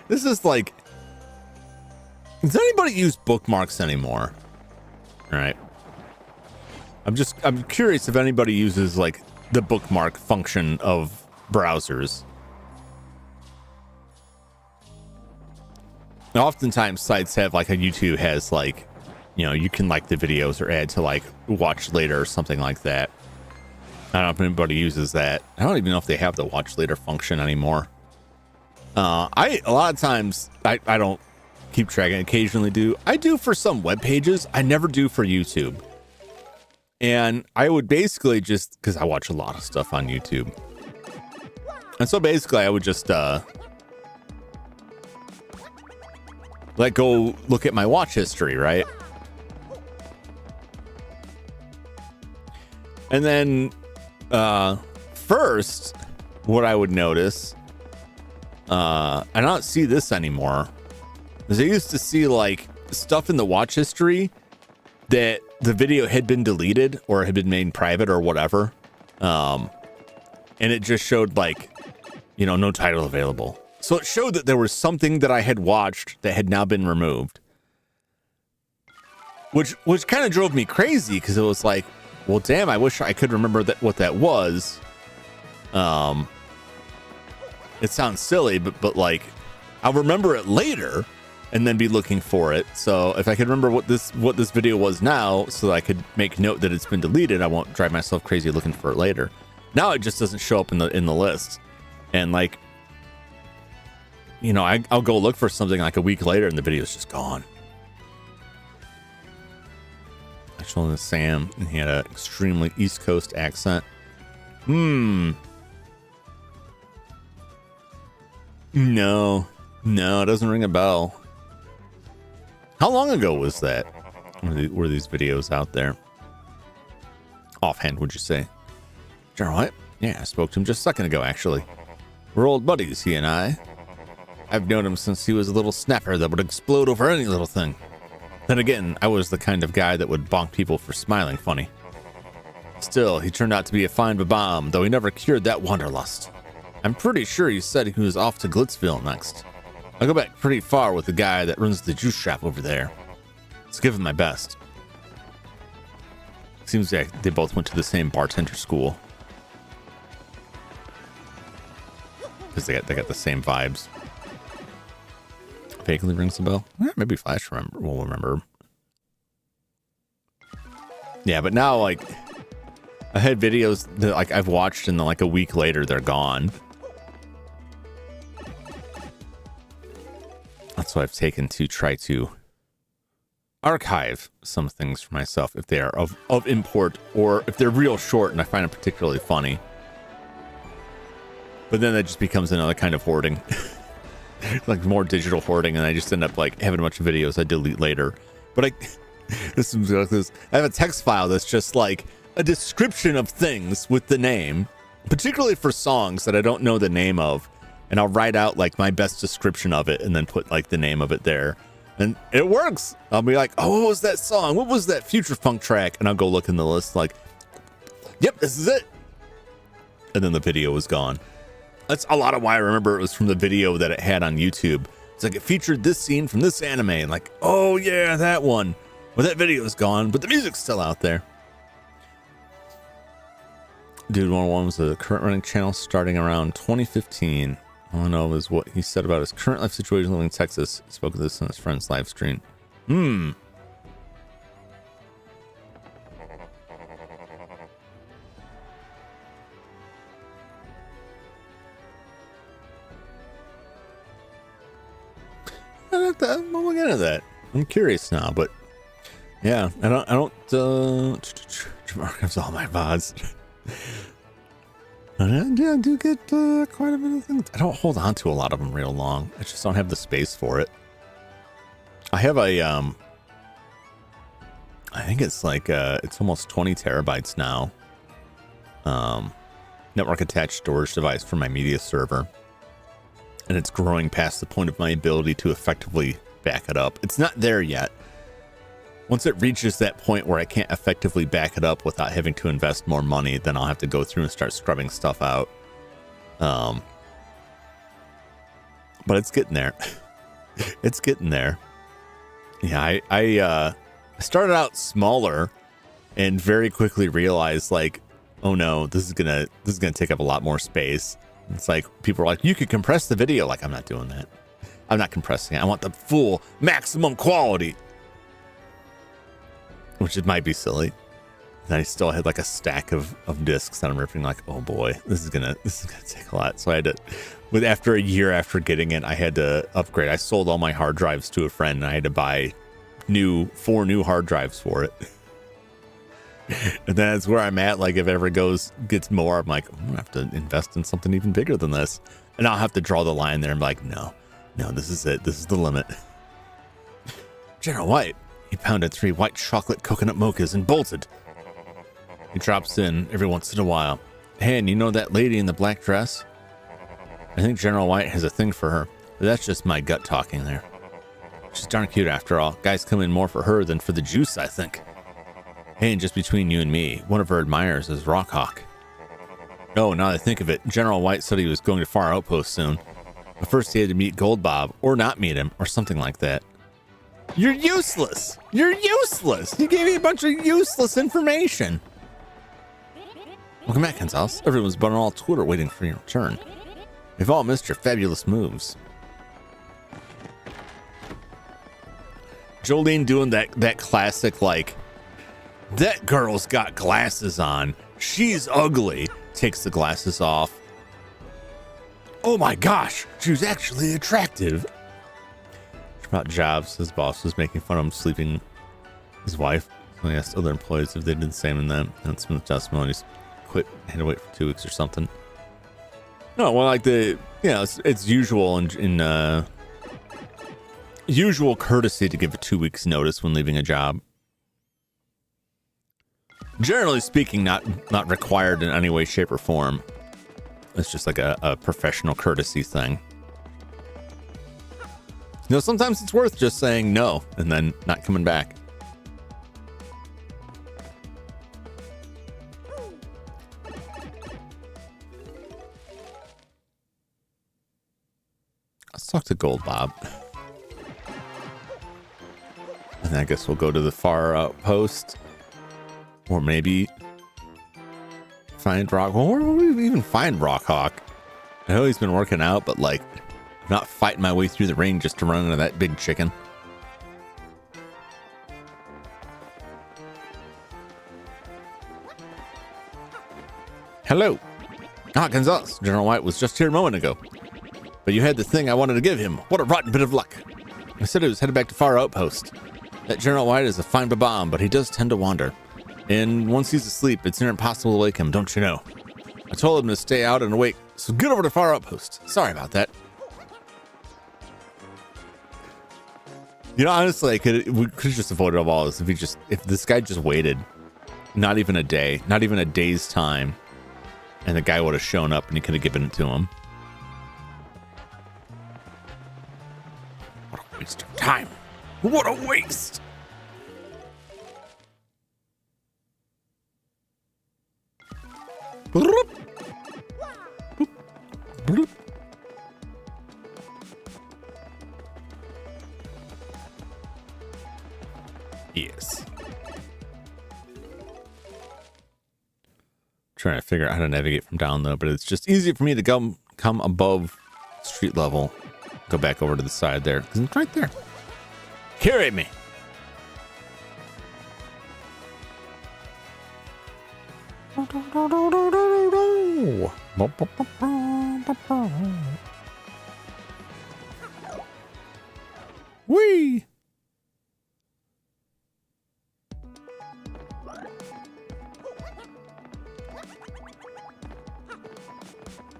this is like, does anybody use bookmarks anymore? All right. I'm curious if anybody uses like the bookmark function of browsers. Now, oftentimes sites have like a YouTube has like, you know, you can like the videos or add to like watch later or something like that. I don't know if anybody uses that. I don't even know if they have the watch later function anymore. A lot of times I don't keep track. I occasionally do. I do for some web pages. I never do for YouTube. And I would basically just, because I watch a lot of stuff on YouTube. And so basically I would just like go look at my watch history, right? And then first, what I would notice, I don't see this anymore, is I used to see like stuff in the watch history that the video had been deleted or had been made private or whatever. And it just showed like, you know, no title available. So it showed that there was something that I had watched that had now been removed. Which kind of drove me crazy because it was like, well, damn, I wish I could remember what that was. It sounds silly, but like I'll remember it later and then be looking for it. So if I could remember what this video was now, so that I could make note that it's been deleted, I won't drive myself crazy looking for it later. Now it just doesn't show up in the list. And like you know, I'll go look for something like a week later and the video's just gone. I showed this Sam and he had an extremely East Coast accent. No, it doesn't ring a bell. How long ago was that? Were these videos out there? Offhand, would you say? General White? Yeah, I spoke to him just a second ago, actually. We're old buddies, he and I. I've known him since he was a little snapper that would explode over any little thing. Then again, I was the kind of guy that would bonk people for smiling funny. Still, he turned out to be a fine bomb, though he never cured that wanderlust. I'm pretty sure he said he was off to Glitzville next. I go back pretty far with the guy that runs the juice shop over there. Let's give him my best. Seems like they both went to the same bartender school. Because they got the same vibes. Vaguely rings a bell. Maybe Flash will remember. Yeah, but now like I had videos that like I've watched and then like a week later they're gone. That's what I've taken to try to archive some things for myself if they are of import or if they're real short and I find it particularly funny. But then that just becomes another kind of hoarding. Like more digital hoarding, and I just end up like having a bunch of videos I delete later. But this is like this. I have a text file that's just like a description of things with the name, particularly for songs that I don't know the name of, and I'll write out like my best description of it and then put like the name of it there. And it works. I'll be like, oh, what was that song? What was that future funk track? And I'll go look in the list like, yep, this is it. And then the video was gone. That's a lot of why I remember it was from the video that it had on YouTube. It's like it featured this scene from this anime. And like, oh yeah, that one. Well, that video is gone, but the music's still out there. Dude 101 was the current running channel starting around 2015. All I know is what he said about his current life situation living in Texas. He spoke of this on his friend's live stream. I'll look into that. I'm curious now, but yeah, I don't archives all my VODs. Yeah, I do get quite a bit of things. I don't hold on to a lot of them real long. I just don't have the space for it. I have a I think it's like it's almost 20 terabytes now. Network attached storage device for my media server. And it's growing past the point of my ability to effectively back it up. It's not there yet. Once it reaches that point where I can't effectively back it up without having to invest more money, then I'll have to go through and start scrubbing stuff out. But it's getting there. It's getting there. Yeah, I started out smaller and very quickly realized like, oh no, this is gonna take up a lot more space. It's like people are like, you could compress the video. Like, I'm not doing that. I'm not compressing it. I want the full maximum quality, which it might be silly. And I still had like a stack of discs that I'm ripping. Like, oh boy, this is gonna take a lot. So I had to, after a year after getting it, I had to upgrade. I sold all my hard drives to a friend, and I had to buy 4 new hard drives for it. And that's where I'm at. Like, if it ever gets more, I'm like, I'm gonna have to invest in something even bigger than this. And I'll have to draw the line there and be like, no, this is it. This is the limit. General White, he pounded 3 white chocolate coconut mochas and bolted. He drops in every once in a while. Hey, and you know that lady in the black dress? I think General White has a thing for her. But that's just my gut talking there. She's darn cute after all. Guys come in more for her than for the juice, I think. Hey, and just between you and me, one of her admirers is Rockhawk. Oh, now that I think of it, General White said he was going to Far Outpost soon. But first he had to meet Gold Bob, or not meet him, or something like that. You're useless! You're useless! You gave me a bunch of useless information! Welcome back, Gonzalez. Everyone's been on all Twitter waiting for your return. We've all missed your fabulous moves. Jolene doing that classic, like, that girl's got glasses on. She's ugly. Takes the glasses off. Oh my gosh, she was actually attractive. About jobs, his boss was making fun of him sleeping with his wife. So he asked other employees if they did the same, and then and smooth testimonies quit, had to wait for 2 weeks or something. No, well, like it's usual in usual courtesy to give a 2 weeks notice when leaving a job. Generally speaking, not required in any way, shape, or form. It's just like a professional courtesy thing. You know, sometimes it's worth just saying no and then not coming back. Let's talk to Gold Bob. And I guess we'll go to the far outpost. Or maybe find Rock. Well, where will we even find Rockhawk? I know he's been working out, but like, I'm not fighting my way through the rain just to run into that big chicken. Hello. Gonzalez. General White was just here a moment ago. But you had the thing I wanted to give him. What a rotten bit of luck. I said he was headed back to Far Outpost. That General White is a fine babam, but he does tend to wander. And once he's asleep, it's near impossible to wake him, don't you know? I told him to stay out and awake, so get over to Far Outpost. Sorry about that. You know, honestly, we could have just avoided all this if this guy just waited not even a day, not even a day's time, and the guy would have shown up and he could have given it to him. What a waste of time. What a waste. Yes. Trying to figure out how to navigate from down though, but it's just easier for me to come above street level, go back over to the side there because it's right there. Carry me. Whee!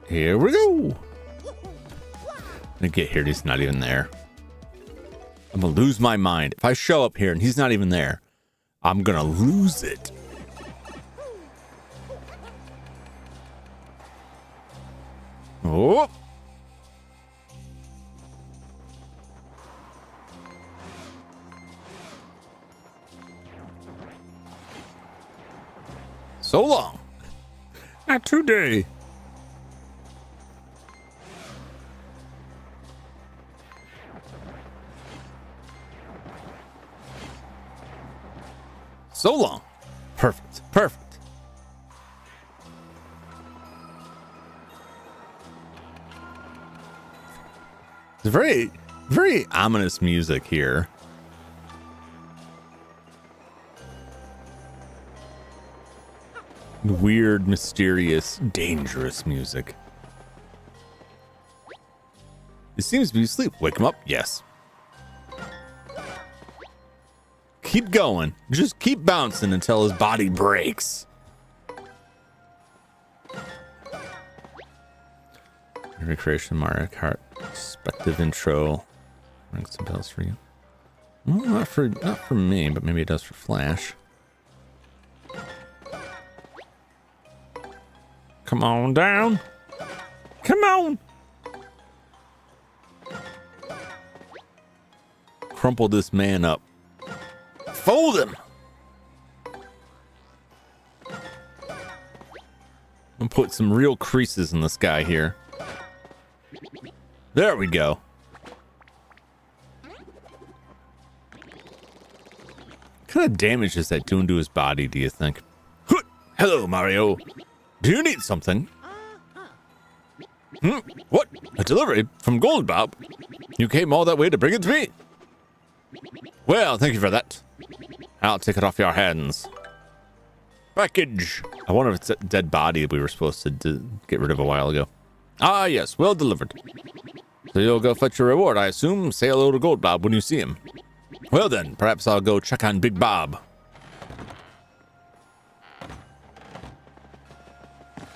Here we go. I get here, he's not even there. I'm gonna lose my mind. If I show up here and he's not even there, I'm gonna lose it. Oh. So long. Not today. So long. Perfect. Perfect. It's very, very ominous music here. Weird, mysterious, dangerous music. He seems to be asleep. Wake him up? Yes. Keep going. Just keep bouncing until his body breaks. Recreation Mario Kart. Perspective intro. Rings some bells for you. Well, not for me, but maybe it does for Flash. Come on down. Come on. Crumple this man up. Fold him. And put some real creases in this guy here. There we go. What kind of damage is that doing to his body, do you think? Hello, Mario. Do you need something? What? A delivery from Gold Bob? You came all that way to bring it to me? Well, thank you for that. I'll take it off your hands. Package. I wonder if it's a dead body we were supposed to get rid of a while ago. Ah, yes, well delivered. So you'll go fetch your reward, I assume? Say hello to Gold Bob when you see him. Well then, perhaps I'll go check on Big Bob.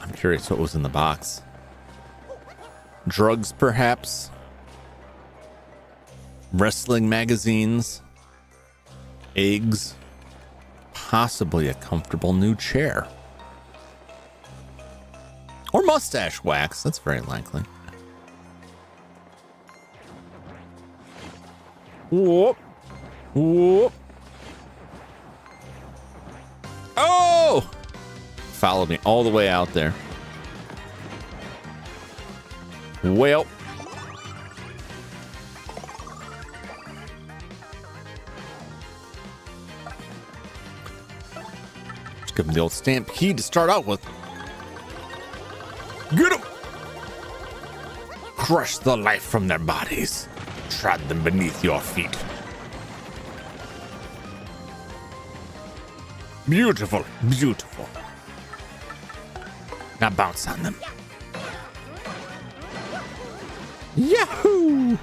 I'm curious what was in the box. Drugs, perhaps? Wrestling magazines? Eggs? Possibly a comfortable new chair. Or mustache wax, that's very likely. Whoop. Whoop. Oh! Followed me all the way out there. Well. Just give him the old stampede to start out with. Get him! Crush the life from their bodies. Trod them beneath your feet. Beautiful, beautiful. Now bounce on them. Yahoo!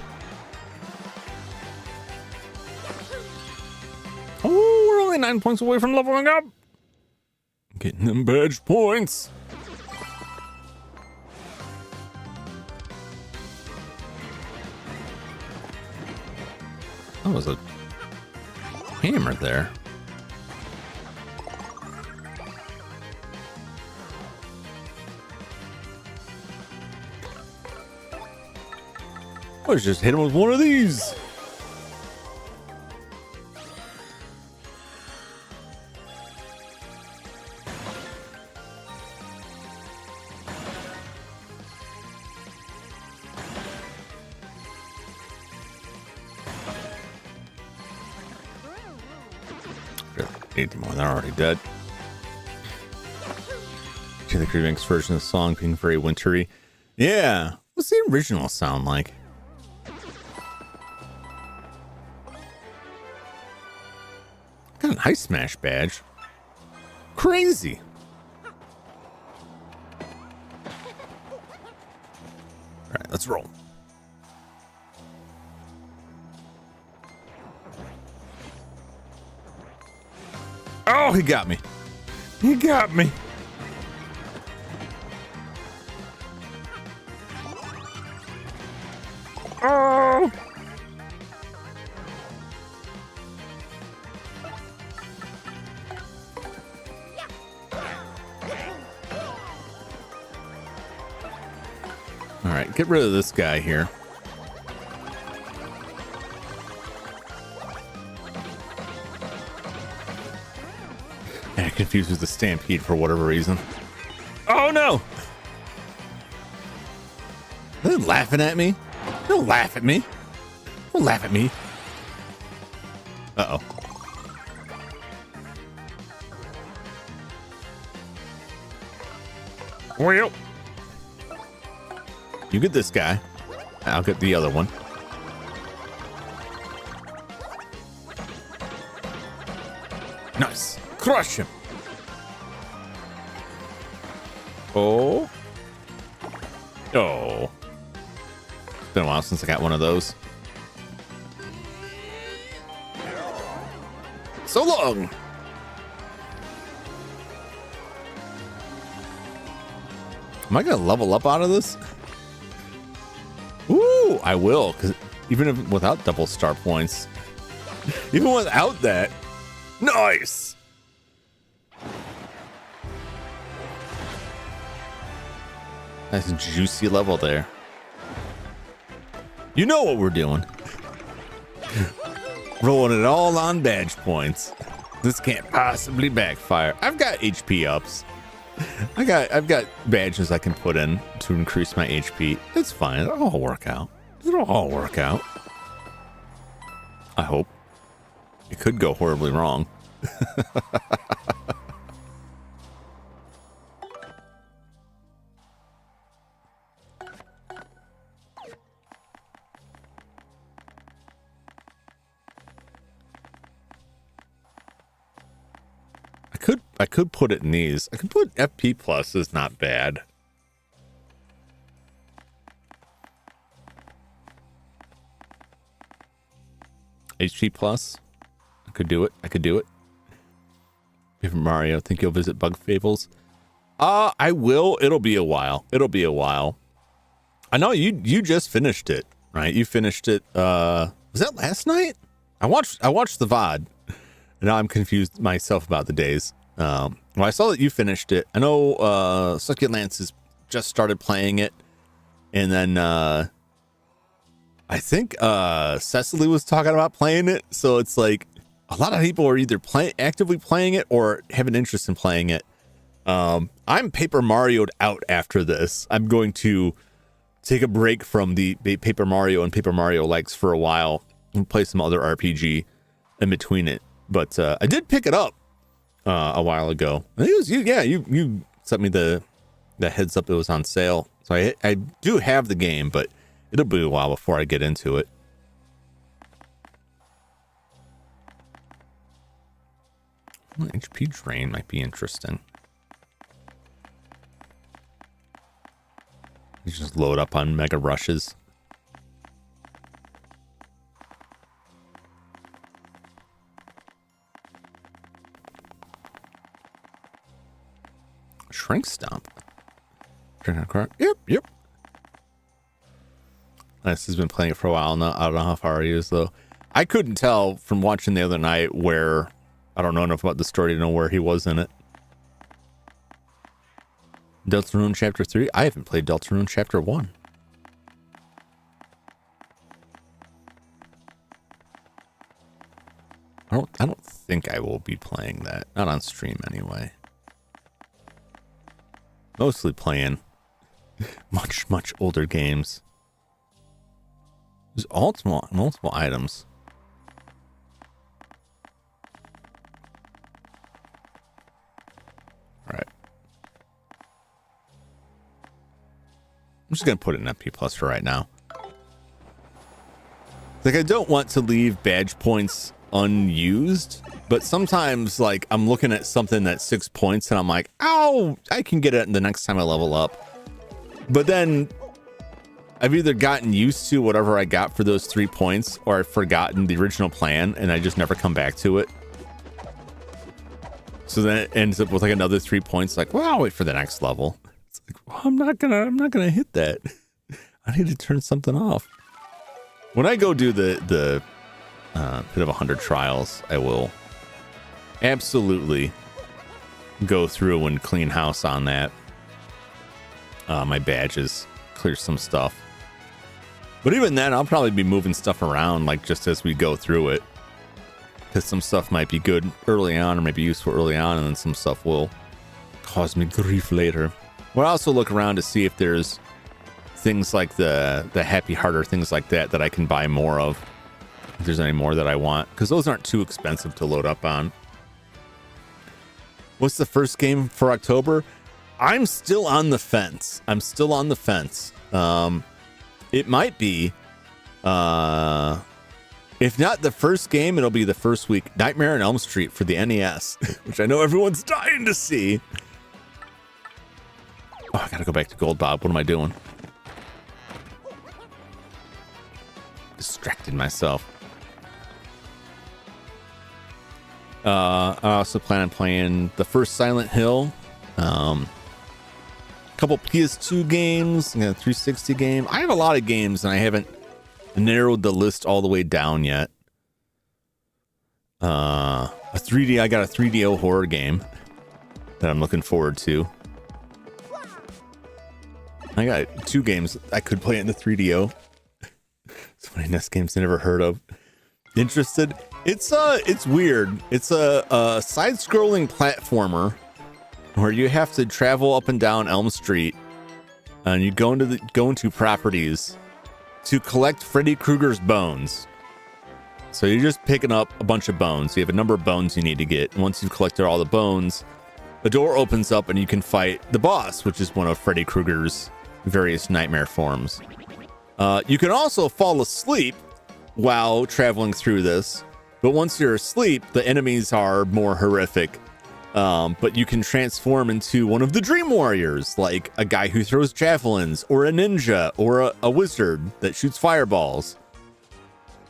Oh, we're only 9 points away from leveling up. Getting them badge points. That was a hammer there. Let's just hit him with one of these. Need more, they're already dead. The remix version of the song being very wintry. Yeah. What's the original sound like? Got an Ice Smash badge. Crazy. All right, let's roll. Oh, he got me. He got me. Oh. All right, get rid of this guy here. I confused with the stampede for whatever reason. Oh no! Are they laughing at me? Don't laugh at me. Don't laugh at me. Uh-oh. Well, you get this guy. I'll get the other one. Nice. Crush him. Oh. Oh. It's been a while since I got one of those. So long. Am I gonna level up out of this? Ooh, I will, because even if without double star points, even without that, nice. That's a juicy level there. You know what we're doing. Rolling it all on badge points. This can't possibly backfire. I've got HP ups. I've got badges I can put in to increase my HP. It's fine. It'll all work out. It'll all work out. I hope. It could go horribly wrong. I could put it in these. I could put FP plus is not bad. HP plus. I could do it. Paper Mario, think you'll visit Bug Fables? I will. It'll be a while. I know you just finished it, right? You finished it. Was that last night? I watched the VOD. And now I'm confused myself about the days. Well, I saw that you finished it. I know Succulence has just started playing it. And then I think Cecily was talking about playing it. So it's like a lot of people are either actively playing it or have an interest in playing it. I'm Paper Mario'd out after this. I'm going to take a break from the Paper Mario and Paper Mario likes for a while and play some other RPG in between it. But I did pick it up a while ago. I think it was you. Yeah, you sent me the heads up it was on sale. So I do have the game, but it'll be a while before I get into it. HP drain might be interesting. You just load up on mega rushes. Shrink Stomp. Yep. Nice has been playing it for a while now. I don't know how far he is though. I couldn't tell from watching the other night where, I don't know enough about the story to know where he was in it. Deltarune Chapter 3? I haven't played Deltarune Chapter 1. I don't think I will be playing that. Not on stream anyway. Mostly playing much older games. There's multiple items. All right. I'm just gonna put it in FP plus for right now. Like, I don't want to leave badge points unused, but sometimes like I'm looking at something that's 6 points and I'm like, oh, I can get it the next time I level up. But then I've either gotten used to whatever I got for those 3 points, or I've forgotten the original plan and I just never come back to it. So then it ends up with like another 3 points, like, well, I'll wait for the next level. It's like, well, I'm not gonna hit that. I need to turn something off. When I go do the Pit of 100 trials, I will absolutely go through and clean house on that. My badges, clear some stuff. But even then, I'll probably be moving stuff around, like, just as we go through it. Because some stuff might be good early on, or maybe useful early on, and then some stuff will cause me grief later. We'll also look around to see if there's things like the Happy Heart or things like that I can buy more of. If there's any more that I want, because those aren't too expensive to load up on. What's the first game for October? I'm still on the fence. It might be, if not the first game, it'll be the first week. Nightmare on Elm Street for the NES, which I know everyone's dying to see. Oh, I gotta go back to Gold Bob. What am I doing? Distracted myself. I also plan on playing the first Silent Hill. Couple PS2 games, a 360 game. I have a lot of games and I haven't narrowed the list all the way down yet. I got a 3DO horror game that I'm looking forward to. I got 2 games I could play in the 3DO. So many NES games I never heard of. Interested? It's weird. It's a side-scrolling platformer where you have to travel up and down Elm Street, and you go into properties to collect Freddy Krueger's bones. So you're just picking up a bunch of bones. You have a number of bones you need to get. And once you've collected all the bones, the door opens up and you can fight the boss, which is one of Freddy Krueger's various nightmare forms. You can also fall asleep while traveling through this, but once you're asleep, the enemies are more horrific. But you can transform into one of the Dream Warriors, like a guy who throws javelins, or a ninja, or a wizard that shoots fireballs.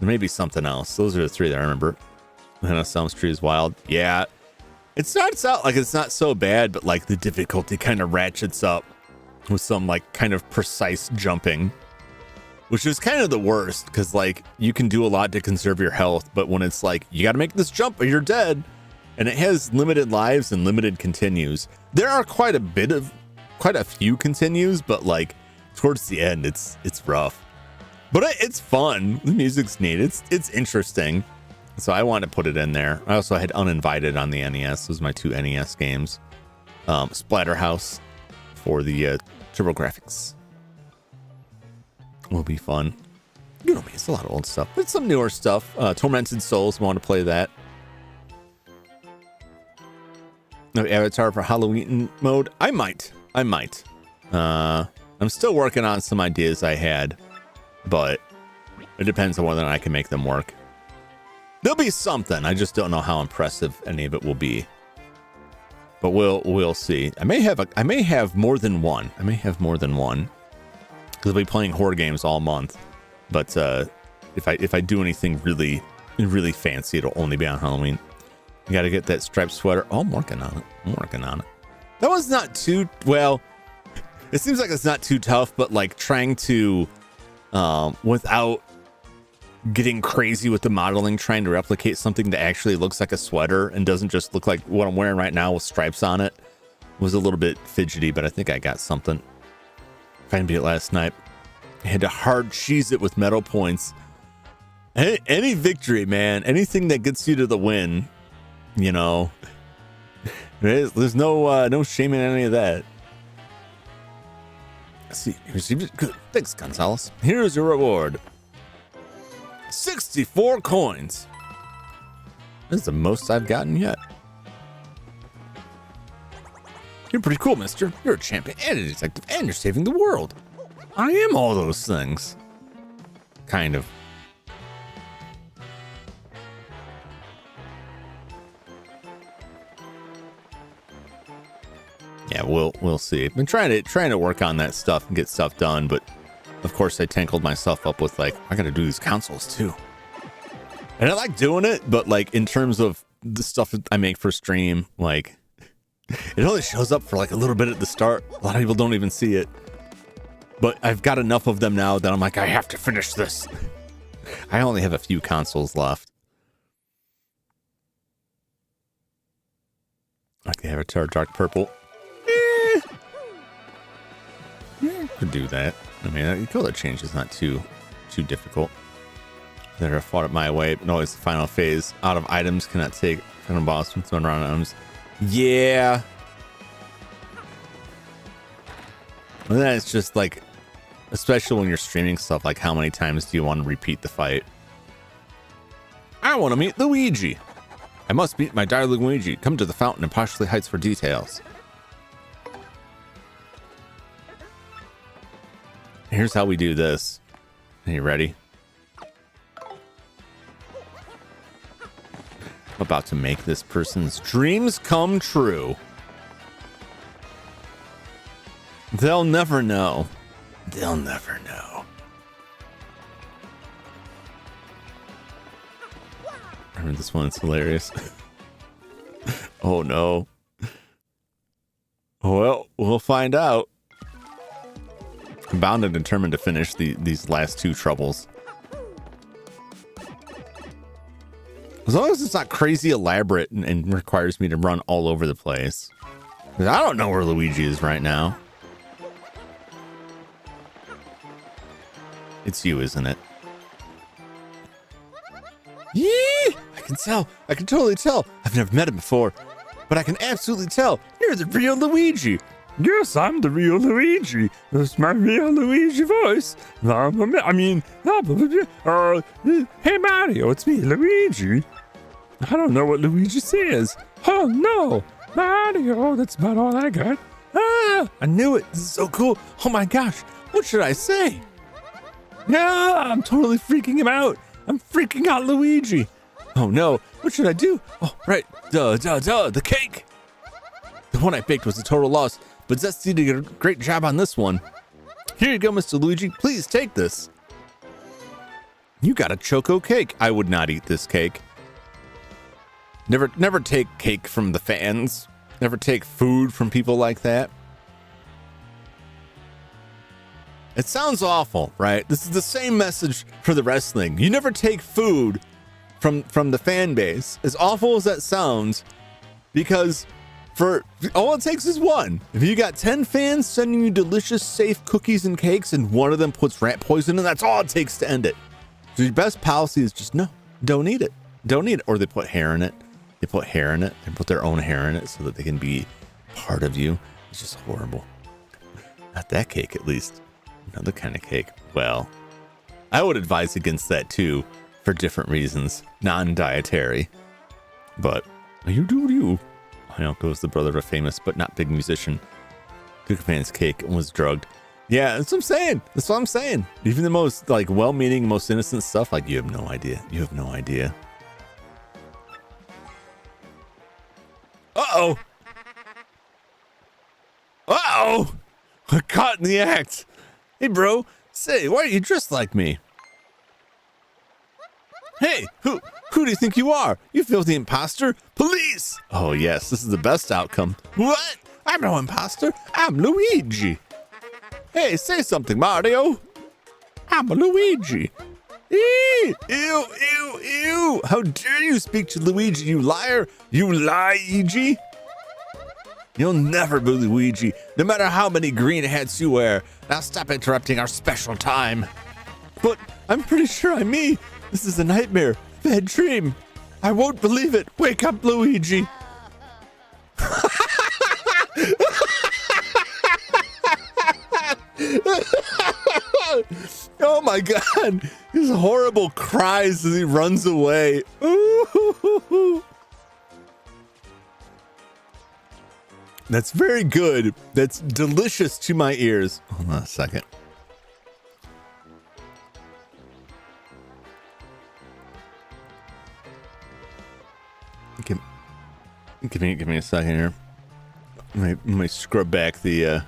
There may be something else. Those are the three that I remember. Hannah Selms Tree is wild. Yeah. It starts out like it's not so bad, but like the difficulty kind of ratchets up with some like kind of precise jumping, which is kind of the worst because like you can do a lot to conserve your health, but when it's like you got to make this jump or you're dead, and it has limited lives and limited continues. There are quite a few continues, but like towards the end, it's rough. But it's fun. The music's neat. It's interesting. So I want to put it in there. I also had Uninvited on the NES. Those are my two NES games. Splatterhouse for the TurboGrafx. Will be fun. You know me, it's a lot of old stuff. It's some newer stuff. Tormented Souls, I want to play that. No Avatar for Halloween mode? I might. I'm still working on some ideas I had, but it depends on whether or not I can make them work. There'll be something. I just don't know how impressive any of it will be. But we'll see. I may have more than one. Because I'll be playing horror games all month. But if I do anything really, really fancy, it'll only be on Halloween. You got to get that striped sweater. Oh, I'm working on it. That one's not too well. It seems like it's not too tough, but like trying to, without getting crazy with the modeling, trying to replicate something that actually looks like a sweater and doesn't just look like what I'm wearing right now with stripes on it was a little bit fidgety, but I think I got something. I beat it last night. I had to hard cheese it with medal points. Any victory, man, anything that gets you to the win, you know, there's no shame in any of that. Let's see, you received it. Good. Thanks, Gonzalez. Here's your reward. 64 coins. This is the most I've gotten yet. You're pretty cool, mister. You're a champion and a detective, and you're saving the world. I am all those things. Kind of. Yeah, we'll see. I've been trying to work on that stuff and get stuff done, but of course I tangled myself up with like, I gotta do these consoles too. And I like doing it, but like in terms of the stuff that I make for stream, like it only shows up for like a little bit at the start. A lot of people don't even see it. But I've got enough of them now that I'm like, I have to finish this. I only have a few consoles left. Like the Avatar Dark Purple. Yeah, could do that. I mean, the color change is not too difficult. That are fought it my way, but always the final phase. Out of items, cannot take final boss from thrown around items. Yeah. And then it's just like, especially when you're streaming stuff, like how many times do you want to repeat the fight? I want to meet Luigi. I must meet my darling Luigi. Come to the fountain in Poshley Heights for details. Here's how we do this. Are you ready? I'm about to make this person's dreams come true. They'll never know. They'll never know. I remember this one's hilarious. Oh no. Well, we'll find out. I'm bound and determined to finish these last two troubles. As long as it's not crazy elaborate and requires me to run all over the place. Because I don't know where Luigi is right now. It's you, isn't it? Yee! I can tell. I can totally tell. I've never met him before. But I can absolutely tell. You're the real Luigi. Yes, I'm the real Luigi. That's my real Luigi voice. Hey Mario, it's me, Luigi. I don't know what Luigi says. Oh no, Mario, that's about all I got. Ah, I knew it. This is so cool. Oh my gosh, what should I say? No, I'm totally freaking him out. I'm freaking out Luigi. Oh no, what should I do? Oh, right, the cake. The one I baked was a total loss. But Zesty did a great job on this one. Here you go, Mr. Luigi. Please take this. You got a choco cake. I would not eat this cake. Never take cake from the fans. Never take food from people like that. It sounds awful, right? This is the same message for the wrestling. You never take food from the fan base. As awful as that sounds, because for all it takes is one. If you got 10 fans sending you delicious, safe cookies and cakes, and one of them puts rat poison in, that's all it takes to end it. So your best policy is just no, don't eat it. Don't eat it. Or they put hair in it. They put hair in it. They put their own hair in it so that they can be part of you. It's just horrible. Not that cake, at least. Another kind of cake. Well, I would advise against that too, for different reasons, non-dietary. But you do you. I know, goes the brother of a famous but not big musician. Took a fan's cake and was drugged. Yeah, that's what I'm saying. That's what I'm saying. Even the most like well-meaning, most innocent stuff, like you have no idea. You have no idea. Uh-oh. Uh-oh. Caught in the act. Hey, bro. Say, why are you dressed like me? Hey, who do you think you are? You filthy imposter. Police! Oh, yes, this is the best outcome. What? I'm no imposter. I'm Luigi. Hey, say something, Mario. I'm a Luigi. Ew, ew, ew. How dare you speak to Luigi, you liar. You lie-igi. You'll never be Luigi, no matter how many green hats you wear. Now stop interrupting our special time. But I'm pretty sure I'm me. This is a nightmare. Bad dream. I won't believe it. Wake up, Luigi. Oh my God. His horrible cries as he runs away. Ooh. That's very good. That's delicious to my ears. Hold on a second. Give me a second here. Let me scrub back the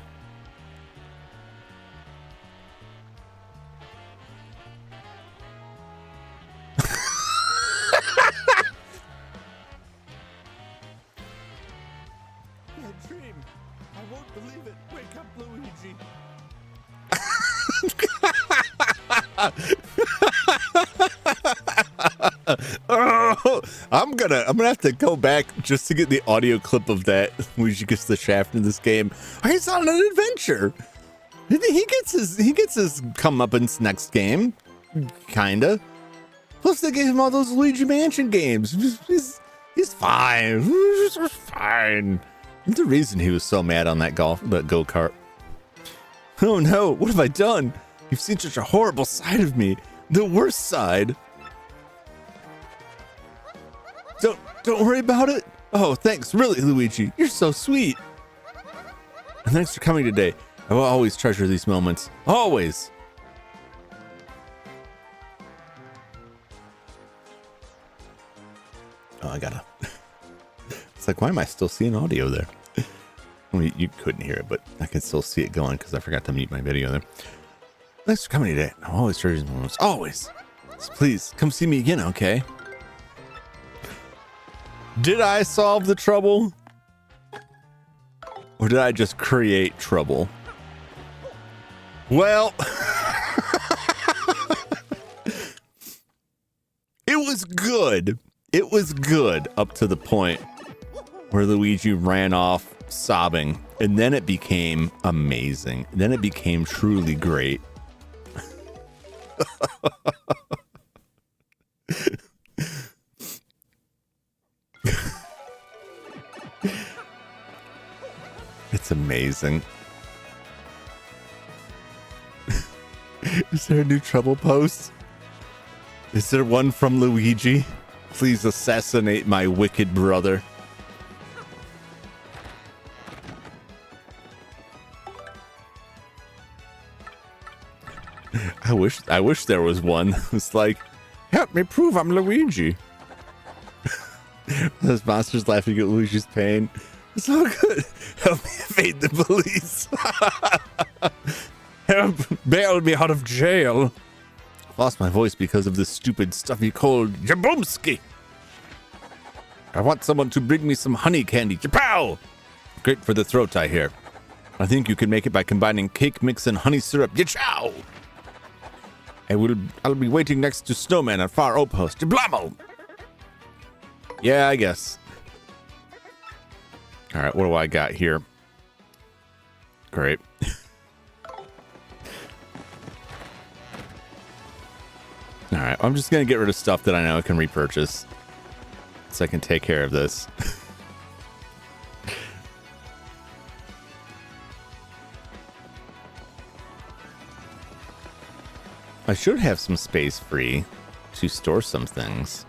dream. I won't believe it. Wake up, Luigi. Oh, I'm gonna have to go back just to get the audio clip of that. Luigi gets the shaft in this game. He's on an adventure. He gets his comeuppance next game, kinda. Plus, they gave him all those Luigi Mansion games. He's fine. He's fine. There's a reason he was so mad on that go-kart. Oh no, what have I done? You've seen such a horrible side of me. The worst side. Don't worry about it. Oh, thanks. Really, Luigi. You're so sweet. And thanks for coming today. I will always treasure these moments. Always. Oh, I gotta. It's like, why am I still seeing audio there? I mean, you couldn't hear it, but I can still see it going because I forgot to mute my video there. Thanks for coming today. I'll always treasure these moments. Always. So please, come see me again, okay? Did I solve the trouble? Or did I just create trouble? Well, it was good. It was good up to the point where Luigi ran off sobbing, and then it became amazing. Then it became truly great. It's amazing. Is there a new trouble post? Is there one from Luigi? Please assassinate my wicked brother. I wish there was one. It's like, help me prove I'm Luigi. Those monsters laughing at Luigi's pain. It's all good. Help me evade the police. Help bail me out of jail. lost my voice because of this stupid stuff you call Jaboomski. I want someone to bring me some honey candy. Japow! Great for the throat, I hear. I think you can make it by combining cake mix and honey syrup. Yachow! I'll be waiting next to Snowman at Far Outpost. Jablamo! Yeah, I guess. All right, what do I got here? Great. All right, I'm just going to get rid of stuff that I know I can repurchase so I can take care of this. I should have some space free to store some things.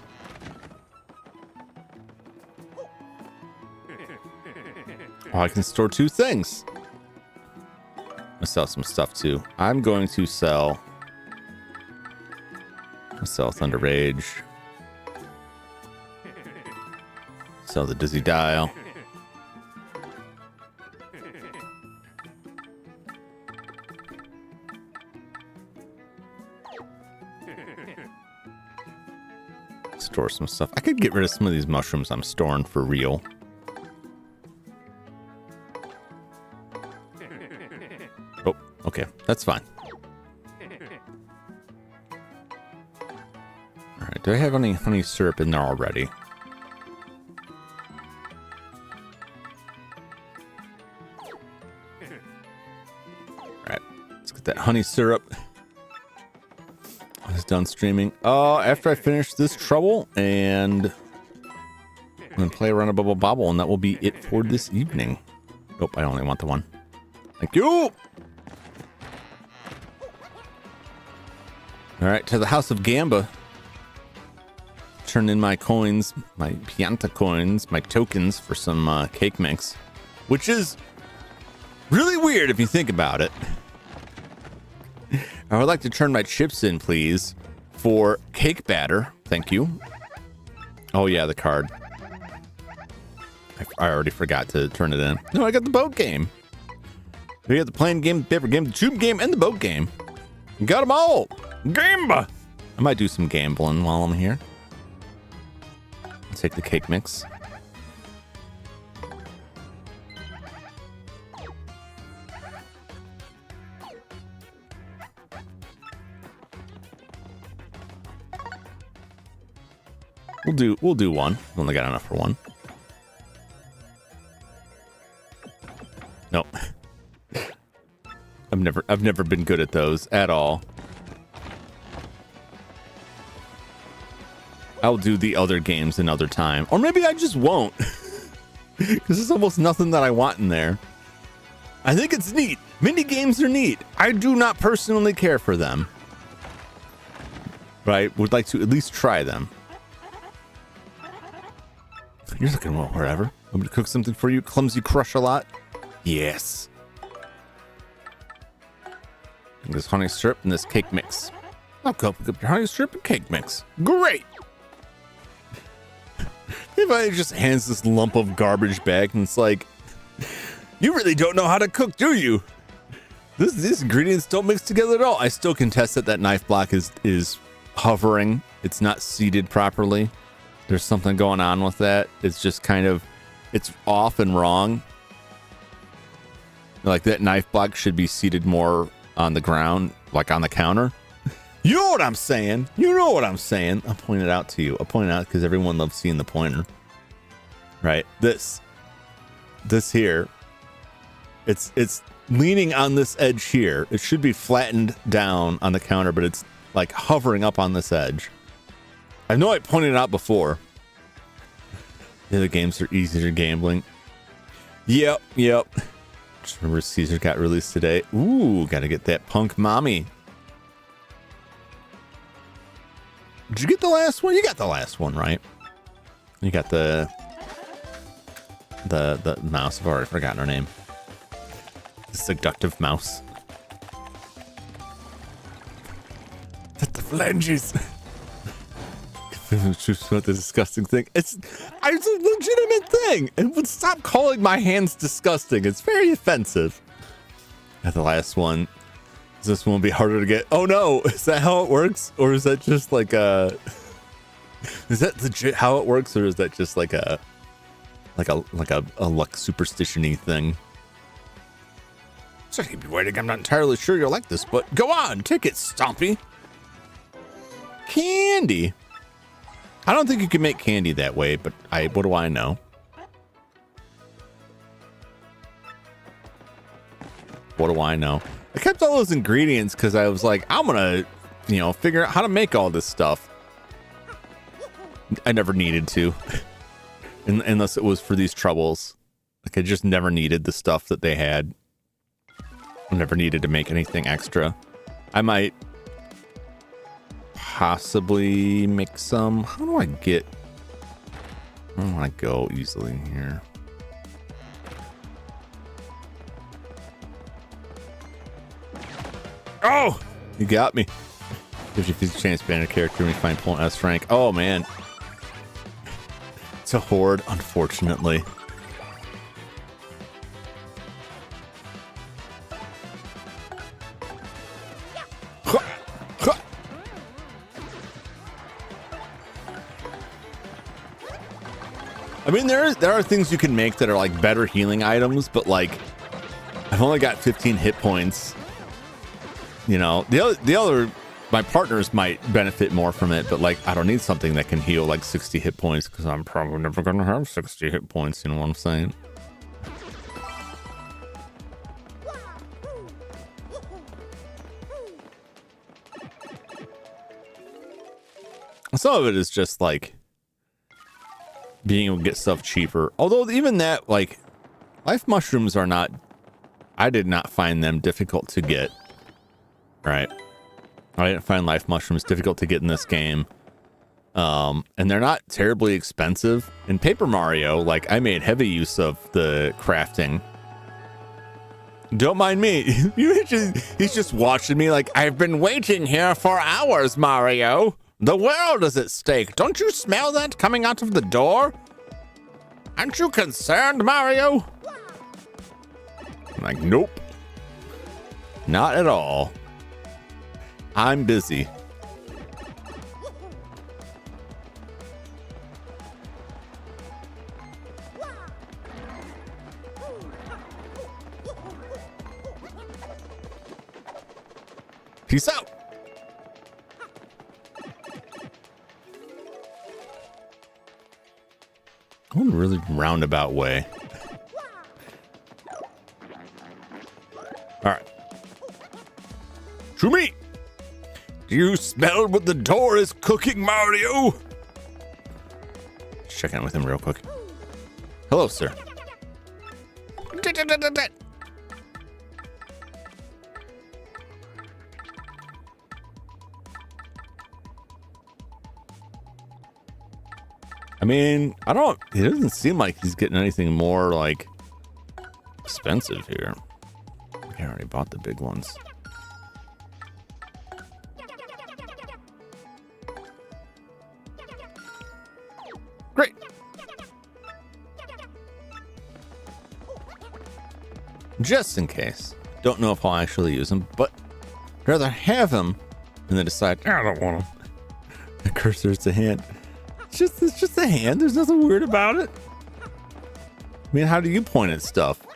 Oh, I can store 2 things. I'll sell some stuff too. I'm going to sell Thunder Rage. Sell the Dizzy Dial. Store some stuff. I could get rid of some of these mushrooms I'm storing for real. Oh, okay. That's fine. All right. Do I have any honey syrup in there already? All right. Let's get that honey syrup. I was done streaming. After I finish this trouble, and I'm going to play around a Bubble Bobble, and that will be it for this evening. Nope, I only want the one. Thank you! Alright, to the House of Gamba. Turn in my coins, my Pianta coins, my tokens for some cake mix. Which is really weird if you think about it. I would like to turn my chips in, please, for cake batter. Thank you. Oh, yeah, the card. I already forgot to turn it in. No, I got the boat game. We got the playing game, the paper game, the tube game, and the boat game. Got them all. Gamba. I might do some gambling while I'm here. I'll take the cake mix. We'll do one. Only got enough for one. No. I've never been good at those at all. I'll do the other games another time. Or maybe I just won't. Because there's almost nothing that I want in there. I think it's neat. Mini games are neat. I do not personally care for them. But I would like to at least try them. You're looking well wherever. Want me to cook something for you? Clumsy Crush a lot? Yes. And this honey syrup and this cake mix. I'll go pick up your honey syrup and cake mix. Great! If I just hands this lump of garbage back and it's like, you really don't know how to cook, do you? These ingredients don't mix together at all. I still contest that knife block is hovering. It's not seated properly. There's something going on with that. It's just kind of, it's off and wrong. Like that knife block should be seated more on the ground, like on the counter. You know what I'm saying? You know what I'm saying? I'll point it out to you. I'll point it out because everyone loves seeing the pointer. Right? This here. It's leaning on this edge here. It should be flattened down on the counter, but it's like hovering up on this edge. I know I pointed it out before. The other games are easier gambling. Yep. Just remember Caesar got released today. Ooh, gotta get that punk mommy. Did you get the last one? You got the last one, right? You got the mouse. I've already forgotten her name. The seductive mouse. The flanges. Just what the disgusting thing. It's a legitimate thing, and would stop calling my hands disgusting. It's very offensive. At the last one, This one will be harder to get. Oh no, is that how it works? Or is that just like a... Is that legit how it works? Or is that just like a luck superstition-y thing? So keep you waiting. I'm not entirely sure you'll like this, but go on, take it, Stompy. Candy. I don't think you can make candy that way, but what do I know? What do I know? I kept all those ingredients because I was like, I'm gonna, figure out how to make all this stuff. I never needed to, unless it was for these troubles. Like I just never needed the stuff that they had. I never needed to make anything extra. I might possibly make some. How do I go easily here? Oh, you got me. Gives you a chance to ban a character when you find point S rank. Oh man, it's a horde, unfortunately. I mean, there are things you can make that are like better healing items, but like I've only got 15 hit points. The other my partners might benefit more from it, but like I don't need something that can heal like 60 hit points because I'm probably never gonna have 60 hit points. You know what I'm saying? Some of it is just like being able to get stuff cheaper. Although even that, like, life mushrooms are not, I did not find them difficult to get. Right. I didn't find life mushrooms difficult to get in this game. And they're not terribly expensive. In Paper Mario, like, I made heavy use of the crafting. Don't mind me. He's just watching me like, I've been waiting here for hours, Mario. The world is at stake. Don't you smell that coming out of the door? Aren't you concerned, Mario? I'm like, nope. Not at all. I'm busy. Peace out. One really roundabout way. All right. Shumi! Do you smell what the door is cooking, Mario? Check in with him real quick. Hello, sir. I mean, it doesn't seem like he's getting anything more, like, expensive here. I already bought the big ones. Great. Just in case. Don't know if I'll actually use him, but I'd rather have him and then decide, I don't want him. The cursor's a hand. It's just a hand. There's nothing weird about it. I mean, how do you point at stuff?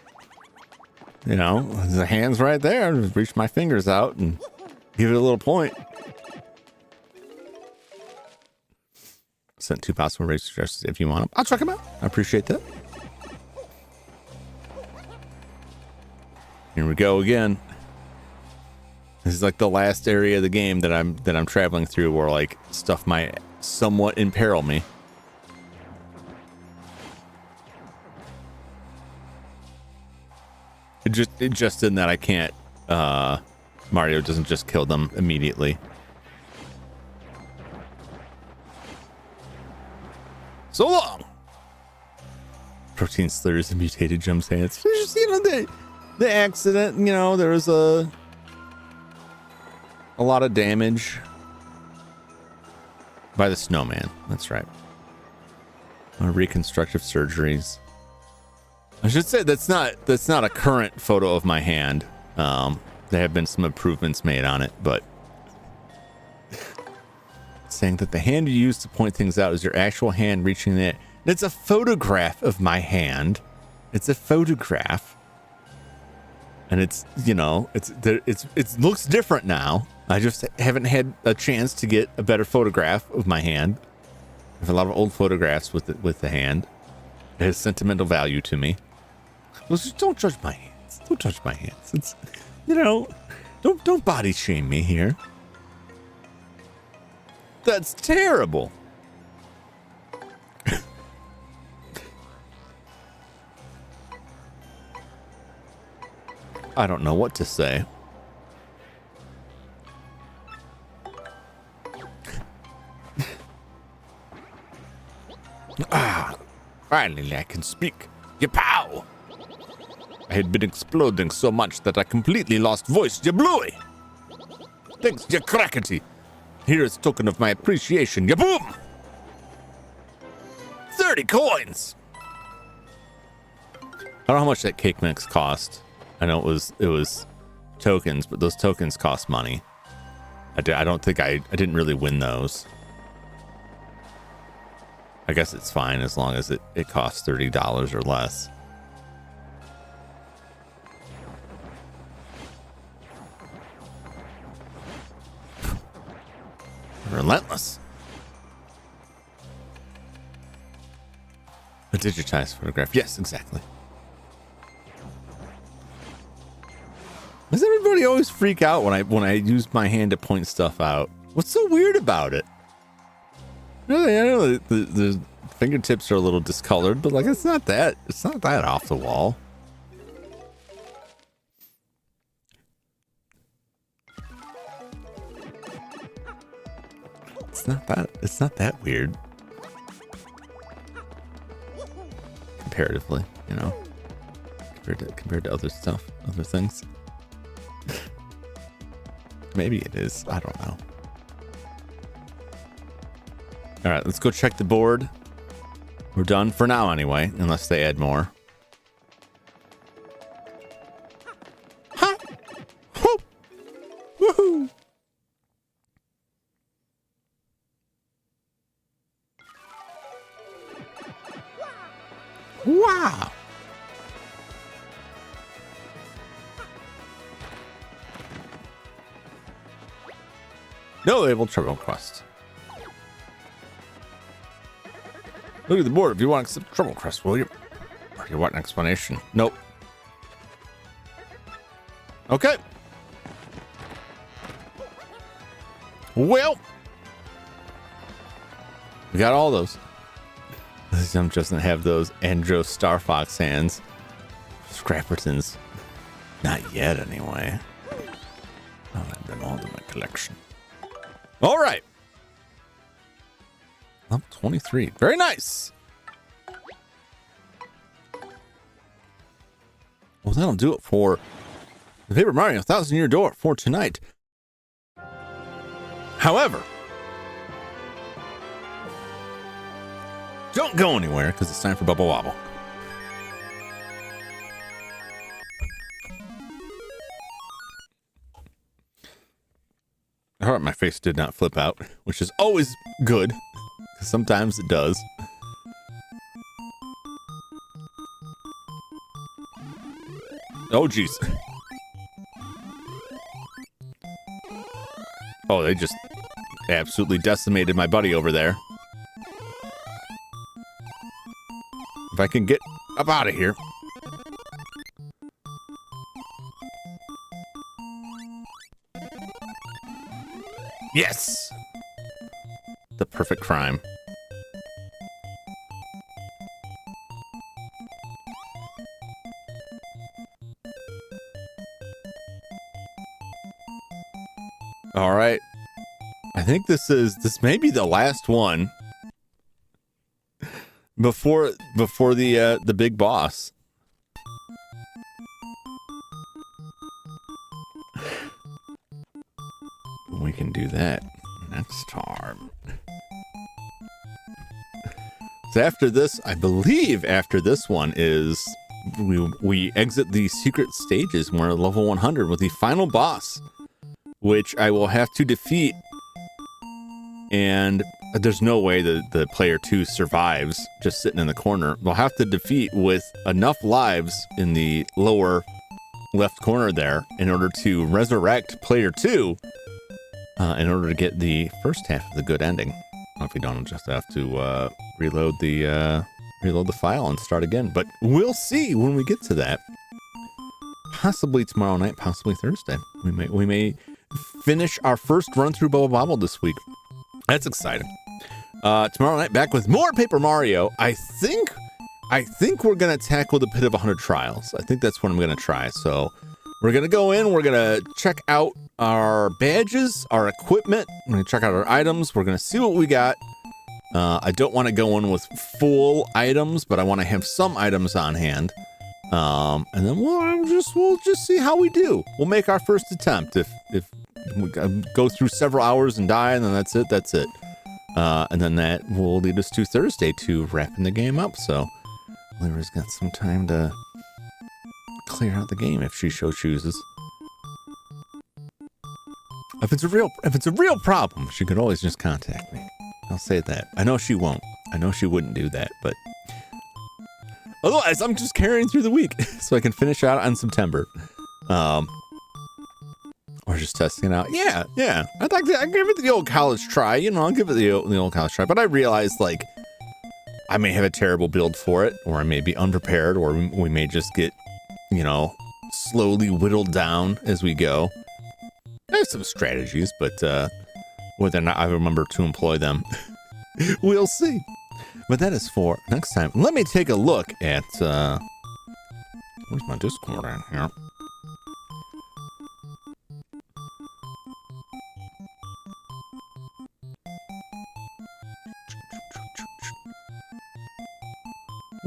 The hand's right there. Just reach my fingers out and give it a little point. Sent 2 possible race suggestions if you want them. I'll check them out. I appreciate that. Here we go again. This is like the last area of the game that I'm traveling through where like stuff might somewhat imperil me. It just in that I can't Mario doesn't just kill them immediately. So long. Protein slurs and mutated Jum's hands. Just, the accident, there was a lot of damage by the snowman. That's right. Reconstructive surgeries. I should say that's not a current photo of my hand. There have been some improvements made on it, but saying that the hand you use to point things out is your actual hand reaching it. It's a photograph of my hand. It's a photograph. And it's, you know, it looks different now. I just haven't had a chance to get a better photograph of my hand. I have a lot of old photographs with the hand. It has sentimental value to me. Just don't judge my hands. Don't judge my hands. It's, you know, don't body shame me here. That's terrible. I don't know what to say. Finally I can speak. Yapow! I had been exploding so much that I completely lost voice. Yabluey! Thanks, ya crackety. Here is a token of my appreciation. Yaboom! 30 coins! I don't know how much that cake mix cost. I know it was tokens, but those tokens cost money. I don't think I didn't really win those. I guess it's fine as long as it costs $30 or less. Relentless. A digitized photograph. Yes, exactly. Does everybody always freak out when I use my hand to point stuff out? What's so weird about it? Really, I know the fingertips are a little discolored, but like it's not that off the wall. It's not that weird. Comparatively, you know. Compared to other stuff, other things. Maybe it is. I don't know. All right, let's go check the board. We're done for now anyway, unless they add more. Ha! Woo! Woohoo! Wow! No label trouble quest. Look at the board if you want to accept trouble quest, will you? Or do you want an explanation? Nope. Okay. Well, we got all those. This jump doesn't have those Andro Star Fox hands. Scrappertons. Not yet, anyway. I'll add them all to my collection. All right. Level 23. Very nice. Well, that'll do it for the Paper Mario 1000-Year Door for tonight. However, don't go anywhere because it's time for Bubble Wobble. All right, my face did not flip out, which is always good. Sometimes it does. Oh, jeez. Oh, they just absolutely decimated my buddy over there. If I can get up out of here. Yes! The perfect crime. All right. I think this may be the last one before the big boss. We can do that next time. So after this, I believe after this one is we exit the secret stages. And we're at level 100 with the final boss, which I will have to defeat. And there's no way that the player 2 survives just sitting in the corner. We'll have to defeat with enough lives in the lower left corner there in order to resurrect player 2 in order to get the first half of the good ending. If we don't, just have to reload the file and start again. But we'll see when we get to that. Possibly tomorrow night, possibly Thursday. We may finish our first run through Bubble Bobble this week. That's exciting. Tomorrow night, back with more Paper Mario. I think we're gonna tackle the Pit of 100 Trials. I think that's what I'm gonna try. So we're gonna go in. We're gonna check out our badges, our equipment. We're gonna check out our items. We're gonna see what we got. I don't want to go in with full items, but I want to have some items on hand. And then we'll just see how we do. We'll make our first attempt. If we go through several hours and die, and then that's it. And then that will lead us to Thursday to wrapping the game up. So Lyra's got some time to clear out the game if she so chooses. If it's a real problem, she could always just contact me. I'll say that. I know she won't. I know she wouldn't do that, but otherwise I'm just carrying through the week so I can finish out on September. Or just testing it out. Yeah. I'd give it the old college try. I'll give it the old college try. But I realized, like, I may have a terrible build for it, or I may be unprepared, or we may just get, slowly whittled down as we go. I have some strategies, but whether or not I remember to employ them, we'll see. But that is for next time. Let me take a look at, where's my Discord at here?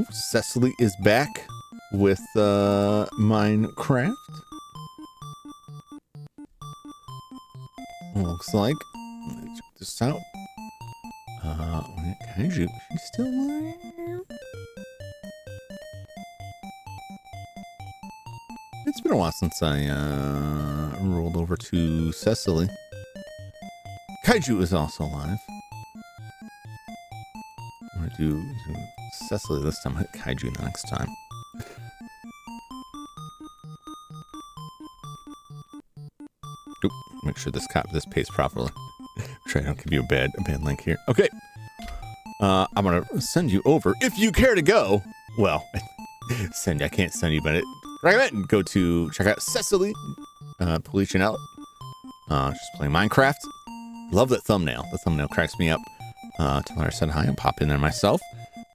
Ooh, Cecily is back with Minecraft. Looks like. Let's check this out. Kaiju, she's still alive? It's been a while since I rolled over to Cecily. Kaiju is also alive. I'm gonna do Cecily this time, hit Kaiju the next time. Oop, make sure this pays properly. Try I don't give you a bad link here. Okay. I'm gonna send you over if you care to go. Well, I can't send you, but recommend go to check out Cecily, Pollution Out. She's playing Minecraft. Love that thumbnail. The thumbnail cracks me up. Tell her I said hi and pop in there myself.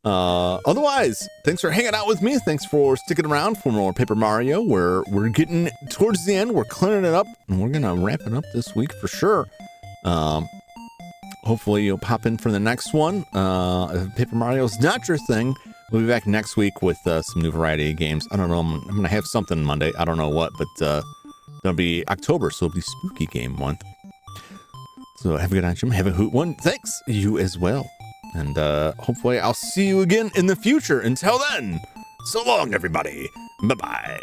Otherwise, thanks for hanging out with me. Thanks for sticking around for more Paper Mario. We're getting towards the end. We're clearing it up, and we're gonna wrap it up this week for sure. Hopefully you'll pop in for the next one. If Paper Mario's not your thing, we'll be back next week with some new variety of games. I don't know. I'm gonna have something Monday. I don't know what, but it'll be October, so it'll be spooky game month. So have a good night, Jim. Have a hoot one. Thanks. You as well. And hopefully I'll see you again in the future. Until then, so long, everybody. Bye-bye.